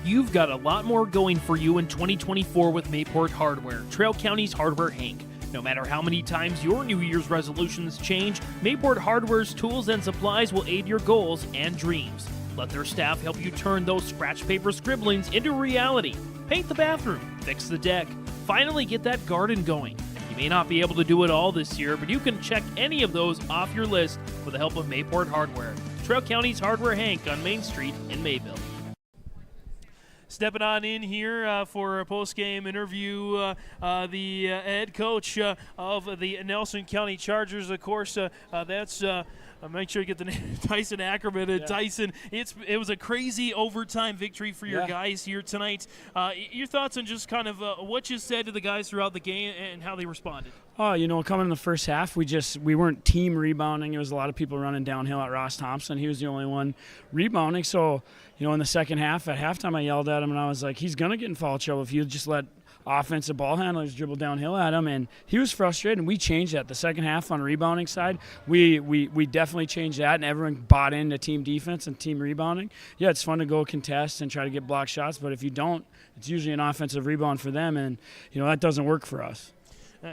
Speaker 4: You've got a lot more going for you in 2024 with Mayport Hardware, Trail County's Hardware Hank. No matter how many times your New Year's resolutions change, Mayport Hardware's tools and supplies will aid your goals and dreams. Let their staff help you turn those scratch paper scribblings into reality. Paint the bathroom, fix the deck, finally get that garden going. You may not be able to do it all this year, but you can check any of those off your list with the help of Mayport Hardware, Trail County's Hardware Hank on Main Street in Mayville. Stepping on in here for a post-game interview, the head coach of the Nelson County Chargers. Of course, that's make sure you get the name, Tyson Ackerman. And Tyson, it was a crazy overtime victory for your guys here tonight. Your thoughts on just kind of what you said to the guys throughout the game and how they responded?
Speaker 8: Oh, coming in the first half, we weren't team rebounding. It was a lot of people running downhill at Ross Thompson. He was the only one rebounding. So, in the second half, at halftime, I yelled at him, and I was like, he's going to get in foul trouble if you just let offensive ball handlers dribble downhill at him. And he was frustrated, and we changed that. The second half on the rebounding side, we definitely changed that, and everyone bought into team defense and team rebounding. Yeah, it's fun to go contest and try to get block shots, but if you don't, it's usually an offensive rebound for them, and, that doesn't work for us.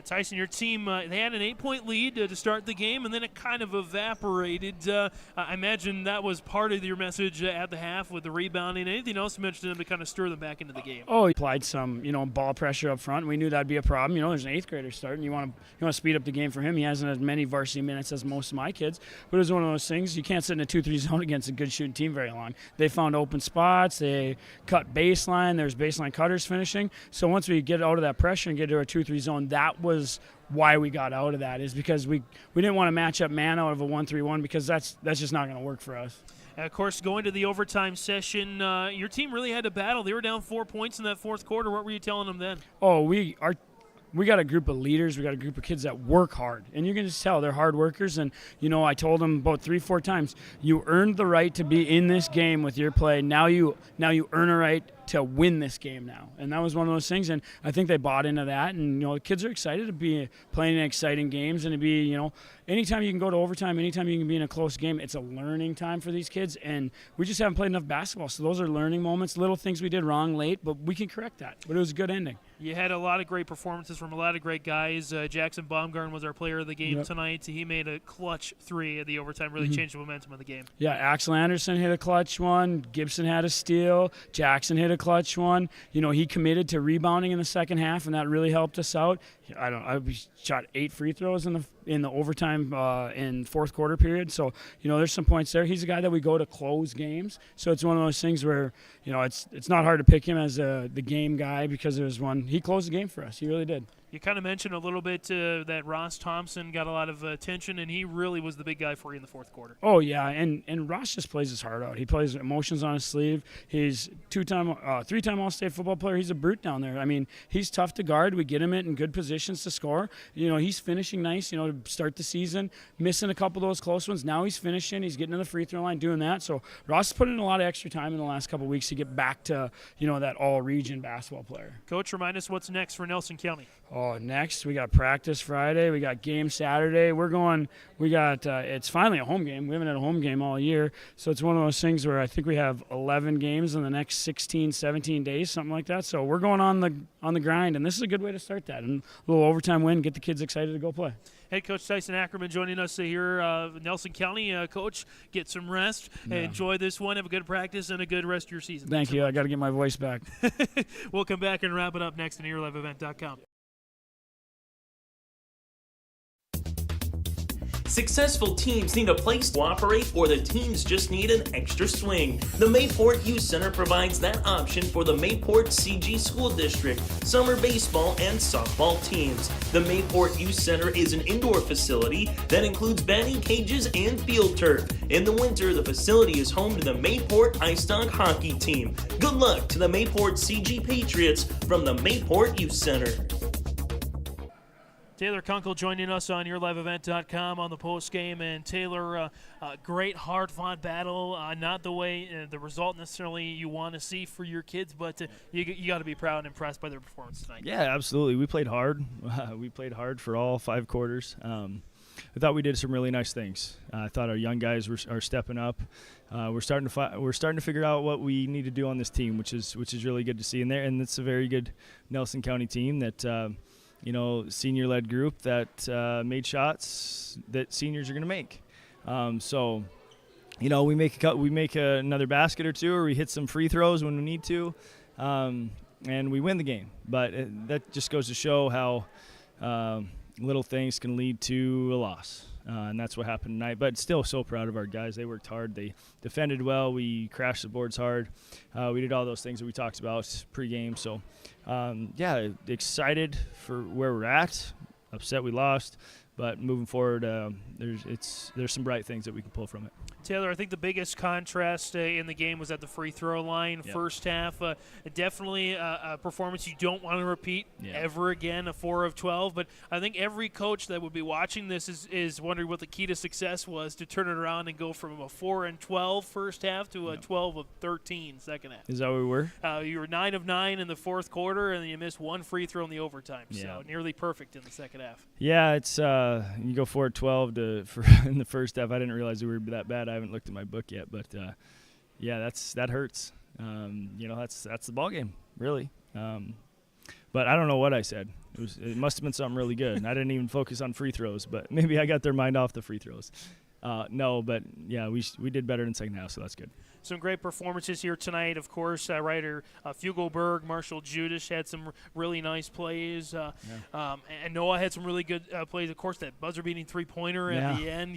Speaker 4: Tyson, your team, they had an 8-point lead to start the game, and then it kind of evaporated. I imagine that was part of your message at the half with the rebounding. Anything else you mentioned to them to kind of stir them back into the game?
Speaker 8: Oh, he applied some, ball pressure up front. We knew that'd be a problem. There's an 8th grader starting. You want to speed up the game for him. He hasn't as many varsity minutes as most of my kids, but it was one of those things. You can't sit in a 2-3 zone against a good shooting team very long. They found open spots. They cut baseline. There's baseline cutters finishing. So once we get out of that pressure and get to our 2-3 zone, that was why we got out of that, is because we didn't want to match up man out of a 1-3-1 because that's just not going to work for us.
Speaker 4: Of course, going to the overtime session, your team really had to battle. They were down 4 points in that fourth quarter. What were you telling them then?
Speaker 8: Oh, we got a group of leaders. We got a group of kids that work hard, and you can just tell they're hard workers. And I told them about 3-4 times, you earned the right to be in this game with your play. Now you earn a right to win this game now. And that was one of those things, and I think they bought into that. And the kids are excited to be playing in exciting games and to be, anytime you can go to overtime, anytime you can be in a close game, it's a learning time for these kids. And we just haven't played enough basketball, so those are learning moments, little things we did wrong late, but we can correct that. But it was a good ending.
Speaker 4: You had a lot of great performances from a lot of great guys. Jackson Baumgartner was our player of the game tonight. He made a clutch 3 at the overtime, really changed the momentum of the game.
Speaker 8: Yeah, Axel Anderson hit a clutch one. Gibson had a steal. Jackson hit a clutch one. He committed to rebounding in the second half, and that really helped us out. We shot 8 free throws in the overtime in fourth quarter period. So, there's some points there. He's a guy that we go to close games. So it's one of those things where, it's not hard to pick him as the game guy because there's one. He closed the game for us. He really did.
Speaker 4: You kind of mentioned a little bit that Ross Thompson got a lot of attention, and he really was the big guy for you in the fourth quarter.
Speaker 8: Oh, yeah, and Ross just plays his heart out. He plays emotions on his sleeve. He's 3-time All-State football player. He's a brute down there. I mean, he's tough to guard. We get him in good positions to score. He's finishing nice, to start the season, missing a couple of those close ones. Now he's finishing. He's getting to the free throw line, doing that. So Ross has put in a lot of extra time in the last couple of weeks to get back to, that all-region basketball player.
Speaker 4: Coach, remind us what's next for Nelson County.
Speaker 8: Oh, next we got practice Friday. We got game Saturday. It's finally a home game. We haven't had a home game all year. So it's one of those things where I think we have 11 games in the next 16, 17 days, something like that. So we're going on the grind, and this is a good way to start that. And a little overtime win, get the kids excited to go play.
Speaker 4: Head coach Tyson Ackerman joining us here. Nelson County, coach, get some rest. Yeah. Enjoy this one. Have a good practice and a good rest of your season.
Speaker 8: Thank you. I got to get my voice back.
Speaker 4: We'll come back and wrap it up next on yourliveevent.com.
Speaker 14: Successful teams need a place to operate, or the teams just need an extra swing. The Mayport Youth Center provides that option for the Mayport CG School District, summer baseball and softball teams. The Mayport Youth Center is an indoor facility that includes batting cages and field turf. In the winter, the facility is home to the Mayport Ice Dog hockey team. Good luck to the Mayport CG Patriots from the Mayport Youth Center.
Speaker 4: Taylor Kunkel joining us on YourLiveEvent.com on the post game. And Taylor, great hard-fought battle. Not the way, the result necessarily you want to see for your kids, but you got to be proud and impressed by their performance tonight.
Speaker 15: Yeah, absolutely. We played hard. We played hard for all 5 quarters. I thought we did some really nice things. I thought our young guys are stepping up. We're starting to figure out what we need to do on this team, which is really good to see. And it's a very good Nelson County team that. Senior-led group that made shots that seniors are going to make. We make another basket or two, or we hit some free throws when we need to, and we win the game. But that just goes to show how little things can lead to a loss. And that's what happened tonight. But still so proud of our guys. They worked hard. They defended well. We crashed the boards hard. We did all those things that we talked about pregame. So, excited for where we're at. Upset we lost. But moving forward, there's some bright things that we can pull from it.
Speaker 4: Taylor, I think the biggest contrast in the game was at the free throw line. Yep. First half, definitely a performance you don't want to repeat ever again, a 4 of 12. But I think every coach that would be watching this is wondering what the key to success was to turn it around and go from a 4 and 12 first half to a 12 of 13 second half.
Speaker 15: Is that what we were?
Speaker 4: You were 9 of 9 in the fourth quarter, and you missed 1 free throw in the overtime. So nearly perfect in the second half.
Speaker 15: Yeah, it's you go 4 of 12 in the first half. I didn't realize we were that bad. I haven't looked at my book yet, but that hurts. That's the ball game, really. But I don't know what I said. It must have been something really good. I didn't even focus on free throws, but maybe I got their mind off the free throws. We did better in the second half, so that's good.
Speaker 4: Some great performances here tonight. Of course, Ryder Fugelberg, Marshall Judas had some really nice plays. And Noah had some really good plays. Of course, that buzzer-beating three-pointer at the end.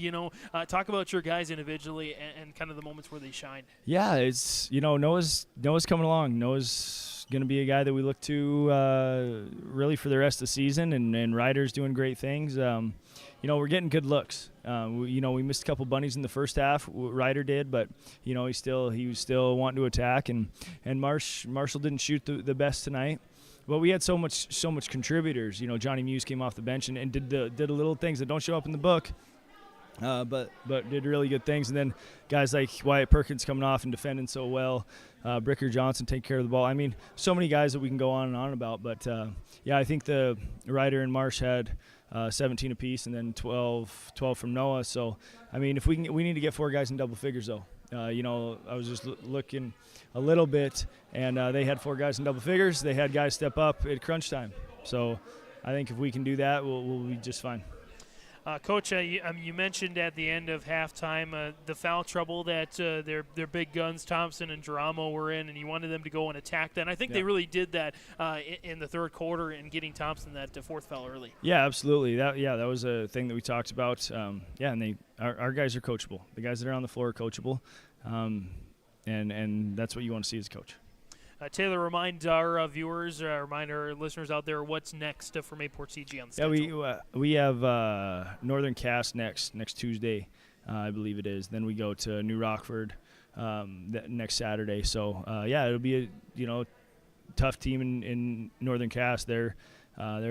Speaker 4: Talk about your guys individually and kind of the moments where they shine.
Speaker 15: Yeah, it's Noah's coming along. Noah's going to be a guy that we look to really for the rest of the season, and Ryder's doing great things. We're getting good looks. We missed a couple bunnies in the first half. Ryder did, but he was still wanting to attack, and Marshall didn't shoot the best tonight. But we had so much contributors. Johnny Muse came off the bench and did the little things that don't show up in the book, but did really good things. And then guys like Wyatt Perkins coming off and defending so well. Bricker Johnson taking care of the ball. I mean, so many guys that we can go on and on about. But I think the Ryder and Marsh had 17 apiece, and then 12 from Noah. So, I mean, we need to get 4 guys in double figures, though. I was just looking a little bit, and they had 4 guys in double figures. They had guys step up at crunch time. So, I think if we can do that, we'll be just fine.
Speaker 4: Coach, you mentioned at the end of halftime the foul trouble that their big guns, Thompson and Geramo, were in, and you wanted them to go and attack that. And I think they really did that in the third quarter in getting Thompson that fourth foul early. Yeah,
Speaker 15: absolutely. That was a thing that we talked about. And our guys are coachable. The guys that are on the floor are coachable, and that's what you want to see as a coach.
Speaker 4: Taylor, remind our viewers, remind our listeners out there what's next for Mayport CG on the schedule.
Speaker 15: Yeah, we have Northern Cass next Tuesday, I believe it is. Then we go to New Rockford next Saturday. So it'll be a tough team in Northern Cass. They're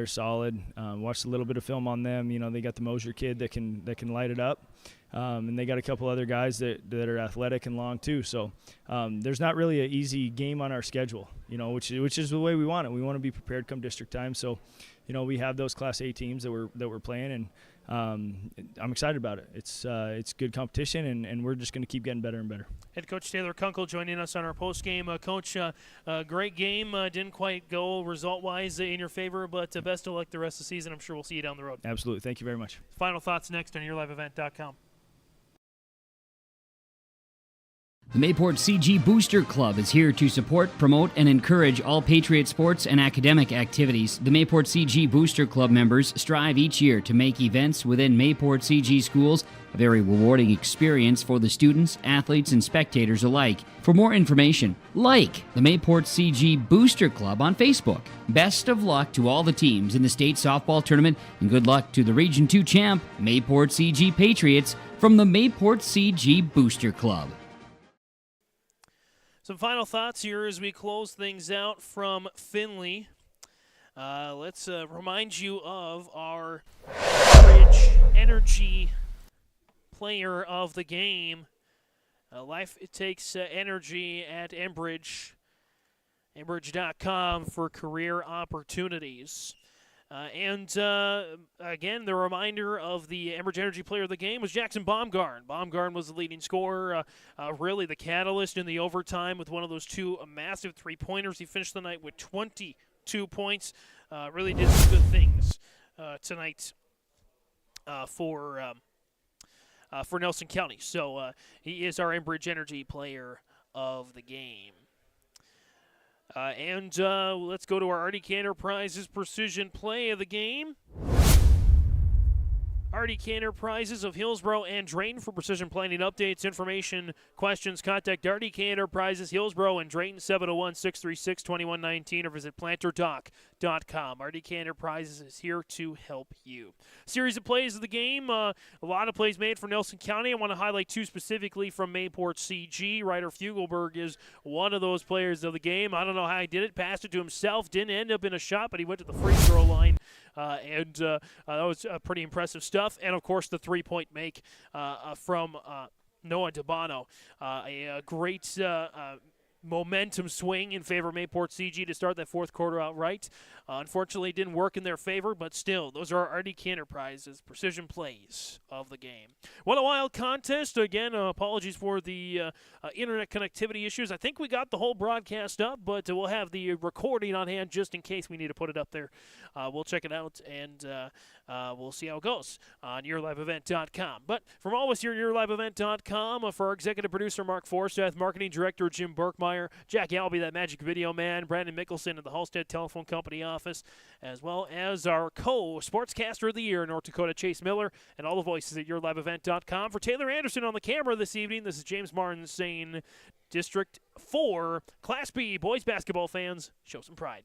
Speaker 15: solid. Watched a little bit of film on them. They got the Mosier kid that can light it up. And they got a couple other guys that are athletic and long too. So there's not really an easy game on our schedule, which is the way we want it. We want to be prepared come district time. So, we have those Class A teams that we're playing, and I'm excited about it. It's good competition, and we're just going to keep getting better and better.
Speaker 4: Head Coach Taylor Kunkel joining us on our post game. Coach, great game. Didn't quite go result-wise in your favor, but best of luck the rest of the season. I'm sure we'll see you down the road.
Speaker 15: Absolutely. Thank you very much.
Speaker 4: Final thoughts next on YourLiveEvent.com.
Speaker 22: The Mayport CG Booster Club is here to support, promote, and encourage all Patriot sports and academic activities. The Mayport CG Booster Club members strive each year to make events within Mayport CG schools a very rewarding experience for the students, athletes, and spectators alike. For more information, like the Mayport CG Booster Club on Facebook. Best of luck to all the teams in the state softball tournament, and good luck to the Region 2 champ, Mayport CG Patriots, from the Mayport CG Booster Club.
Speaker 4: Some final thoughts here as we close things out from Findlay. Let's remind you of our Enbridge Energy player of the game. Life It Takes Energy at Enbridge. Enbridge.com for career opportunities. Again, the reminder of the Enbridge Energy player of the game was Jackson Baumgarn. Baumgarn was the leading scorer, really the catalyst in the overtime with one of those two massive three-pointers. He finished the night with 22 points. Really did some good things tonight for Nelson County. So he is our Enbridge Energy player of the game. Let's go to our RDK Enterprises Precision Play of the game. RDK Enterprises of Hillsborough and Drayton for precision planning updates, information, questions. Contact RDK Enterprises, Hillsborough and Drayton, 701-636-2119, or visit planterdoc.com. RDK Enterprises is here to help you. Series of plays of the game. A lot of plays made for Nelson County. I want to highlight two specifically from Mayport CG. Ryder Fugelberg is one of those players of the game. I don't know how he did it. Passed it to himself. Didn't end up in a shot, but he went to the free throw line. That was pretty impressive stuff. And, of course, the three-point make from Noah DeBono. A great momentum swing in favor of Mayport CG to start that fourth quarter outright. Unfortunately, it didn't work in their favor, but still, those are our RDK Enterprises precision plays of the game. What a wild contest. Again, apologies for the internet connectivity issues. I think we got the whole broadcast up, but we'll have the recording on hand just in case we need to put it up there. We'll check it out, and we'll see how it goes on YourLiveEvent.com. But from all of us here at YourLiveEvent.com, for our executive producer, Mark Forsyth, marketing director, Jim Burkmeyer, Jack Albee, that magic video man, Brandon Mickelson at the Halstead Telephone Company office, as well as our co-sportscaster of the year, North Dakota, Chase Miller, and all the voices at YourLiveEvent.com. For Taylor Anderson on the camera this evening, this is James Martin saying, District 4, Class B, boys basketball fans, show some pride.